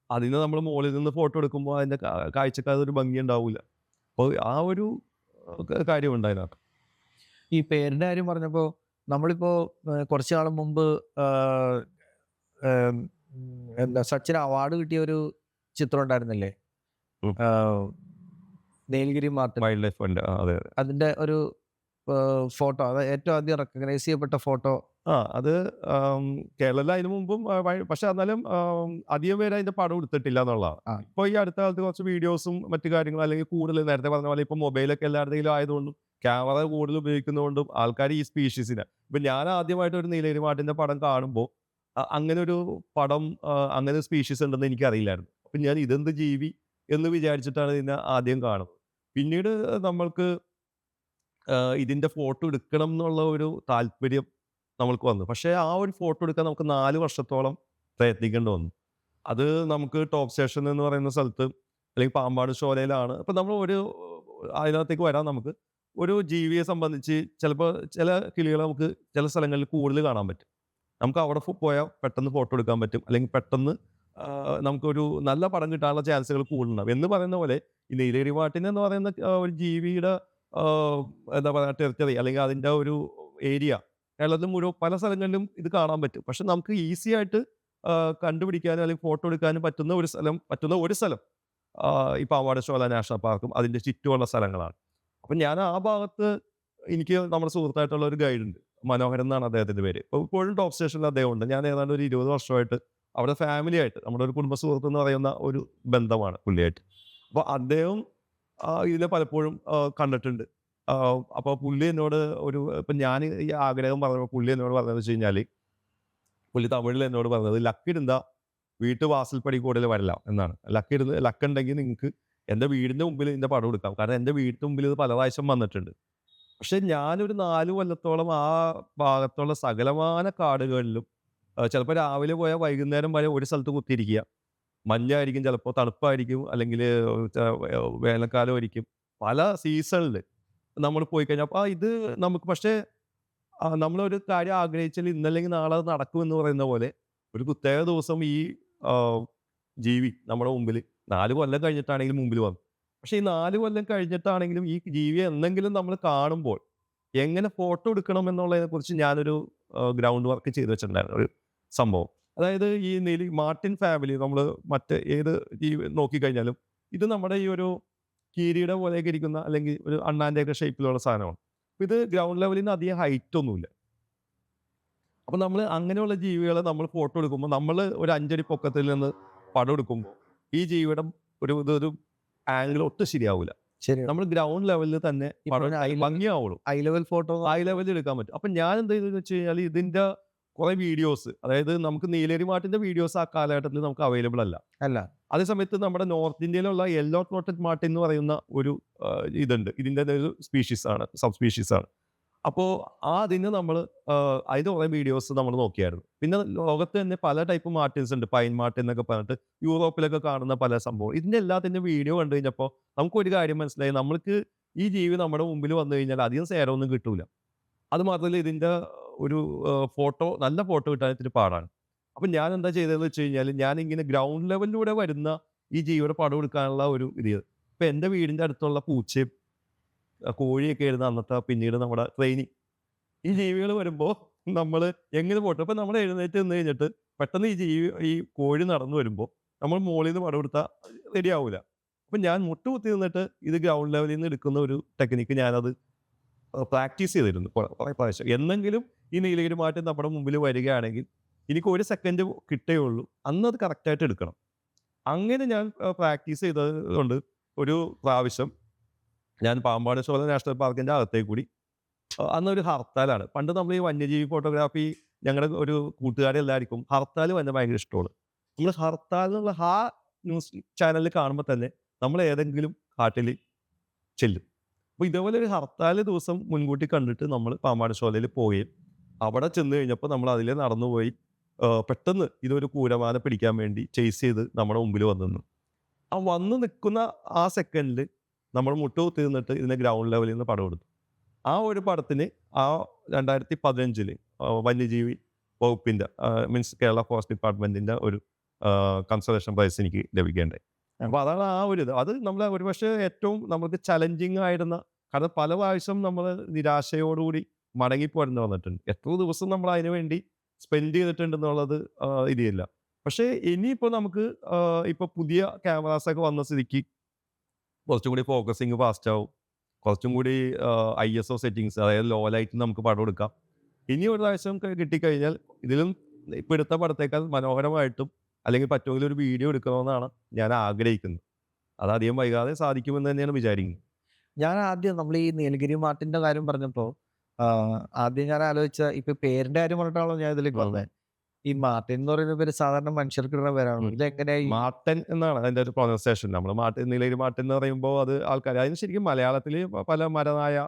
അതിന് നമ്മൾ മുകളിൽ നിന്ന് ഫോട്ടോ എടുക്കുമ്പോൾ അതിന്റെ കാഴ്ചക്ക് അതൊരു ഭംഗി ഉണ്ടാവൂല. അപ്പോൾ ആ ഒരു കാര്യമുണ്ട് അതിനകത്ത്. ഈ പേരിന്റെ കാര്യം പറഞ്ഞപ്പോൾ നമ്മളിപ്പോ കുറച്ചു കാലം മുമ്പ് എന്താ സച്ചിന് അവാർഡ് കിട്ടിയ ഒരു ചിത്രം ഉണ്ടായിരുന്നില്ലേ, ഉം. Nilgiri Martin. Wild life fund അതെ അതെ. അതിന്റെ ഒരു ഫോട്ടോ, അത് ഏറ്റവും ആദ്യം റെക്കഗ്നൈസ് ചെയ്യപ്പെട്ട ഫോട്ടോ. അത് കേരളത്തിൽ അതിനു മുമ്പും പക്ഷെ എന്നാലും അധികം പേര് അതിന്റെ പടം എടുത്തിട്ടില്ല എന്നുള്ളതാണ്. ആ. ഇപ്പോൾ ഈ അടുത്ത കാലത്ത് കുറച്ച് വീഡിയോസും മറ്റു കാര്യങ്ങളും അല്ലെങ്കിൽ കൂടുതൽ നേരത്തെ പറഞ്ഞ പോലെ ഇപ്പൊ മൊബൈലൊക്കെ എല്ലാവരുടെയും ആയതുകൊണ്ടും ക്യാമറ കൂടുതൽ ഉപയോഗിക്കുന്നതുകൊണ്ടും ആൾക്കാർ ഈ സ്പീഷീസിനെ ഇപ്പൊ ഞാൻ ആദ്യമായിട്ട് ഒരു നീലഗിരി മാർട്ടിന്റെ പടം കാണുമ്പോൾ അങ്ങനെ ഒരു പടം അങ്ങനെ സ്പീഷീസ് ഉണ്ടെന്ന് എനിക്ക് അറിയില്ലായിരുന്നു. അപ്പൊ ഞാൻ ഇതെന്ത് ജീവി എന്ന് വിചാരിച്ചിട്ടാണ് ഇതിനെ ആദ്യം കാണുന്നത്. പിന്നീട് നമ്മൾക്ക് ഇതിന്റെ ഫോട്ടോ എടുക്കണം എന്നുള്ള ഒരു താല്പര്യം നമ്മൾക്ക് വന്നു. പക്ഷേ ആ ഒരു ഫോട്ടോ എടുക്കാൻ നമുക്ക് 4 വർഷത്തോളം പ്രയത്നിക്കേണ്ടി വന്നു. അത് നമുക്ക് ടോപ്പ് സ്റ്റേഷൻ എന്ന് പറയുന്ന സ്ഥലത്ത് അല്ലെങ്കിൽ പാമ്പാട് ഷോലയിലാണ്. അപ്പം നമ്മൾ അതിനകത്തേക്ക് വരാൻ നമുക്ക് ഒരു ജീവിയെ സംബന്ധിച്ച് ചിലപ്പോൾ ചില കിളികളെ നമുക്ക് ചില സ്ഥലങ്ങളിൽ കൂടുതൽ കാണാൻ പറ്റും. നമുക്ക് അവിടെ പോയാൽ പെട്ടെന്ന് ഫോട്ടോ എടുക്കാൻ പറ്റും, അല്ലെങ്കിൽ പെട്ടെന്ന് നമുക്കൊരു നല്ല പടം കിട്ടാനുള്ള ചാൻസുകൾ കൂടുതലുണ്ടാവും. എന്ന് പറയുന്ന പോലെ ഈ നീലഗിരി മാർട്ടിൻ എന്ന് പറയുന്ന ഒരു ജീവിയുടെ എന്താ പറയുക ടെറിട്ടറി അല്ലെങ്കിൽ അതിൻ്റെ ഒരു ഏരിയ കേരളത്തിൽ മുഴുവൻ പല സ്ഥലങ്ങളിലും ഇത് കാണാൻ പറ്റും. പക്ഷെ നമുക്ക് ഈസി ആയിട്ട് കണ്ടുപിടിക്കാനും അല്ലെങ്കിൽ ഫോട്ടോ എടുക്കാനും പറ്റുന്ന ഒരു സ്ഥലം ഈ പാവാട് ഷോല നാഷണൽ പാർക്കും അതിൻ്റെ ചുറ്റുമുള്ള സ്ഥലങ്ങളാണ്. അപ്പം ഞാൻ ആ ഭാഗത്ത് എനിക്ക് നമ്മുടെ സുഹൃത്തായിട്ടുള്ള ഒരു ഗൈഡ് ഉണ്ട്, മനോഹരൻ എന്നാണ് അദ്ദേഹത്തിൻ്റെ പേര്. ഇപ്പോൾ ഇപ്പോഴും ടോപ്പ് സ്റ്റേഷനിൽ അദ്ദേഹം ഉണ്ട്. ഞാൻ ഏതാണ്ട് ഒരു 20 വർഷമായിട്ട് അവിടെ ഫാമിലി ആയിട്ട് നമ്മുടെ ഒരു കുടുംബ സുഹൃത്ത് എന്ന് പറയുന്ന ഒരു ബന്ധമാണ് പുള്ളിയായിട്ട്. അപ്പോൾ അദ്ദേഹം ഇതിനെ പലപ്പോഴും കണ്ടിട്ടുണ്ട്. അപ്പോൾ പുള്ളി എന്നോട് ഇപ്പം ഞാൻ ഈ ആഗ്രഹം പറഞ്ഞപ്പോൾ പുള്ളി എന്നോട് പറഞ്ഞതെന്ന് വെച്ച് കഴിഞ്ഞാൽ പുള്ളി തമിഴിൽ എന്നോട് പറഞ്ഞത് ലക്കിടുന്ന വീട്ടു വാസൽപ്പടി കൂടുതൽ വരലാം എന്നാണ്. ലക്കുണ്ടെങ്കിൽ നിങ്ങൾക്ക് എൻ്റെ വീടിൻ്റെ മുമ്പിൽ ഇതിൻ്റെ പടം എടുക്കാം, കാരണം എൻ്റെ വീടിൻ്റെ മുമ്പിൽ ഇത് പല പ്രാവശ്യം വന്നിട്ടുണ്ട്. പക്ഷെ ഞാനൊരു 4 കൊല്ലത്തോളം ആ ഭാഗത്തുള്ള സകലമാന കാടുകളിലും ചിലപ്പോൾ രാവിലെ പോയാൽ വൈകുന്നേരം വരെ ഒരു സ്ഥലത്ത് കുത്തിയിരിക്കുക. മഞ്ഞായിരിക്കും, ചിലപ്പോൾ തണുപ്പായിരിക്കും, അല്ലെങ്കിൽ വേനൽക്കാലമായിരിക്കും. പല സീസണിൽ നമ്മൾ പോയി കഴിഞ്ഞാൽ അപ്പോൾ ഇത് നമുക്ക് പക്ഷേ നമ്മളൊരു കാര്യം ആഗ്രഹിച്ചാൽ ഇന്നല്ലെങ്കിൽ നാളെ അത് നടക്കുമെന്ന് പറയുന്ന പോലെ ഒരു പ്രത്യേക ദിവസം ഈ ആ, ജീവി നമ്മുടെ മുമ്പിൽ 4 കൊല്ലം കഴിഞ്ഞിട്ടാണെങ്കിലും മുമ്പിൽ വന്നു. പക്ഷേ ഈ 4 കൊല്ലം കഴിഞ്ഞിട്ടാണെങ്കിലും ഈ ജീവിയെ എന്നെങ്കിലും നമ്മൾ കാണുമ്പോൾ എങ്ങനെ ഫോട്ടോ എടുക്കണം എന്നുള്ളതിനെക്കുറിച്ച് ഞാനൊരു ഗ്രൗണ്ട് വർക്ക് ചെയ്ത് വെച്ചിട്ടുണ്ടായിരുന്നു ഒരു സംഭവം. അതായത് ഈ മാർട്ടിൻ ഫാമിലി നമ്മൾ മറ്റ് ഏത് ജീവി നോക്കിക്കഴിഞ്ഞാലും ഇത് നമ്മുടെ ഈ ഒരു കീരിയുടെ പോലെയൊക്കെ ഇരിക്കുന്ന അല്ലെങ്കിൽ ഒരു അണ്ണാൻ്റെയൊക്കെ ഷേപ്പിലുള്ള സാധനമാണ്. അപ്പൊ ഇത് ഗ്രൗണ്ട് ലെവലിൽ നിന്ന് അധികം ഹൈറ്റ് ഒന്നുമില്ല. അപ്പൊ നമ്മൾ അങ്ങനെയുള്ള ജീവികളെ നമ്മൾ ഫോട്ടോ എടുക്കുമ്പോൾ നമ്മൾ ഒരു 5 അടി പൊക്കത്തിൽ നിന്ന് പടം എടുക്കുമ്പോൾ ഈ ജീവിയുടെ ഇതൊരു ആംഗിൾ ഒട്ടും ശരിയാവില്ല. ശരി. നമ്മൾ ഗ്രൗണ്ട് ലെവലിൽ തന്നെ ഈ പടം പറഞ്ഞ ഭംഗിയാവുള്ളൂ. ഹൈ ലെവൽ ഫോട്ടോ ഹൈ ലെവലിൽ എടുക്കാൻ പറ്റും. അപ്പൊ ഞാൻ എന്ത് ചെയ്തെന്ന് വെച്ച് കഴിഞ്ഞാൽ ഇതിന്റെ കുറെ വീഡിയോസ്, അതായത് നമുക്ക് നീലേരി മാർട്ടിന്റെ വീഡിയോസ് ആ കാലഘട്ടത്തിൽ നമുക്ക് അവൈലബിൾ അല്ല. അല്ല. അതേ സമയത്ത് നമ്മുടെ നോർത്ത് ഇന്ത്യയിലുള്ള യെല്ലോ ത്രോട്ടഡ് മാർട്ടിൻ എന്ന് പറയുന്ന ഒരു ഇതുണ്ട്. ഇതിന്റെ ഒരു സ്പീഷീസ് ആണ്, സബ് സ്പീഷീസ് ആണ്. അപ്പോൾ അതിന് നമ്മൾ അതിന്റെ കുറെ വീഡിയോസ് നമ്മൾ നോക്കിയായിരുന്നു. പിന്നെ ലോകത്ത് തന്നെ പല ടൈപ്പ് മാർട്ടിൻസ് ഉണ്ട്. പൈൻ മാർട്ടിൻ എന്നൊക്കെ പറഞ്ഞിട്ട് യൂറോപ്പിലൊക്കെ കാണുന്ന പല സംഭവം. ഇതിന്റെ എല്ലാത്തിന്റെ വീഡിയോ കണ്ടു കഴിഞ്ഞപ്പോൾ നമുക്കൊരു കാര്യം മനസ്സിലായി. നമ്മൾക്ക് ഈ ജീവി നമ്മുടെ മുമ്പിൽ വന്നു കഴിഞ്ഞാൽ അധികം നേരമൊന്നും കിട്ടൂല. അത് മാത്രമല്ല ഇതിന്റെ ഒരു നല്ല ഫോട്ടോ കിട്ടാൻ ഇത്തിരി പാടാണ്. അപ്പം ഞാൻ എന്താ ചെയ്തതെന്ന് വെച്ച് കഴിഞ്ഞാൽ ഞാനിങ്ങനെ ഗ്രൗണ്ട് ലെവലിലൂടെ വരുന്ന ഈ ജീവിയുടെ പടം എടുക്കാനുള്ള ഒരു ഇത്. ഇപ്പം എൻ്റെ വീടിൻ്റെ അടുത്തുള്ള പൂച്ചയും കോഴിയൊക്കെ ആയിരുന്നു അന്നത്തെ പിന്നീട് നമ്മുടെ ട്രെയിനിങ്. ഈ ജീവികൾ വരുമ്പോൾ നമ്മൾ എങ്ങനെ ഫോട്ടോ, ഇപ്പം നമ്മൾ എഴുന്നേറ്റ് നിന്ന് കഴിഞ്ഞിട്ട് പെട്ടെന്ന് ഈ കോഴി നടന്നു വരുമ്പോൾ നമ്മൾ മുകളിൽ നിന്ന് പടം എടുത്താൽ റെഡി ആവില്ല. അപ്പം ഞാൻ മുട്ടുകുത്തി നിന്നിട്ട് ഇത് ഗ്രൗണ്ട് ലെവലിൽ നിന്ന് എടുക്കുന്ന ഒരു ടെക്നിക്ക് ഞാനത് പ്രാക്ടീസ് ചെയ്തിരുന്നു കുറേ പ്രാവശ്യം. എന്നെങ്കിലും ഈ നീലഗിരി മാർട്ടിൻ നമ്മുടെ മുമ്പിൽ വരികയാണെങ്കിൽ എനിക്ക് 1 സെക്കൻഡ് കിട്ടേ ഉള്ളൂ, അന്ന് അത് കറക്റ്റായിട്ട് എടുക്കണം. അങ്ങനെ ഞാൻ പ്രാക്ടീസ് ചെയ്തത് കൊണ്ട് ഒരു പ്രാവശ്യം ഞാൻ പാമ്പാട് ചോല നാഷണൽ പാർക്കിൻ്റെ അകത്തേക്ക് കൂടി അന്നൊരു ഹർത്താലാണ്. പണ്ട് നമ്മൾ ഈ വന്യജീവി ഫോട്ടോഗ്രാഫി ഞങ്ങളുടെ ഒരു കൂട്ടുകാരെ എല്ലാവർക്കും ഹർത്താൽ തന്നെ ഭയങ്കര ഇഷ്ടമാണ്. നമ്മൾ ഹർത്താൽ എന്നുള്ള ആ ന്യൂസ് ചാനലിൽ കാണുമ്പോൾ തന്നെ നമ്മൾ ഏതെങ്കിലും കാട്ടിൽ ചെല്ലും. അപ്പോൾ ഇതേപോലെ ഒരു ഹർത്താൽ ദിവസം മുൻകൂട്ടി കണ്ടിട്ട് നമ്മൾ പാമ്പാട് ചോലയിൽ പോവുകയും അവിടെ ചെന്ന് കഴിഞ്ഞപ്പോൾ നമ്മൾ അതിൽ നടന്നുപോയി പെട്ടെന്ന് ഇതൊരു കൂരമാനെ പിടിക്കാൻ വേണ്ടി ചേസ് ചെയ്ത് നമ്മുടെ മുമ്പിൽ വന്നു നിന്നു. ആ വന്ന് നിൽക്കുന്ന ആ സെക്കൻഡിൽ നമ്മൾ മുട്ടുകുത്തി നിന്നിട്ട് ഇതിനെ ഗ്രൗണ്ട് ലെവലിൽ നിന്ന് പടം എടുത്തു. ആ ഒരു പടത്തിന് ആ 2015 വന്യജീവി വകുപ്പിൻ്റെ മീൻസ് കേരള ഫോറസ്റ്റ് ഡിപ്പാർട്ട്മെൻറ്റിൻ്റെ ഒരു കൺസർവേഷൻ പ്രൈസ് എനിക്ക് ലഭിക്കേണ്ടായി. അപ്പോൾ അതാണ് ആ ഒരു ഇത്. അത് നമ്മൾ ഒരുപക്ഷെ ഏറ്റവും നമുക്ക് ചലഞ്ചിങ് ആയിരുന്ന, കാരണം പല പ്രാവശ്യം നമ്മൾ നിരാശയോടുകൂടി മടങ്ങിപ്പോരുന്ന വന്നിട്ടുണ്ട്. എത്ര ദിവസം നമ്മൾ അതിനു വേണ്ടി സ്പെൻഡ് ചെയ്തിട്ടുണ്ടെന്നുള്ളത് ഇതില്ല. പക്ഷേ ഇനിയിപ്പോൾ നമുക്ക് ഇപ്പോൾ പുതിയ ക്യാമറാസൊക്കെ വന്ന സ്ഥിതിക്ക് കുറച്ചും കൂടി ഫോക്കസിങ് ഫാസ്റ്റ് ആവും. കുറച്ചും കൂടി ISO സെറ്റിങ്സ്, അതായത് ലോ ലൈറ്റിൽ നമുക്ക് പടം എടുക്കാം. ഇനി ഒരു പ്രാവശ്യം കിട്ടിക്കഴിഞ്ഞാൽ ഇതിലും ഇപ്പോൾ എടുത്ത പടത്തേക്കാൾ മനോഹരമായിട്ടും അല്ലെങ്കിൽ പറ്റുമെങ്കിൽ ഒരു വീഡിയോ എടുക്കണമെന്നാണ് ഞാൻ ആഗ്രഹിക്കുന്നത്. അത് അധികം വൈകാതെ സാധിക്കുമെന്ന് തന്നെയാണ് വിചാരിക്കുന്നത്. ഞാൻ ആദ്യം നമ്മൾ ഈ നീലഗിരി മാർട്ടിന്റെ കാര്യം പറഞ്ഞപ്പോൾ ആദ്യം ഞാൻ ആലോചിച്ച ഇപ്പൊ പേരിന്റെ കാര്യം പറഞ്ഞിട്ടാണല്ലോ ഞാൻ ഇതിലേക്ക് വന്നത്. ഈ മാർട്ടിൻ എന്ന് പറയുന്ന പേര് സാധാരണ മനുഷ്യർക്കിടുന്ന പേരാണ്. ഇതെങ്ങനെ മാർട്ടൻ എന്നാണ് അതിൻ്റെ ഒരു പ്രൊനൗൺസിയേഷൻ. നമ്മൾ നീലഗിരി മാർട്ടിൻ എന്ന് പറയുമ്പോൾ അത് ആൾക്കാർ അതിന് ശരിക്കും മലയാളത്തിൽ പല മരനായ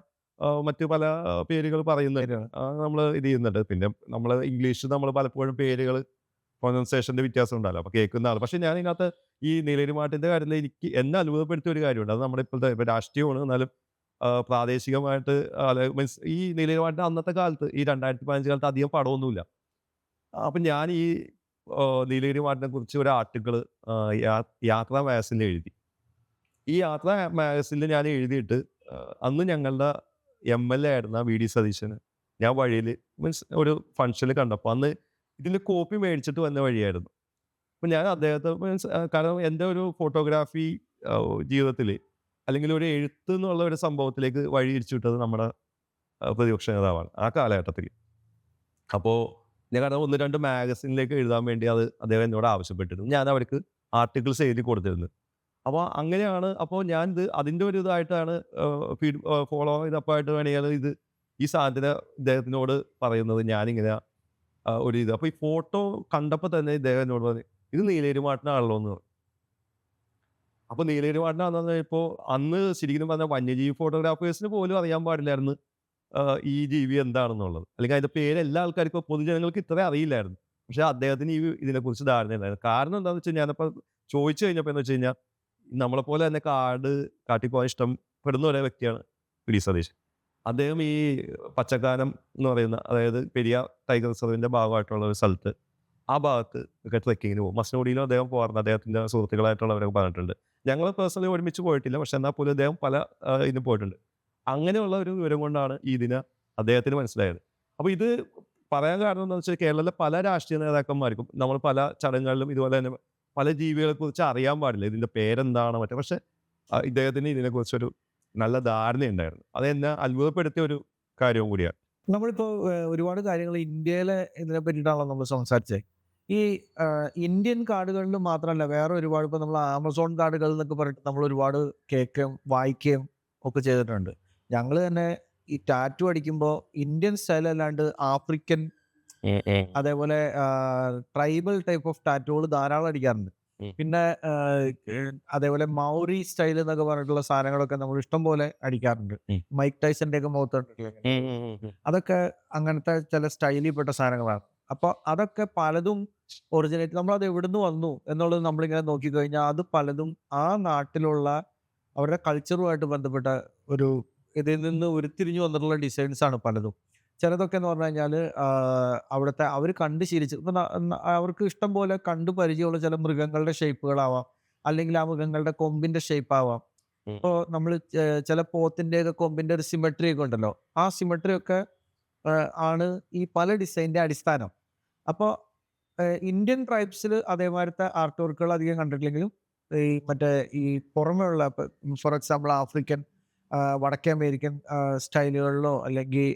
മറ്റു പല പേരുകൾ പറയുന്നുണ്ട്. നമ്മൾ ഇത് ചെയ്യുന്നുണ്ട്. പിന്നെ നമ്മൾ ഇംഗ്ലീഷിൽ നമ്മൾ പലപ്പോഴും പേരുകൾ പ്രൊനൗൺസിയേഷൻ്റെ വ്യത്യാസം ഉണ്ടാവില്ല. അപ്പോൾ കേൾക്കുന്ന ആൾ. പക്ഷേ ഞാൻ ഇതിനകത്ത് ഈ നീലഗിരി മാർട്ടിൻ്റെ കാര്യത്തിൽ എനിക്ക് എന്നെ അത്ഭുതപ്പെടുത്തിയ ഒരു കാര്യമുണ്ട്. അത് നമ്മുടെ ഇപ്പോഴത്തെ ഇപ്പോൾ രാഷ്ട്രീയമാണ്, എന്നാലും പ്രാദേശികമായിട്ട് മീൻസ് ഈ നീലഗിരി മാർട്ടിൻ അന്നത്തെ കാലത്ത് ഈ 2015 കാലത്ത് അധികം പടമൊന്നുമില്ല. അപ്പം ഞാൻ ഈ നീലഗിരി മാർട്ടിനെ കുറിച്ച് ഒരു ആർട്ടിക്കിൾ യാത്രാ മാഗസിനിൽ എഴുതി. ഈ യാത്രാ മാഗസിനിൽ ഞാൻ എഴുതിയിട്ട് അന്ന് ഞങ്ങളുടെ MLA ആയിരുന്ന VD സതീശന് ഞാൻ വഴിയിൽ മീൻസ് ഒരു ഫംഗ്ഷനിൽ കണ്ടപ്പോൾ അന്ന് ഇതിൻ്റെ കോപ്പി മേടിച്ചിട്ട് വന്ന വഴിയായിരുന്നു. അപ്പം ഞാൻ അദ്ദേഹത്തെ മീൻസ് കാരണം എൻ്റെ ഒരു ഫോട്ടോഗ്രാഫി ജീവിതത്തിൽ അല്ലെങ്കിൽ ഒരു എഴുത്ത് എന്നുള്ള ഒരു സംഭവത്തിലേക്ക് വഴി തിരിച്ചുവിട്ടത് നമ്മുടെ പ്രതിപക്ഷ നേതാവാണ് ആ കാലഘട്ടത്തിൽ. അപ്പോൾ ഞാൻ കാരണം 1-2 മാഗസിനിലേക്ക് എഴുതാൻ വേണ്ടി അദ്ദേഹം എന്നോട് ആവശ്യപ്പെട്ടിരുന്നു. ഞാൻ അവർക്ക് ആർട്ടിക്കിൾസ് എഴുതി കൊടുത്തിരുന്നു. അപ്പോൾ അങ്ങനെയാണ്. അപ്പോൾ ഞാൻ അതിൻ്റെ ഒരു ഇതായിട്ടാണ് ഫോളോ ചെയ്തപ്പോഴായിട്ട് വേണമെങ്കിൽ ഈ സാധനത്തിന് ഇദ്ദേഹത്തിനോട് പറയുന്നത് ഞാനിങ്ങനെ ഒരു ഇത്. അപ്പോൾ ഈ ഫോട്ടോ കണ്ടപ്പോൾ തന്നെ ഇദ്ദേഹം എന്നോട് പറഞ്ഞു, ഇത് നീലഗിരി മാർട്ടിനാണല്ലോ എന്ന് പറഞ്ഞു. അപ്പോൾ നീലഗിരി മാർട്ടിനാണെന്ന് പറഞ്ഞപ്പോൾ അന്ന് ശരിക്കും പറഞ്ഞാൽ വന്യജീവി ഫോട്ടോഗ്രാഫേഴ്സിന് പോലും അറിയാൻ പാടില്ലായിരുന്നു ഈ ജീവി എന്താണെന്നുള്ളത്. അല്ലെങ്കിൽ അതിൻ്റെ പേര് എല്ലാ ആൾക്കാർക്കും പൊതുജനങ്ങൾക്ക് ഇത്ര അറിയില്ലായിരുന്നു. പക്ഷേ അദ്ദേഹത്തിന് ഇതിനെക്കുറിച്ച് ധാരണയുണ്ടായിരുന്നു. കാരണം എന്താണെന്ന് വെച്ച് കഴിഞ്ഞാൽ ഞാനപ്പോൾ ചോദിച്ചു കഴിഞ്ഞപ്പോൾ എന്ന് വെച്ച് കഴിഞ്ഞാൽ നമ്മളെപ്പോലെ തന്നെ കാട്ടിൽ പോകാൻ ഇഷ്ടപ്പെടുന്ന ഒരേ വ്യക്തിയാണ് VD സതീശൻ. അദ്ദേഹം ഈ പച്ചക്കാനം എന്ന് പറയുന്ന, അതായത് പെരിയാർ ടൈഗർ റിസർവിൻ്റെ ഭാഗമായിട്ടുള്ള ഒരു സ്ഥലത്ത് ആ ഭാഗത്ത് ഒക്കെ ട്രെക്കിങ്ങിന് പോകും. മസനഗുഡിയിലും അദ്ദേഹം പോകാറുണ്ട്. അദ്ദേഹത്തിൻ്റെ സുഹൃത്തുക്കളായിട്ടുള്ളവരൊക്കെ പറഞ്ഞിട്ടുണ്ട്. ഞങ്ങൾ പേഴ്സണലി ഒരുമിച്ച് പോയിട്ടില്ല. പക്ഷെ എന്നാൽ പോലും അദ്ദേഹം പല ഇതിനും പോയിട്ടുണ്ട്. അങ്ങനെയുള്ള ഒരു വിവരം കൊണ്ടാണ് ഈ ഇതിന് അദ്ദേഹത്തിന് മനസ്സിലായത്. അപ്പോൾ ഇത് പറയാൻ കാരണം എന്താണെന്ന് വെച്ചാൽ കേരളത്തിലെ പല രാഷ്ട്രീയ നേതാക്കന്മാർക്കും നമ്മൾ പല ചടങ്ങുകളിലും ഇതുപോലെ തന്നെ പല ജീവികളെക്കുറിച്ച് അറിയാൻ പാടില്ല. ഇതിൻ്റെ പേരെന്താണ് മറ്റേ പക്ഷേ ഇദ്ദേഹത്തിന് ഇതിനെക്കുറിച്ചൊരു നല്ല ധാരണയുണ്ടായിരുന്നു. അത് എന്നെ അത്ഭുതപ്പെടുത്തിയ ഒരു കാര്യവും കൂടിയാണ്. നമ്മളിപ്പോൾ ഒരുപാട് കാര്യങ്ങൾ ഇന്ത്യയിലെ ഇതിനെ പറ്റിയിട്ടാണല്ലോ നമ്മൾ സംസാരിച്ചത്. ഈ ഇന്ത്യൻ കാടുകളിൽ മാത്രമല്ല വേറെ ഒരുപാട് ഇപ്പോൾ നമ്മൾ ആമസോൺ കാടുകൾ എന്നൊക്കെ പറഞ്ഞിട്ട് നമ്മൾ ഒരുപാട് കേൾക്കുകയും വായിക്കുകയും ഒക്കെ ചെയ്തിട്ടുണ്ട്. ഞങ്ങൾ തന്നെ ഈ ടാറ്റു അടിക്കുമ്പോൾ ഇന്ത്യൻ സ്റ്റൈൽ അല്ലാണ്ട് ആഫ്രിക്കൻ അതേപോലെ ട്രൈബൽ ടൈപ്പ് ഓഫ് ടാറ്റുകൾ ധാരാളം അടിക്കാറുണ്ട്. ഉം. പിന്നെ അതേപോലെ മൗറി സ്റ്റൈൽ എന്നൊക്കെ പറഞ്ഞിട്ടുള്ള സാധനങ്ങളൊക്കെ നമ്മൾ ഇഷ്ടം പോലെ അടിക്കാറുണ്ട്. ഉം. മൈക്ക് ടൈസന്റെ ഒക്കെ മുഖത്ത് അതൊക്കെ അങ്ങനത്തെ ചില സ്റ്റൈലിൽപ്പെട്ട സാധനങ്ങളാണ്. അപ്പോൾ അതൊക്കെ പലതും ഒറിജിനേറ്റ് നമ്മളത് എവിടുന്ന് വന്നു എന്നുള്ളത് നമ്മളിങ്ങനെ നോക്കിക്കഴിഞ്ഞാൽ അത് പലതും ആ നാട്ടിലുള്ള അവരുടെ കൾച്ചറുമായിട്ട് ബന്ധപ്പെട്ട ഒരു ഇതിൽ നിന്ന് ഉരുത്തിരിഞ്ഞു വന്നിട്ടുള്ള ഡിസൈൻസ് ആണ് പലതും. ചിലതൊക്കെ എന്ന് പറഞ്ഞു കഴിഞ്ഞാൽ അവിടുത്തെ അവർ കണ്ട് ശീലിച്ച് ഇപ്പം അവർക്ക് ഇഷ്ടം പോലെ കണ്ടു പരിചയമുള്ള ചില മൃഗങ്ങളുടെ ഷേപ്പുകളാവാം, അല്ലെങ്കിൽ ആ മൃഗങ്ങളുടെ കൊമ്പിന്റെ ഷേപ്പ് ആവാം. ഉം. ഇപ്പോൾ നമ്മൾ ചില പോത്തിൻ്റെയൊക്കെ കൊമ്പിന്റെ ഒരു സിമെട്രി ഒക്കെ ഉണ്ടല്ലോ, ആ സിമെട്രി ഒക്കെ ആണ് ഈ പല ഡിസൈനിന്റെ അടിസ്ഥാനം. അപ്പോൾ ഇന്ത്യൻ ട്രൈബ്സിൽ അതേമാതിരത്തെ ആർട്ട് വർക്കുകൾ അധികം കണ്ടിട്ടില്ലെങ്കിലും ഈ മറ്റേ ഈ പുറമെയുള്ള ഫോർ എക്സാമ്പിൾ ആഫ്രിക്കൻ വടക്കേ അമേരിക്കൻ സ്റ്റൈലുകളിലോ അല്ലെങ്കിൽ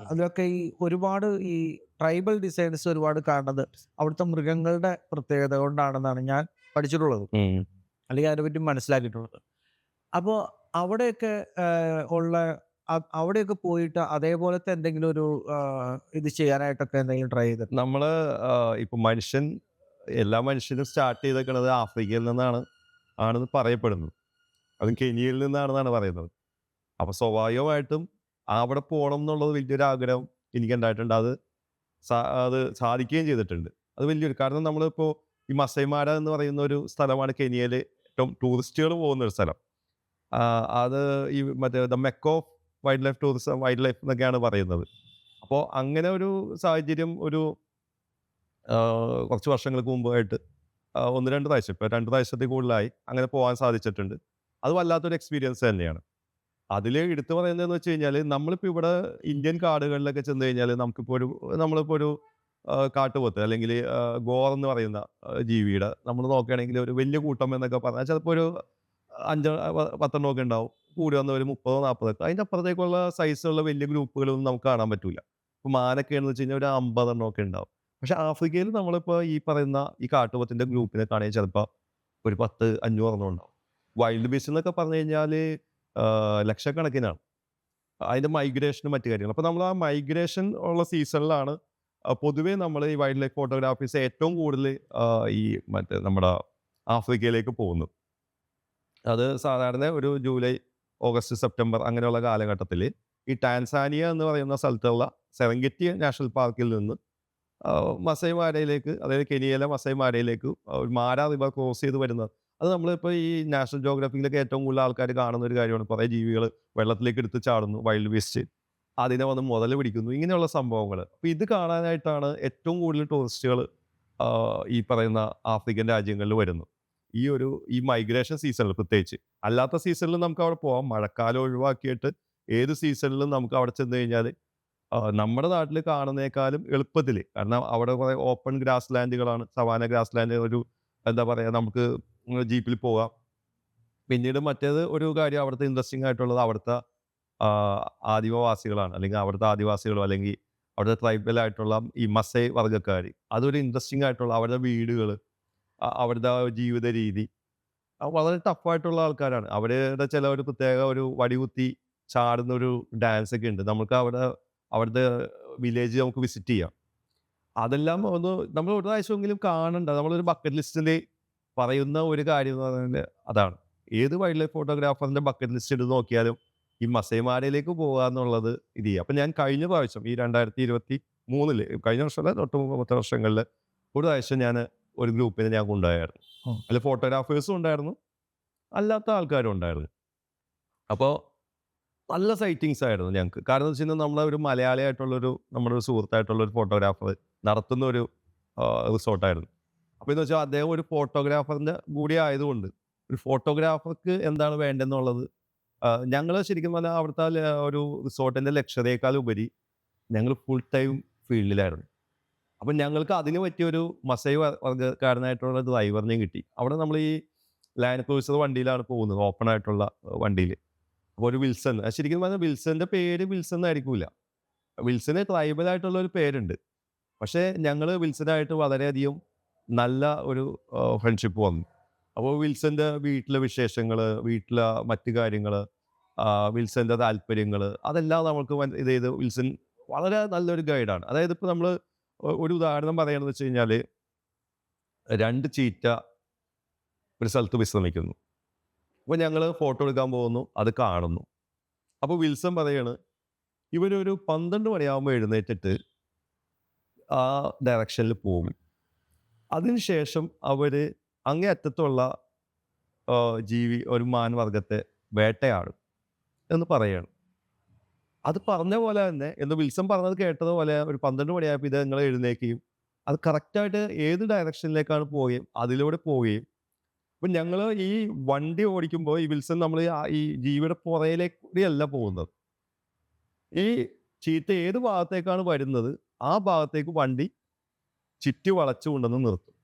അതിലൊക്കെ ഈ ഒരുപാട് ഈ ട്രൈബൽ ഡിസൈൻസ് ഒരുപാട് കാണുന്നത് അവിടുത്തെ മൃഗങ്ങളുടെ പ്രത്യേകത കൊണ്ടാണെന്നാണ് ഞാൻ പഠിച്ചിട്ടുള്ളത്, അല്ലെങ്കിൽ അതിനെപ്പറ്റി മനസ്സിലാക്കിയിട്ടുള്ളത്. അപ്പോൾ അവിടെയൊക്കെ ഉള്ള അവിടെയൊക്കെ പോയിട്ട് അതേപോലത്തെ എന്തെങ്കിലും ഒരു ഇത് ചെയ്യാനായിട്ടൊക്കെ എന്തെങ്കിലും ട്രൈ ചെയ്ത് നമ്മൾ ഇപ്പം എല്ലാ മനുഷ്യനും സ്റ്റാർട്ട് ചെയ്തേക്കുന്നത് ആഫ്രിക്കയിൽ ആണെന്ന് പറയപ്പെടുന്നത്. അതും കെനിയയിൽ നിന്നാണെന്നാണ് പറയുന്നത്. അപ്പോൾ സ്വാഭാവികമായിട്ടും അവിടെ പോകണം എന്നുള്ളത് വലിയൊരു ആഗ്രഹം എനിക്കുണ്ടായിട്ടുണ്ട്. അത് സാധിക്കുകയും ചെയ്തിട്ടുണ്ട്. അത് വലിയൊരു കാരണം നമ്മളിപ്പോൾ ഈ മസൈമാര എന്ന് പറയുന്ന ഒരു സ്ഥലമാണ് കെനിയയിൽ ഏറ്റവും ടൂറിസ്റ്റുകൾ പോകുന്ന ഒരു സ്ഥലം. അത് ഈ മറ്റേ the Mecca of wild life tourism എന്നൊക്കെയാണ് പറയുന്നത്. അപ്പോൾ അങ്ങനെ ഒരു സാഹചര്യം കുറച്ച് വർഷങ്ങൾക്ക് മുമ്പായിട്ട് 1-2 പ്രാവശ്യം ഇപ്പോൾ 2 പ്രാവശ്യത്തിൽ കൂടുതലായി അങ്ങനെ പോകാൻ സാധിച്ചിട്ടുണ്ട്. അത് വല്ലാത്തൊരു എക്സ്പീരിയൻസ് തന്നെയാണ്. അതിൽ എടുത്തു പറയുന്നതെന്ന് വെച്ച് കഴിഞ്ഞാൽ നമ്മളിപ്പോൾ ഇവിടെ ഇന്ത്യൻ കാടുകളിലൊക്കെ ചെന്ന് കഴിഞ്ഞാൽ നമ്മളിപ്പോൾ ഒരു കാട്ടുപോത്ത് അല്ലെങ്കിൽ ഗോർ എന്ന് പറയുന്ന ജീവിയുടെ നമ്മൾ നോക്കുകയാണെങ്കിൽ ഒരു വലിയ കൂട്ടം എന്നൊക്കെ പറഞ്ഞാൽ ചിലപ്പോൾ ഒരു 5-10 ഒക്കെ ഉണ്ടാവും. കൂടി വന്ന ഒരു 30-40 അതിൻ്റെ അപ്പുറത്തേക്കുള്ള സൈസുള്ള വലിയ ഗ്രൂപ്പുകളൊന്നും നമുക്ക് കാണാൻ പറ്റില്ല. ഇപ്പോൾ മാനൊക്കെയാണെന്ന് വെച്ച് കഴിഞ്ഞാൽ ഒരു 50 ഒക്കെ ഉണ്ടാവും. പക്ഷേ ആഫ്രിക്കയിൽ നമ്മളിപ്പോൾ ഈ പറയുന്ന ഈ കാട്ടുപോത്തിൻ്റെ ഗ്രൂപ്പിനെ കാണുകയും ചിലപ്പോൾ ഒരു 10-500 ഉണ്ടാവും. വൈൽഡ് ബീസ്റ്റ് എന്നൊക്കെ പറഞ്ഞു കഴിഞ്ഞാൽ ലക്ഷക്കണക്കിനാണ്. അതിൻ്റെ മൈഗ്രേഷനും മറ്റു കാര്യങ്ങളും. അപ്പോൾ നമ്മൾ ആ മൈഗ്രേഷൻ ഉള്ള സീസണിലാണ് പൊതുവേ നമ്മൾ ഈ വൈൽഡ് ലൈഫ് ഫോട്ടോഗ്രാഫീസ് ഏറ്റവും കൂടുതൽ ഈ നമ്മുടെ ആഫ്രിക്കയിലേക്ക് പോകുന്നത്. അത് സാധാരണ ഒരു ജൂലൈ, ഓഗസ്റ്റ്, സെപ്റ്റംബർ അങ്ങനെയുള്ള കാലഘട്ടത്തിൽ ഈ ടാൻസാനിയ എന്ന് പറയുന്ന സ്ഥലത്തുള്ള സെറംഗെറ്റി നാഷണൽ പാർക്കിൽ നിന്ന് മസൈ മാരയിലേക്ക്, അതായത് കെനിയയിലെ മസൈ മാരയിലേക്ക് ഒരു മാര റിവർ ക്രോസ് ചെയ്ത് വരുന്നത്. അത് നമ്മളിപ്പോൾ ഈ നാഷണൽ ജോഗ്രഫിയിലൊക്കെ ഏറ്റവും കൂടുതൽ ആൾക്കാർ കാണുന്ന ഒരു കാര്യമാണ്. കുറേ ജീവികൾ വെള്ളത്തിലേക്ക് എടുത്ത് ചാടുന്നു, വൈൽഡ് ബീസ്റ്റ് അതിനെ വന്ന് മുതൽ പിടിക്കുന്നു, ഇങ്ങനെയുള്ള സംഭവങ്ങൾ. അപ്പോൾ ഇത് കാണാനായിട്ടാണ് ഏറ്റവും കൂടുതൽ ടൂറിസ്റ്റുകൾ ഈ പറയുന്ന ആഫ്രിക്കൻ രാജ്യങ്ങളിൽ വരുന്നത്. ഈ മൈഗ്രേഷൻ സീസണിൽ പ്രത്യേകിച്ച്. അല്ലാത്ത സീസണിൽ നമുക്ക് അവിടെ പോകാം. മഴക്കാലം ഒഴിവാക്കിയിട്ട് ഏത് സീസണിലും നമുക്ക് അവിടെ ചെന്ന് കഴിഞ്ഞാൽ നമ്മുടെ നാട്ടിൽ കാണുന്നേക്കാളും എളുപ്പത്തിൽ, കാരണം അവിടെ കുറേ ഓപ്പൺ ഗ്രാസ് ലാൻഡുകളാണ്, സവാന ഗ്രാസ് ലാൻഡ്, എന്താ പറയുക, നമുക്ക് ജീപ്പിൽ പോകാം. പിന്നീട് മറ്റേത് ഒരു കാര്യം അവിടുത്തെ ഇൻട്രസ്റ്റിംഗ് ആയിട്ടുള്ളത് അവിടുത്തെ ആദിമവാസികളാണ്, അല്ലെങ്കിൽ അവിടുത്തെ ആദിവാസികളോ അല്ലെങ്കിൽ അവിടുത്തെ ട്രൈബലായിട്ടുള്ള ഈ മസൈ വർഗ്ഗക്കാർ. അതൊരു ഇൻട്രസ്റ്റിംഗ് ആയിട്ടുള്ള അവരുടെ വീടുകൾ, അവരുടെ ജീവിത രീതി വളരെ ടഫായിട്ടുള്ള ആൾക്കാരാണ്. അവരുടെ ചില ഒരു പ്രത്യേക ഒരു വടികുത്തി ചാടുന്ന ഒരു ഡാൻസ് ഒക്കെ ഉണ്ട്. നമുക്ക് അവിടുത്തെ വില്ലേജ് നമുക്ക് വിസിറ്റ് ചെയ്യാം. അതെല്ലാം നമ്മൾ ഒരു പ്രാവശ്യമെങ്കിലും കാണണ്ട. നമ്മളൊരു ബക്കറ്റ് ലിസ്റ്റിൽ പറയുന്ന ഒരു കാര്യം എന്ന് പറഞ്ഞാൽ അതാണ്. ഏത് വൈൽഡ് ലൈഫ് ഫോട്ടോഗ്രാഫറിൻ്റെ ബക്കറ്റ് ലിസ്റ്റ് എടുത്ത് നോക്കിയാലും ഈ മസൈമാരയിലേക്ക് പോകുക എന്നുള്ളത് ഇത് ചെയ്യുക. അപ്പം ഞാൻ കഴിഞ്ഞ പ്രാവശ്യം ഈ 2023 കഴിഞ്ഞ വർഷമല്ല, 8 വർഷങ്ങളിൽ ഒരു പ്രാവശ്യം ഞാൻ ഒരു ഗ്രൂപ്പിനെ ഞാൻ കൊണ്ടുപോയായിരുന്നു. അതിൽ ഫോട്ടോഗ്രാഫേഴ്സും ഉണ്ടായിരുന്നു, അല്ലാത്ത ആൾക്കാരും ഉണ്ടായിരുന്നു. അപ്പോൾ നല്ല സൈറ്റിങ്സ് ആയിരുന്നു ഞങ്ങൾക്ക്. കാരണം എന്ന് വെച്ച് കഴിഞ്ഞാൽ നമ്മളെ ഒരു മലയാളിയായിട്ടുള്ളൊരു നമ്മുടെ ഒരു സുഹൃത്തായിട്ടുള്ളൊരു ഫോട്ടോഗ്രാഫർ നടത്തുന്ന ഒരു റിസോർട്ടായിരുന്നു. അപ്പോൾ എന്ന് വെച്ചാൽ അദ്ദേഹം ഒരു ഫോട്ടോഗ്രാഫറിൻ്റെ കൂടി ആയതുകൊണ്ട് ഒരു ഫോട്ടോഗ്രാഫർക്ക് എന്താണ് വേണ്ടതെന്നുള്ളത് ഞങ്ങൾ ശരിക്കും പറഞ്ഞാൽ അവിടുത്തെ ഒരു റിസോർട്ടിൻ്റെ ലക്ഷ്യതയേക്കാൾ ഉപരി ഞങ്ങൾ ഫുൾ ടൈം ഫീൽഡിലായിരുന്നു. അപ്പം ഞങ്ങൾക്ക് അതിന് പറ്റിയൊരു മസൈ വർഗ്ഗക്കാരനായിട്ടുള്ള ഡ്രൈവറിനെയും കിട്ടി. അവിടെ നമ്മൾ ഈ ലാൻഡ് ക്രൂസർ വണ്ടിയിലാണ് പോകുന്നത്, ഓപ്പൺ ആയിട്ടുള്ള വണ്ടിയിൽ. അപ്പോൾ ഒരു വിൽസൺ, ശരിക്കും പറഞ്ഞാൽ വിൽസന്റെ പേര് വിൽസൺ എന്നായിരിക്കില്ല. വിൽസന് ട്രൈബൽ ആയിട്ടുള്ള ഒരു പേരുണ്ട്. പക്ഷേ ഞങ്ങൾ വിൽസനായിട്ട് വളരെയധികം നല്ല ഒരു ഫ്രണ്ട്ഷിപ്പ് വന്നു. അപ്പോൾ വിൽസന്റെ വീട്ടിലെ വിശേഷങ്ങൾ, വീട്ടിലെ മറ്റു കാര്യങ്ങൾ, വിൽസന്റെ താല്പര്യങ്ങൾ, അതെല്ലാം നമുക്ക് ഇത് ചെയ്ത് വിൽസൺ വളരെ നല്ലൊരു ഗൈഡാണ്. അതായത് ഇപ്പോൾ നമ്മൾ ഒരു ഉദാഹരണം പറയുകയാണെന്ന് വെച്ച് കഴിഞ്ഞാൽ, 2 ചീറ്റ ഒരു സ്ഥലത്ത് വിശ്രമിക്കുന്നു. അപ്പോൾ ഞങ്ങൾ ഫോട്ടോ എടുക്കാൻ പോകുന്നു, അത് കാണുന്നു. അപ്പോൾ വിൽസൺ പറയാണ്, ഇവരൊരു 12 മണിയാകുമ്പോൾ എഴുന്നേറ്റിട്ട് ആ ഡയറക്ഷനിൽ പോകും. അതിനുശേഷം അവർ അങ്ങേ അറ്റത്തുള്ള ഒരു മാൻവർഗത്തെ വേട്ടയാടും എന്ന് പറയുകയാണ്. അത് പറഞ്ഞ പോലെ തന്നെ എന്ന് വിൽസൺ പറഞ്ഞത് കേട്ടതുപോലെ ഒരു 12 മണിയായപ്പോൾ ഇത് നിങ്ങൾ എഴുന്നേൽക്കുകയും അത് കറക്റ്റായിട്ട് ഏത് ഡയറക്ഷനിലേക്കാണ് പോവുകയും അതിലൂടെ പോവുകയും. അപ്പം ഞങ്ങൾ ഈ വണ്ടി ഓടിക്കുമ്പോൾ ഈ വിൽസൺ നമ്മൾ ഈ ജീവിയുടെ പുറയിലേക്കൂടിയല്ല പോകുന്നത്. ഈ ചീത്ത ഏത് ഭാഗത്തേക്കാണ് വരുന്നത് ആ ഭാഗത്തേക്ക് വണ്ടി ചുറ്റി വളച്ചു കൊണ്ടുവന്ന് നിർത്തും.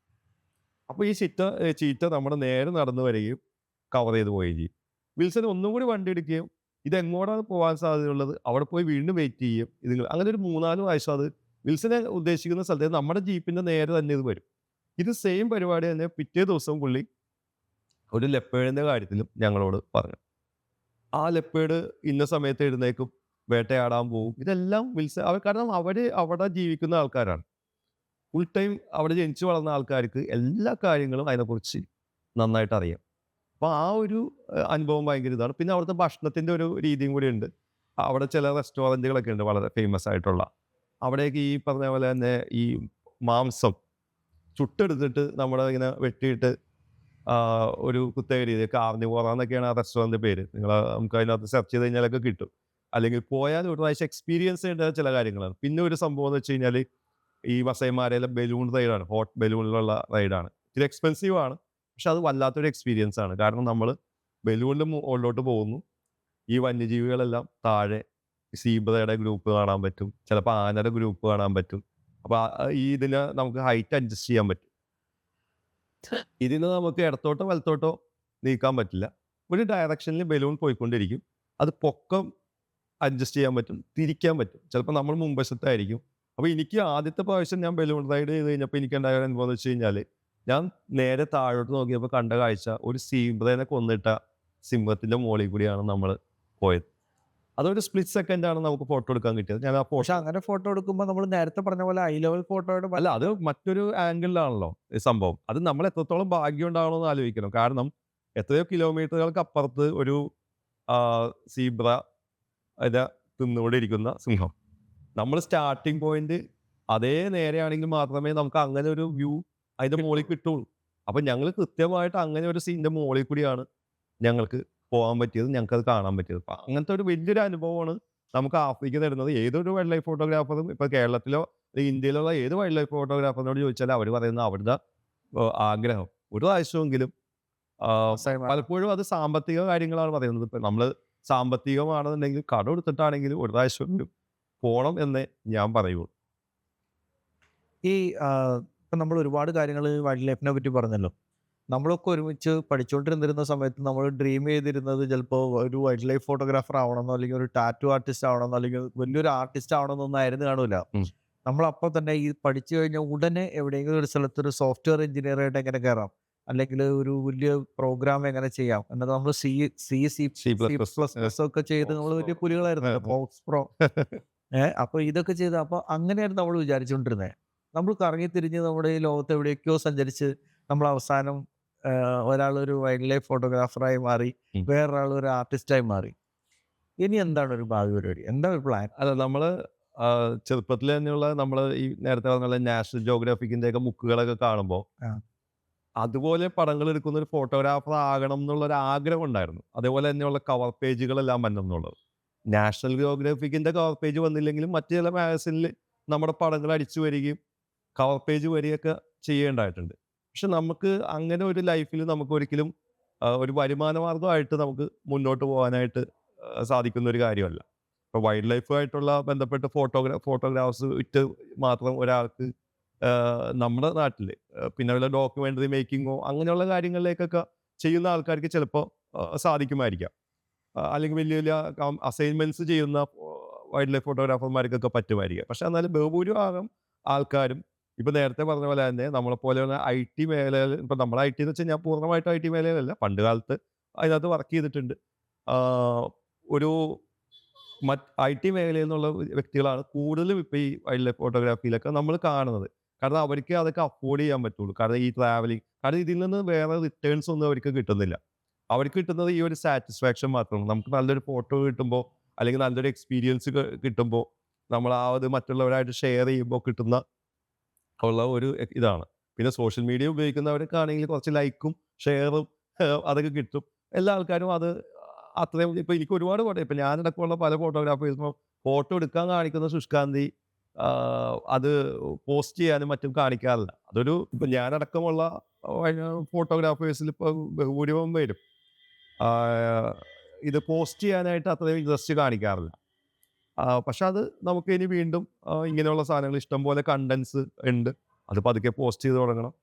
അപ്പോൾ ഈ ചീത്ത നമ്മുടെ നേരെ നടന്നു വരികയും കവർ ചെയ്ത് പോവുകയും ചെയ്യും. വിൽസൺ ഒന്നും കൂടി വണ്ടി എടുക്കുകയും ഇതെങ്ങോട്ടാണ് പോകാൻ സാധ്യതയുള്ളത് അവിടെ പോയി വീണ്ടും വെയിറ്റ് ചെയ്യും. അങ്ങനെ ഒരു 3-4 പ്രാവശ്യം അത് വിൽസനെ ഉദ്ദേശിക്കുന്ന സ്ഥലത്ത് നമ്മുടെ ജീപ്പിൻ്റെ നേരെ തന്നെ ഇത് വരും. ഇത് സെയിം പരിപാടി തന്നെ പിറ്റേ ദിവസം പുള്ളി ഒരു ലെപ്പേഡിൻ്റെ കാര്യത്തിലും ഞങ്ങളോട് പറഞ്ഞു. ആ ലെപ്പേഡ് ഇന്ന സമയത്ത് എഴുന്നേക്കും, വേട്ടയാടാൻ പോകും. ഇതെല്ലാം കാരണം അവിടെ ജീവിക്കുന്ന ആൾക്കാരാണ്. ഫുൾ ടൈം അവിടെ ജനിച്ചു വളർന്ന ആൾക്കാർക്ക് എല്ലാ കാര്യങ്ങളും അതിനെക്കുറിച്ച് നന്നായിട്ട് അറിയാം. അപ്പോൾ ആ ഒരു അനുഭവം ഭയങ്കര ഇതാണ്. പിന്നെ അവിടുത്തെ ഭക്ഷണത്തിൻ്റെ ഒരു രീതിയും കൂടി ഉണ്ട്. അവിടെ ചില റെസ്റ്റോറൻറ്റുകളൊക്കെ ഉണ്ട് വളരെ ഫേമസ് ആയിട്ടുള്ള. അവിടേക്ക് ഈ പറഞ്ഞ പോലെ തന്നെ ഈ മാംസം ചുട്ടെടുത്തിട്ട് നമ്മുടെ ഇങ്ങനെ വെട്ടിയിട്ട് ഒരു പ്രത്യേക രീതി കാർണിവോറ എന്നൊക്കെയാണ് ആ റെസ്റ്റോറൻറ്റിൻ്റെ പേര്. നമുക്ക് അതിനകത്ത് സെർച്ച് ചെയ്ത് കഴിഞ്ഞാലൊക്കെ കിട്ടും. അല്ലെങ്കിൽ പോയാൽ ഒരു പ്രാവശ്യം എക്സ്പീരിയൻസ് ചെയ്യേണ്ട ചില കാര്യങ്ങളാണ്. പിന്നെ ഒരു സംഭവം എന്ന് വെച്ച് കഴിഞ്ഞാൽ ഈ വസൈമാരയിലെ ബലൂൺ റൈഡാണ്, ഹോട്ട് ബലൂണിലുള്ള റൈഡാണ്. ഇത്തിരി എക്സ്പെൻസീവ് ആണ്, പക്ഷെ അത് വല്ലാത്തൊരു എക്സ്പീരിയൻസ് ആണ്. കാരണം നമ്മൾ ബലൂണിൻ്റെ മുകളിലോട്ട് പോകുന്നു, ഈ വന്യജീവികളെല്ലാം താഴെ സീബ്രയുടെ ഗ്രൂപ്പ് കാണാൻ പറ്റും, ചിലപ്പോൾ ആനയുടെ ഗ്രൂപ്പ് കാണാൻ പറ്റും. അപ്പോൾ ഇതിന് നമുക്ക് ഹൈറ്റ് അഡ്ജസ്റ്റ് ചെയ്യാൻ പറ്റും. ഇതിന് നമുക്ക് ഇടത്തോട്ടോ വലത്തോട്ടോ നീക്കാൻ പറ്റില്ല. ഒരു ഡയറക്ഷനിൽ ബലൂൺ പോയിക്കൊണ്ടിരിക്കും. അത് പൊക്കം അഡ്ജസ്റ്റ് ചെയ്യാൻ പറ്റും, തിരിക്കാൻ പറ്റും. ചിലപ്പോൾ നമ്മൾ മുൻവശത്തായിരിക്കും. അപ്പോൾ എനിക്ക് ആദ്യത്തെ പ്രാവശ്യം ഞാൻ ബലൂൺ റൈഡ് ചെയ്ത് കഴിഞ്ഞപ്പോൾ എനിക്കുണ്ടായ ഒരു അനുഭവം എന്ന് വെച്ച് കഴിഞ്ഞാൽ, ഞാൻ നേരെ താഴോട്ട് നോക്കിയപ്പോൾ കണ്ട കാഴ്ച ഒരു സീബ്രേനെ കൊന്നിട്ട സിംഹത്തിൻ്റെ മുകളിൽ കൂടിയാണ് നമ്മൾ പോയത്. അതൊരു സ്പ്ലിറ്റ് സെക്കൻഡാണ് നമുക്ക് ഫോട്ടോ എടുക്കാൻ കിട്ടിയത്. ഞാൻ ആ പക്ഷെ അങ്ങനെ ഫോട്ടോ എടുക്കുമ്പോൾ നമ്മൾ നേരത്തെ പറഞ്ഞ പോലെ ഹൈ ലെവൽ ഫോട്ടോയുടെ അല്ല, അത് മറ്റൊരു ആംഗിളിലാണല്ലോ ഈ സംഭവം. അത് നമ്മൾ എത്രത്തോളം ഭാഗ്യം ഉണ്ടാവണമെന്ന് ആലോചിക്കണം. കാരണം എത്രയോ കിലോമീറ്ററുകൾക്ക് അപ്പുറത്ത് ഒരു സീബ്ര അതിനെ തിന്നുകൊണ്ടിരിക്കുന്ന സിംഹം. നമ്മൾ സ്റ്റാർട്ടിങ് പോയിന്റ് അതേ നേരെയാണെങ്കിൽ മാത്രമേ നമുക്ക് അങ്ങനെ ഒരു വ്യൂ അതിൻ്റെ മുകളിൽ കിട്ടുള്ളൂ. അപ്പം ഞങ്ങൾ കൃത്യമായിട്ട് അങ്ങനെ ഒരു സീൻ്റെ മുകളിൽ കൂടിയാണ് ഞങ്ങൾക്ക് പോകാൻ പറ്റിയത്, ഞങ്ങൾക്കത് കാണാൻ പറ്റിയത്. അപ്പം അങ്ങനത്തെ ഒരു വലിയൊരു അനുഭവമാണ് നമുക്ക് ആഫ്രിക്ക തരുന്നത്. ഏതൊരു വൈൽഡ് ലൈഫ് ഫോട്ടോഗ്രാഫറും ഇപ്പോൾ കേരളത്തിലോ ഇന്ത്യയിലുള്ള ഏത് വൈൽഡ് ലൈഫ് ഫോട്ടോഗ്രാഫറിനോട് ചോദിച്ചാൽ അവർ പറയുന്നത് അവരുടെ ആഗ്രഹം ഒരു പ്രാവശ്യമെങ്കിലും പലപ്പോഴും അത് സാമ്പത്തിക കാര്യങ്ങളാണ് പറയുന്നത്. ഇപ്പം നമ്മൾ സാമ്പത്തികമാണെന്നുണ്ടെങ്കിൽ കടം എടുത്തിട്ടാണെങ്കിലും ഒരു പ്രാവശ്യമെങ്കിലും പോകണം എന്നേ ഞാൻ പറയുള്ളൂ. ഈ ഇപ്പം നമ്മൾ ഒരുപാട് കാര്യങ്ങൾ വൈൽഡ് ലൈഫിനെ പറ്റി പറഞ്ഞല്ലോ. നമ്മളൊക്കെ ഒരുമിച്ച് പഠിച്ചുകൊണ്ടിരുന്നിരുന്ന സമയത്ത് നമ്മൾ ഡ്രീം ചെയ്തിരുന്നത് ചിലപ്പോൾ ഒരു വൈൽഡ് ലൈഫ് ഫോട്ടോഗ്രാഫർ ആവണമെന്നോ അല്ലെങ്കിൽ ഒരു ടാറ്റു ആർട്ടിസ്റ്റ് ആവണമെന്നോ അല്ലെങ്കിൽ വലിയൊരു ആർട്ടിസ്റ്റ് ആവണമെന്നൊന്നും ആയിരുന്നു കാണില്ല. നമ്മളപ്പോൾ തന്നെ ഈ പഠിച്ചു കഴിഞ്ഞാൽ ഉടനെ എവിടെയെങ്കിലും ഒരു സ്ഥലത്ത് ഒരു സോഫ്റ്റ്വെയർ എഞ്ചിനീയർ ആയിട്ട് എങ്ങനെ കയറാം, അല്ലെങ്കിൽ ഒരു വലിയ പ്രോഗ്രാം എങ്ങനെ ചെയ്യാം എന്നത് നമ്മൾ ഒക്കെ ചെയ്ത് നമ്മൾ വലിയ പുലികളായിരുന്നു. ഫോക്സ് പ്രോ അപ്പോൾ ഇതൊക്കെ ചെയ്ത് അപ്പോൾ അങ്ങനെയായിരുന്നു നമ്മൾ വിചാരിച്ചുകൊണ്ടിരുന്നത്. നമ്മൾ കറങ്ങി തിരിഞ്ഞ് നമ്മുടെ ഈ ലോകത്ത് എവിടെയൊക്കെയോ സഞ്ചരിച്ച് നമ്മൾ അവസാനം ഒരാളൊരു വൈൽഡ് ലൈഫ് ഫോട്ടോഗ്രാഫറായി മാറി, വേറൊരാൾ ഒരു ആർട്ടിസ്റ്റായി മാറി. ഇനി എന്താണ് ഒരു ഭാവി പരിപാടി, എന്താണ് ഒരു പ്ലാൻ? അല്ല, നമ്മൾ ചെറുപ്പത്തിൽ തന്നെയുള്ള നമ്മൾ ഈ നേരത്തെ പറഞ്ഞ നാഷണൽ ജോഗ്രഫിക്കിൻ്റെ ഒക്കെ ബുക്കുകളൊക്കെ കാണുമ്പോൾ അതുപോലെ പടങ്ങൾ എടുക്കുന്ന ഒരു ഫോട്ടോഗ്രാഫർ ആകണം എന്നുള്ളൊരു ആഗ്രഹം ഉണ്ടായിരുന്നു. അതേപോലെ തന്നെയുള്ള കവർ പേജുകളെല്ലാം വരണം എന്നുള്ളത്. നാഷണൽ ജോഗ്രഫിക്കിൻ്റെ കവർ പേജ് വന്നില്ലെങ്കിലും മറ്റു ചില മാഗസിനിൽ നമ്മുടെ പടങ്ങൾ അടിച്ചു വരികയും കവർ പേജ് വരികയൊക്കെ ചെയ്യേണ്ടതായിട്ടുണ്ട്. പക്ഷെ നമുക്ക് അങ്ങനെ ഒരു ലൈഫിൽ നമുക്ക് ഒരിക്കലും ഒരു വരുമാന മാർഗ്ഗമായിട്ട് നമുക്ക് മുന്നോട്ട് പോകാനായിട്ട് സാധിക്കുന്ന ഒരു കാര്യമല്ല. ഇപ്പോൾ വൈൽഡ് ലൈഫുമായിട്ടുള്ള ബന്ധപ്പെട്ട് ഫോട്ടോഗ്രാഫ്സ് വിറ്റ് മാത്രം ഒരാൾക്ക് നമ്മുടെ നാട്ടിൽ പിന്നെ വല്ല ഡോക്യുമെൻ്ററി മേക്കിങ്ങോ അങ്ങനെയുള്ള കാര്യങ്ങളിലേക്കൊക്കെ ചെയ്യുന്ന ആൾക്കാർക്ക് ചിലപ്പോൾ സാധിക്കുമായിരിക്കാം. അല്ലെങ്കിൽ വലിയ വലിയ അസൈൻമെൻറ്റ്സ് ചെയ്യുന്ന വൈൽഡ് ലൈഫ് ഫോട്ടോഗ്രാഫർമാർക്കൊക്കെ പറ്റുമായിരിക്കാം. പക്ഷെ എന്നാലും ബഹുഭൂരിഭാഗം ആൾക്കാരും ഇപ്പം നേരത്തെ പറഞ്ഞ പോലെ തന്നെ നമ്മളെപ്പോലെയുള്ള IT മേഖലയിൽ ഇപ്പം നമ്മൾ IT എന്ന് വെച്ചാൽ ഞാൻ പൂർണ്ണമായിട്ടും IT മേഖലയിലല്ല. പണ്ട് കാലത്ത് അതിനകത്ത് വർക്ക് ചെയ്തിട്ടുണ്ട്. ഒരു IT മേഖലയിൽ നിന്നുള്ള വ്യക്തികളാണ് കൂടുതലും ഇപ്പോൾ ഈ വൈൽഡ് ലൈഫ് ഫോട്ടോഗ്രാഫിയിലൊക്കെ നമ്മൾ കാണുന്നത്. കാരണം അവർക്ക് അതൊക്കെ അഫോർഡ് ചെയ്യാൻ പറ്റുള്ളൂ. കാരണം ഈ ട്രാവലിംഗ് കാരണം ഇതിൽ നിന്ന് വേറെ റിട്ടേൺസ് ഒന്നും അവർക്ക് കിട്ടുന്നില്ല. അവർക്ക് കിട്ടുന്നത് ഈ ഒരു സാറ്റിസ്ഫാക്ഷൻ മാത്രമാണ്. നമുക്ക് നല്ലൊരു ഫോട്ടോ കിട്ടുമ്പോൾ അല്ലെങ്കിൽ നല്ലൊരു എക്സ്പീരിയൻസ് കിട്ടുമ്പോൾ നമ്മൾ അത് മറ്റുള്ളവരായിട്ട് ഷെയർ ചെയ്യുമ്പോൾ കിട്ടുന്ന ഉള്ള ഒരു ഇതാണ്. പിന്നെ സോഷ്യൽ മീഡിയ ഉപയോഗിക്കുന്നവർക്കാണെങ്കിൽ കുറച്ച് ലൈക്കും ഷെയറും അതൊക്കെ കിട്ടും. എല്ലാ ആൾക്കാരും അത് അത്രയും ഇപ്പോൾ എനിക്ക് ഒരുപാട് ഫോട്ടോ ഇപ്പോൾ ഞാനടക്കമുള്ള പല ഫോട്ടോഗ്രാഫേഴ്സും ഫോട്ടോ എടുക്കാൻ കാണിക്കുന്ന ശുഷ്കാന്തി അത് പോസ്റ്റ് ചെയ്യാനും മറ്റും കാണിക്കാറില്ല. അതൊരു ഇപ്പം ഞാനടക്കമുള്ള ഫോട്ടോഗ്രാഫേഴ്സിൽ ഇപ്പോൾ ബഹുഭൂരിഭാഗം പേരും ഇത് പോസ്റ്റ് ചെയ്യാനായിട്ട് അത്രയും ഇൻട്രസ്റ്റ് കാണിക്കാറില്ല. പക്ഷെ അത് നമുക്ക് ഇനി വീണ്ടും ഇങ്ങനെയുള്ള സാധനങ്ങൾ ഇഷ്ടംപോലെ കണ്ടൻസ് ഉണ്ട്. അത് പതുക്കെ പോസ്റ്റ് ചെയ്ത് തുടങ്ങണം.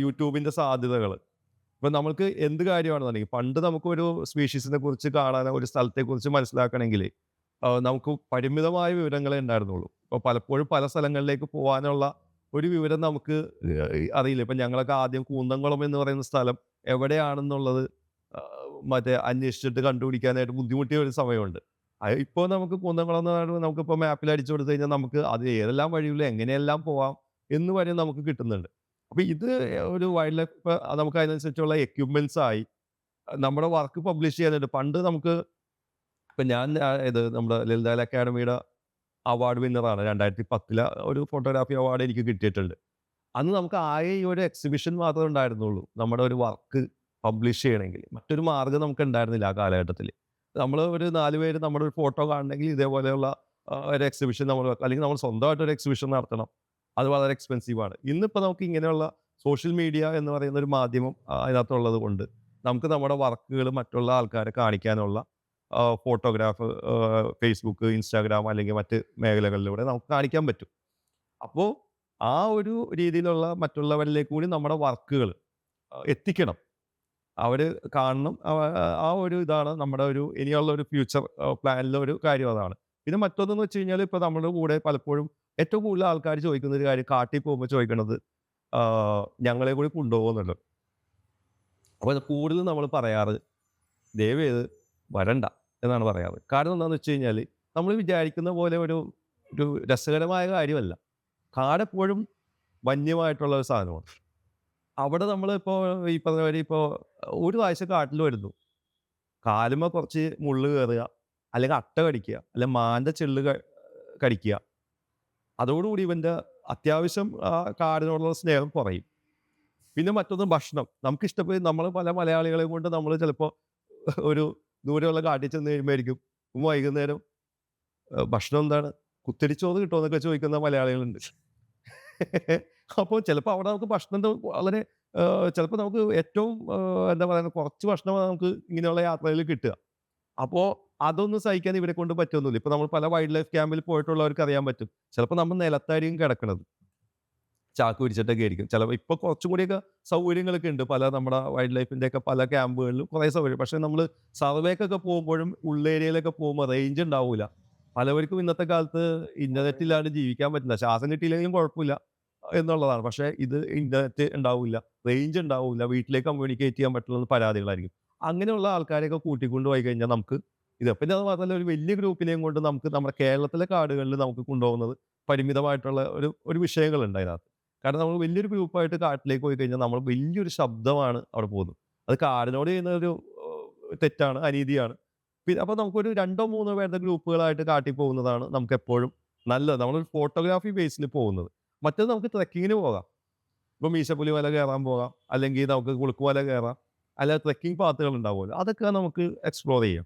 യൂട്യൂബിൻ്റെ സാധ്യതകൾ ഇപ്പം നമ്മൾക്ക് എന്ത് കാര്യമാണെന്നുണ്ടെങ്കിൽ പണ്ട് നമുക്കൊരു സ്പീഷീസിനെ കുറിച്ച് കാണാനോ ഒരു സ്ഥലത്തെക്കുറിച്ച് മനസ്സിലാക്കണമെങ്കിൽ നമുക്ക് പരിമിതമായ വിവരങ്ങളേ ഉണ്ടായിരുന്നുള്ളൂ. ഇപ്പോൾ പലപ്പോഴും പല സ്ഥലങ്ങളിലേക്ക് പോകാനുള്ള ഒരു വിവരം നമുക്ക് അറിയില്ല. ഇപ്പം ഞങ്ങളൊക്കെ ആദ്യം കൂന്തംകുളം എന്ന് പറയുന്ന സ്ഥലം എവിടെയാണെന്നുള്ളത് മറ്റേ അന്വേഷിച്ചിട്ട് കണ്ടുപിടിക്കാനായിട്ട് ബുദ്ധിമുട്ടിയ ഒരു സമയമുണ്ട്. ഇപ്പോൾ നമുക്ക് കൂന്തംകുളം എന്ന് പറയുമ്പോൾ നമുക്കിപ്പോൾ മാപ്പിൽ അടിച്ചു കൊടുത്തു കഴിഞ്ഞാൽ നമുക്ക് അത് ഏതെല്ലാം വഴിയിലും എങ്ങനെയെല്ലാം പോവാം എന്ന് വരെ നമുക്ക് കിട്ടുന്നുണ്ട്. അപ്പോൾ ഇത് ഒരു വൈൽഡ് ലൈഫ് നമുക്ക് അതിനനുസരിച്ചുള്ള എക്യുപ്മെൻറ്റ്സ് ആയി നമ്മുടെ വർക്ക് പബ്ലിഷ് ചെയ്യാനായിട്ട് പണ്ട് നമുക്ക് ഇപ്പം ഞാൻ ഇത് നമ്മുടെ ലളിതകല അക്കാഡമിയുടെ അവാർഡ് വിന്നറാണ്. 2010 ഒരു ഫോട്ടോഗ്രാഫി അവാർഡ് എനിക്ക് കിട്ടിയിട്ടുണ്ട്. അന്ന് നമുക്ക് ആകെ ഈ ഒരു എക്സിബിഷൻ മാത്രമേ ഉണ്ടായിരുന്നുള്ളൂ നമ്മുടെ ഒരു വർക്ക് പബ്ലിഷ് ചെയ്യണമെങ്കിൽ. മറ്റൊരു മാർഗ്ഗം നമുക്ക് ഉണ്ടായിരുന്നില്ല ആ കാലഘട്ടത്തിൽ. നമ്മൾ ഒരു 4 പേര് നമ്മുടെ ഒരു ഫോട്ടോ കാണണമെങ്കിൽ ഇതേപോലെയുള്ള ഒരു എക്സിബിഷൻ നമ്മൾ അല്ലെങ്കിൽ നമ്മൾ സ്വന്തമായിട്ട് ഒരു എക്സിബിഷൻ നടത്തണം. അത് വളരെ എക്സ്പെൻസീവാണ്. ഇന്നിപ്പോൾ നമുക്ക് ഇങ്ങനെയുള്ള സോഷ്യൽ മീഡിയ എന്ന് പറയുന്ന ഒരു മാധ്യമം അതിനകത്തുള്ളത് കൊണ്ട് നമുക്ക് നമ്മുടെ വർക്കുകൾ മറ്റുള്ള ആൾക്കാരെ കാണിക്കാനുള്ള ഫോട്ടോഗ്രാഫ് ഫേസ്ബുക്ക്, ഇൻസ്റ്റാഗ്രാം അല്ലെങ്കിൽ മറ്റ് മേഖലകളിലൂടെ നമുക്ക് കാണിക്കാൻ പറ്റും. അപ്പോൾ ആ ഒരു രീതിയിലുള്ള മറ്റുള്ളവരിലേക്ക് കൂടി നമ്മുടെ വർക്കുകൾ എത്തിക്കണം. അവർ കാണണം. ആ ഒരു ഇതാണ് നമ്മുടെ ഒരു ഇനിയുള്ള ഒരു ഫ്യൂച്ചർ പ്ലാനിലെ ഒരു കാര്യം അതാണ്. പിന്നെ മറ്റൊന്നെന്ന് വെച്ച് കഴിഞ്ഞാൽ ഇപ്പോൾ നമ്മുടെ കൂടെ പലപ്പോഴും ഏറ്റവും കൂടുതൽ ആൾക്കാർ ചോദിക്കുന്ന ഒരു കാര്യം കാട്ടിൽ പോകുമ്പോൾ ചോദിക്കണത് ഞങ്ങളെ കൂടി കൊണ്ടുപോകുന്നുണ്ട്. അപ്പോൾ കൂടുതൽ നമ്മൾ പറയാറ് ദയവേത് വരണ്ട എന്നാണ് പറയാറ്. കാരണം എന്താണെന്ന് വെച്ച് കഴിഞ്ഞാൽ നമ്മൾ വിചാരിക്കുന്ന പോലെ ഒരു ഒരു രസകരമായ കാര്യമല്ല. കാടെപ്പോഴും വന്യമായിട്ടുള്ള ഒരു സാധനമാണ്. അവിടെ നമ്മളിപ്പോൾ ഈ പറഞ്ഞ മാതിരി ഇപ്പോൾ ഒരു പ്രാവശ്യം കാട്ടിൽ വരുന്നു. കാലുമ്മ കുറച്ച് മുള്ള് കയറുക, അല്ലെങ്കിൽ അട്ട കടിക്കുക, അല്ലെങ്കിൽ മാൻ്റെ ചെള്ള് കടിക്കുക. അതോടുകൂടി ഇവൻ്റെ അത്യാവശ്യം കാടിനോടുള്ള സ്നേഹം കുറയും. പിന്നെ മറ്റൊന്ന് ഭക്ഷണം. നമുക്കിഷ്ടപ്പെട്ട് നമ്മൾ പല മലയാളികളെയും കൊണ്ട് നമ്മൾ ചിലപ്പോൾ ഒരു ദൂരെയുള്ള കാട്ടിൽ ചെന്ന് കഴിയുമ്പോഴായിരിക്കും വൈകുന്നേരം ഭക്ഷണം എന്താണ് കുത്തരിച്ചോറ് കിട്ടുമോ എന്നൊക്കെ ചോദിക്കുന്ന മലയാളികളുണ്ട്. അപ്പോൾ ചിലപ്പോൾ അവിടെ നമുക്ക് ഭക്ഷണത്തിൻ്റെ വളരെ ചിലപ്പോൾ നമുക്ക് ഏറ്റവും എന്താ പറയുക കുറച്ച് ഭക്ഷണം നമുക്ക് ഇങ്ങനെയുള്ള യാത്രയിൽ കിട്ടുക. അപ്പോൾ അതൊന്നും സഹിക്കാൻ ഇവരെ കൊണ്ട് പറ്റുമൊന്നുമില്ല. ഇപ്പോൾ നമ്മൾ പല വൈൽഡ് ലൈഫ് ക്യാമ്പിൽ പോയിട്ടുള്ളവർക്ക് അറിയാൻ പറ്റും. ചിലപ്പോൾ നമ്മൾ നിലത്തായിരിക്കും കിടക്കുന്നത്. ചാക്ക് പിടിച്ചിട്ടൊക്കെ ആയിരിക്കും. ചിലപ്പോൾ ഇപ്പോൾ കുറച്ചും കൂടിയൊക്കെ സൗകര്യങ്ങളൊക്കെ ഉണ്ട്. പല നമ്മുടെ വൈൽഡ് ലൈഫിൻ്റെയൊക്കെ പല ക്യാമ്പുകളിലും കുറേ സൗകര്യം. പക്ഷേ നമ്മൾ സർവേക്കൊക്കെ പോകുമ്പോഴും ഉള്ളേരിയയിലൊക്കെ പോകുമ്പോൾ റേഞ്ച് ഉണ്ടാവില്ല. പലവർക്കും ഇന്നത്തെ കാലത്ത് ഇൻ്റർനെറ്റ് ഇല്ലാണ്ട് ജീവിക്കാൻ പറ്റില്ല. ശ്വാസം കിട്ടിയില്ലെങ്കിലും കുഴപ്പമില്ല എന്നുള്ളതാണ്. പക്ഷേ ഇത് ഇൻ്റർനെറ്റ് ഉണ്ടാവില്ല, റേഞ്ച് ഉണ്ടാവില്ല, വീട്ടിലേക്ക് കമ്മ്യൂണിക്കേറ്റ് ചെയ്യാൻ പറ്റുന്ന പരാതികളായിരിക്കും. അങ്ങനെയുള്ള ആൾക്കാരെയൊക്കെ കൂട്ടിക്കൊണ്ട് പോയി കഴിഞ്ഞാൽ നമുക്ക് ഇത് പിന്നെ അത് മാത്രമല്ല ഒരു വലിയ ഗ്രൂപ്പിനെയും കൊണ്ട് നമുക്ക് നമ്മുടെ കേരളത്തിലെ കാടുകളിൽ നമുക്ക് കൊണ്ടുപോകുന്നത് പരിമിതമായിട്ടുള്ള ഒരു വിഷയങ്ങളുണ്ട് അതിനകത്ത്. കാരണം നമ്മൾ വലിയൊരു ഗ്രൂപ്പായിട്ട് കാട്ടിലേക്ക് പോയി കഴിഞ്ഞാൽ നമ്മൾ വലിയൊരു ശബ്ദമാണ് അവിടെ പോകുന്നത്. അത് കാടിനോട് ചെയ്യുന്ന ഒരു തെറ്റാണ്, അനീതിയാണ്. പിന്നെ അപ്പോൾ നമുക്കൊരു 2-3 പേരുടെ ഗ്രൂപ്പുകളായിട്ട് കാട്ടിൽ പോകുന്നതാണ് നമുക്ക് എപ്പോഴും നല്ലത്. നമ്മളൊരു ഫോട്ടോഗ്രാഫി ബേസിൽ പോകുന്നത്. മറ്റേത് നമുക്ക് ട്രെക്കിങ്ങിന് പോകാം. ഇപ്പോൾ മീശപ്പുലി മല കയറാൻ പോകാം, അല്ലെങ്കിൽ നമുക്ക് കുളുക്കുമല കയറാം, അല്ലാതെ ട്രെക്കിംഗ് പാത്തുകൾ ഉണ്ടാവുമല്ലോ, അതൊക്കെ നമുക്ക് എക്സ്പ്ലോർ ചെയ്യാം.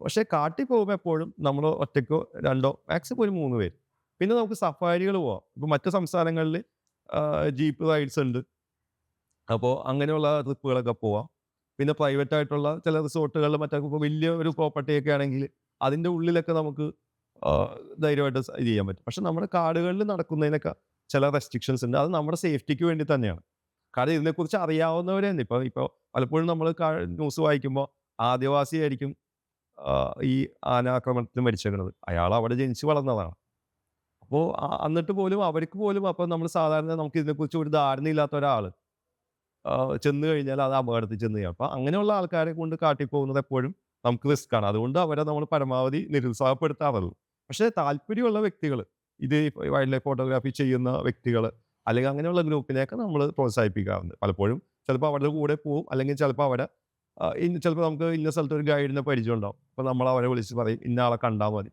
പക്ഷേ കാട്ടിൽ പോകുമ്പോൾ എപ്പോഴും നമ്മൾ ഒറ്റയ്ക്കോ 2 മാക്സിമം ഒരു 3 പേര്. പിന്നെ നമുക്ക് സഫാരികൾ പോകാം. ഇപ്പോൾ മറ്റ് സംസ്ഥാനങ്ങളിൽ ജീപ്പ് റൈഡ്സ് ഉണ്ട്. അപ്പോൾ അങ്ങനെയുള്ള ട്രിപ്പുകളൊക്കെ പോവാം. പിന്നെ പ്രൈവറ്റ് ആയിട്ടുള്ള ചില റിസോർട്ടുകളിൽ മറ്റൊക്കെ ഇപ്പോൾ വലിയ ഒരു പ്രോപ്പർട്ടിയൊക്കെ ആണെങ്കിൽ അതിൻ്റെ ഉള്ളിലൊക്കെ നമുക്ക് ധൈര്യമായിട്ട് ഇത് ചെയ്യാൻ പറ്റും. പക്ഷെ നമ്മുടെ കാടുകളിൽ നടക്കുന്നതിനൊക്കെ ചില റെസ്ട്രിക്ഷൻസ് ഉണ്ട്. അത് നമ്മുടെ സേഫ്റ്റിക്ക് വേണ്ടി തന്നെയാണ്. കാരണം ഇതിനെക്കുറിച്ച് അറിയാവുന്നവർ തന്നെ ഇപ്പോൾ ഇപ്പോൾ പലപ്പോഴും നമ്മൾ ന്യൂസ് വായിക്കുമ്പോൾ ആദിവാസിയായിരിക്കും ഈ ആനാക്രമണത്തിൽ മരിച്ചേക്കുന്നത്. അയാൾ അവിടെ ജനിച്ച് വളർന്നതാണ്. അപ്പോൾ എന്നിട്ട് പോലും അവർക്ക് പോലും അപ്പോൾ നമ്മൾ സാധാരണ നമുക്ക് ഇതിനെക്കുറിച്ച് ഒരു ധാരണയില്ലാത്ത ഒരാൾ ചെന്ന് കഴിഞ്ഞാൽ അത് അപകടത്തിൽ ചെന്ന് ചെയ്യും. അപ്പോൾ അങ്ങനെയുള്ള ആൾക്കാരെ കൊണ്ട് കാട്ടിൽ പോകുന്നത് എപ്പോഴും നമുക്ക് റിസ്ക്കാണ്. അതുകൊണ്ട് അവരെ നമ്മൾ പരമാവധി നിരുത്സാഹപ്പെടുത്താറുള്ളൂ. പക്ഷേ താല്പര്യമുള്ള വ്യക്തികൾ, ഇത് വൈൽഡ് ലൈഫ് ഫോട്ടോഗ്രാഫി ചെയ്യുന്ന വ്യക്തികൾ അല്ലെങ്കിൽ അങ്ങനെയുള്ള ഗ്രൂപ്പിനെയൊക്കെ നമ്മൾ പ്രോത്സാഹിപ്പിക്കാറുണ്ട്. പലപ്പോഴും ചിലപ്പോൾ അവരുടെ കൂടെ പോവും, അല്ലെങ്കിൽ ചിലപ്പോൾ അവരെ ചിലപ്പോൾ നമുക്ക് ഇന്ന സ്ഥലത്ത് ഒരു ഗൈഡിനെ പരിചയം ഉണ്ടാവും. അപ്പോൾ നമ്മൾ അവരെ വിളിച്ച് പറയും ഇന്ന ആളെ കണ്ടാൽ മതി,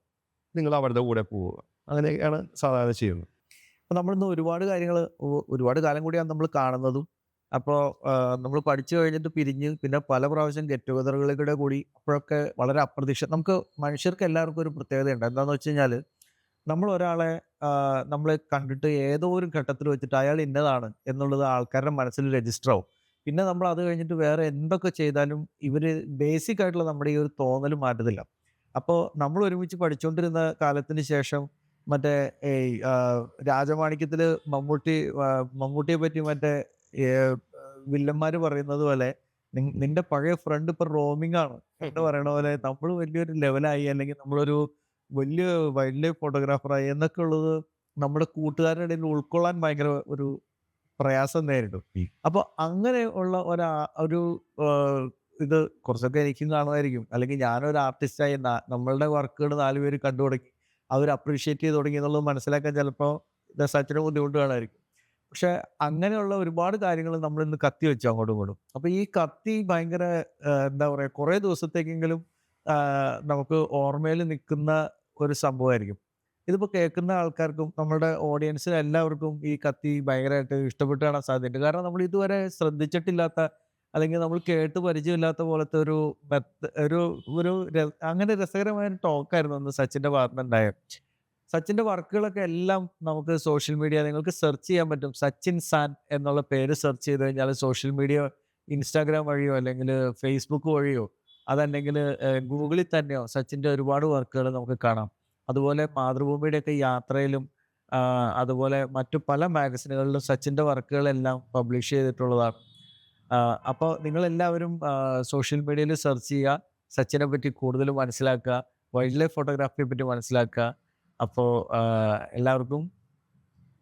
നിങ്ങൾ അവരുടെ കൂടെ പോവുക. അങ്ങനെയൊക്കെയാണ് സാധാരണ ചെയ്യുന്നത്. അപ്പോൾ നമ്മളിന്ന് ഒരുപാട് കാര്യങ്ങൾ ഒരുപാട് കാലം കൂടിയാണ് നമ്മൾ കാണുന്നതും. അപ്പോൾ നമ്മൾ പഠിച്ചു കഴിഞ്ഞിട്ട് പിരിഞ്ഞ് പിന്നെ പല പ്രാവശ്യം ഗെറ്റ് ടുഗദറുകളിലൂടെ കൂടി അപ്പോഴൊക്കെ വളരെ നമുക്ക് മനുഷ്യർക്ക് എല്ലാവർക്കും ഒരു പ്രത്യേകതയുണ്ട്. എന്താണെന്ന് വെച്ച് കഴിഞ്ഞാൽ നമ്മൾ ഒരാളെ നമ്മൾ കണ്ടിട്ട് ഏതോ ഒരു ഘട്ടത്തിൽ വെച്ചിട്ട് അയാൾ ഇന്നതാണ് എന്നുള്ളത് ആൾക്കാരുടെ മനസ്സിൽ രജിസ്റ്റർ ആവും. പിന്നെ നമ്മൾ അത് കഴിഞ്ഞിട്ട് വേറെ എന്തൊക്കെ ചെയ്താലും ഇവർ ബേസിക് ആയിട്ടുള്ള നമ്മുടെ ഈ ഒരു തോന്നൽ മാറ്റത്തില്ല. അപ്പോൾ നമ്മൾ ഒരുമിച്ച് പഠിച്ചുകൊണ്ടിരുന്ന കാലത്തിന് ശേഷം മറ്റേ ഈ രാജമാണിക്യത്തിൽ മമ്മൂട്ടിയെ പറ്റി മറ്റേ വില്ലന്മാര് പറയുന്നത് പോലെ നിന്റെ പഴയ ഫ്രണ്ട് ഇപ്പൊ റോമിംഗ് ആണ് എന്ന് പറയണ പോലെ നമ്മൾ വലിയൊരു ലെവലായി, അല്ലെങ്കിൽ നമ്മളൊരു വലിയ വൈൽഡ് ലൈഫ് ഫോട്ടോഗ്രാഫറായി എന്നൊക്കെ ഉള്ളത് നമ്മുടെ കൂട്ടുകാരുടെ ഇടയിൽ ഉൾക്കൊള്ളാൻ ഭയങ്കര ഒരു പ്രയാസം നേരിടും. അപ്പൊ അങ്ങനെ ഉള്ള ഒരു ഇത് കുറച്ചൊക്കെ എനിക്കും കാണുമായിരിക്കും. അല്ലെങ്കിൽ ഞാനൊരു ആർട്ടിസ്റ്റായി നമ്മളുടെ വർക്കുകൾ 4 പേര് കണ്ടു തുടങ്ങി, അവർ അപ്രീഷിയേറ്റ് ചെയ്ത് തുടങ്ങി എന്നുള്ളത് മനസ്സിലാക്കാൻ ചിലപ്പോൾ സച്ചിന് ബുദ്ധിമുട്ട് കാണുമായിരിക്കും. പക്ഷെ അങ്ങനെയുള്ള ഒരുപാട് കാര്യങ്ങൾ നമ്മളിന്ന് കത്തി വെച്ചു അങ്ങോട്ടും ഇങ്ങോട്ടും. അപ്പൊ ഈ കത്തി ഭയങ്കര എന്താ പറയാ, കുറെ ദിവസത്തേക്കെങ്കിലും നമുക്ക് ഓർമ്മയിൽ നിൽക്കുന്ന ഒരു സംഭവമായിരിക്കും. ഇതിപ്പോ കേൾക്കുന്ന ആൾക്കാർക്കും നമ്മുടെ ഓഡിയൻസിന് എല്ലാവർക്കും ഈ കത്തി ഭയങ്കരമായിട്ട് ഇഷ്ടപ്പെട്ട് കാണാൻ സാധ്യതയുണ്ട്. കാരണം നമ്മൾ ഇതുവരെ ശ്രദ്ധിച്ചിട്ടില്ലാത്ത അല്ലെങ്കിൽ നമ്മൾ കേട്ട് പരിചയമില്ലാത്ത പോലത്തെ ഒരു ഒരു അങ്ങനെ രസകരമായ ഒരു ടോക്കായിരുന്നു അന്ന് സച്ചിന്റെ ഭാഗത്തുനിന്നുണ്ടായത്. സച്ചിന്റെ വർക്കുകളൊക്കെ എല്ലാം നമുക്ക് സോഷ്യൽ മീഡിയ നിങ്ങൾക്ക് സെർച്ച് ചെയ്യാൻ പറ്റും. സച്ചിൻ സാൻ എന്നുള്ള പേര് സെർച്ച് ചെയ്ത് കഴിഞ്ഞാൽ സോഷ്യൽ മീഡിയ ഇൻസ്റ്റാഗ്രാം വഴിയോ അല്ലെങ്കിൽ ഫേസ്ബുക്ക് വഴിയോ അതല്ലെങ്കിൽ ഗൂഗിളിൽ തന്നെയോ സച്ചിന്റെ ഒരുപാട് വർക്കുകൾ നമുക്ക് കാണാം. അതുപോലെ മാതൃഭൂമിയുടെയൊക്കെ യാത്രയിലും അതുപോലെ മറ്റു പല മാഗസിനുകളിലും സച്ചിന്റെ വർക്കുകളെല്ലാം പബ്ലിഷ് ചെയ്തിട്ടുള്ളതാണ്. അപ്പോൾ നിങ്ങളെല്ലാവരും സോഷ്യൽ മീഡിയയിൽ സെർച്ച് ചെയ്യുക, സച്ചിനെ പറ്റി കൂടുതൽ മനസ്സിലാക്കുക, വൈൽഡ് ലൈഫ് ഫോട്ടോഗ്രാഫിയെ പറ്റി മനസ്സിലാക്കുക. അപ്പോൾ എല്ലാവർക്കും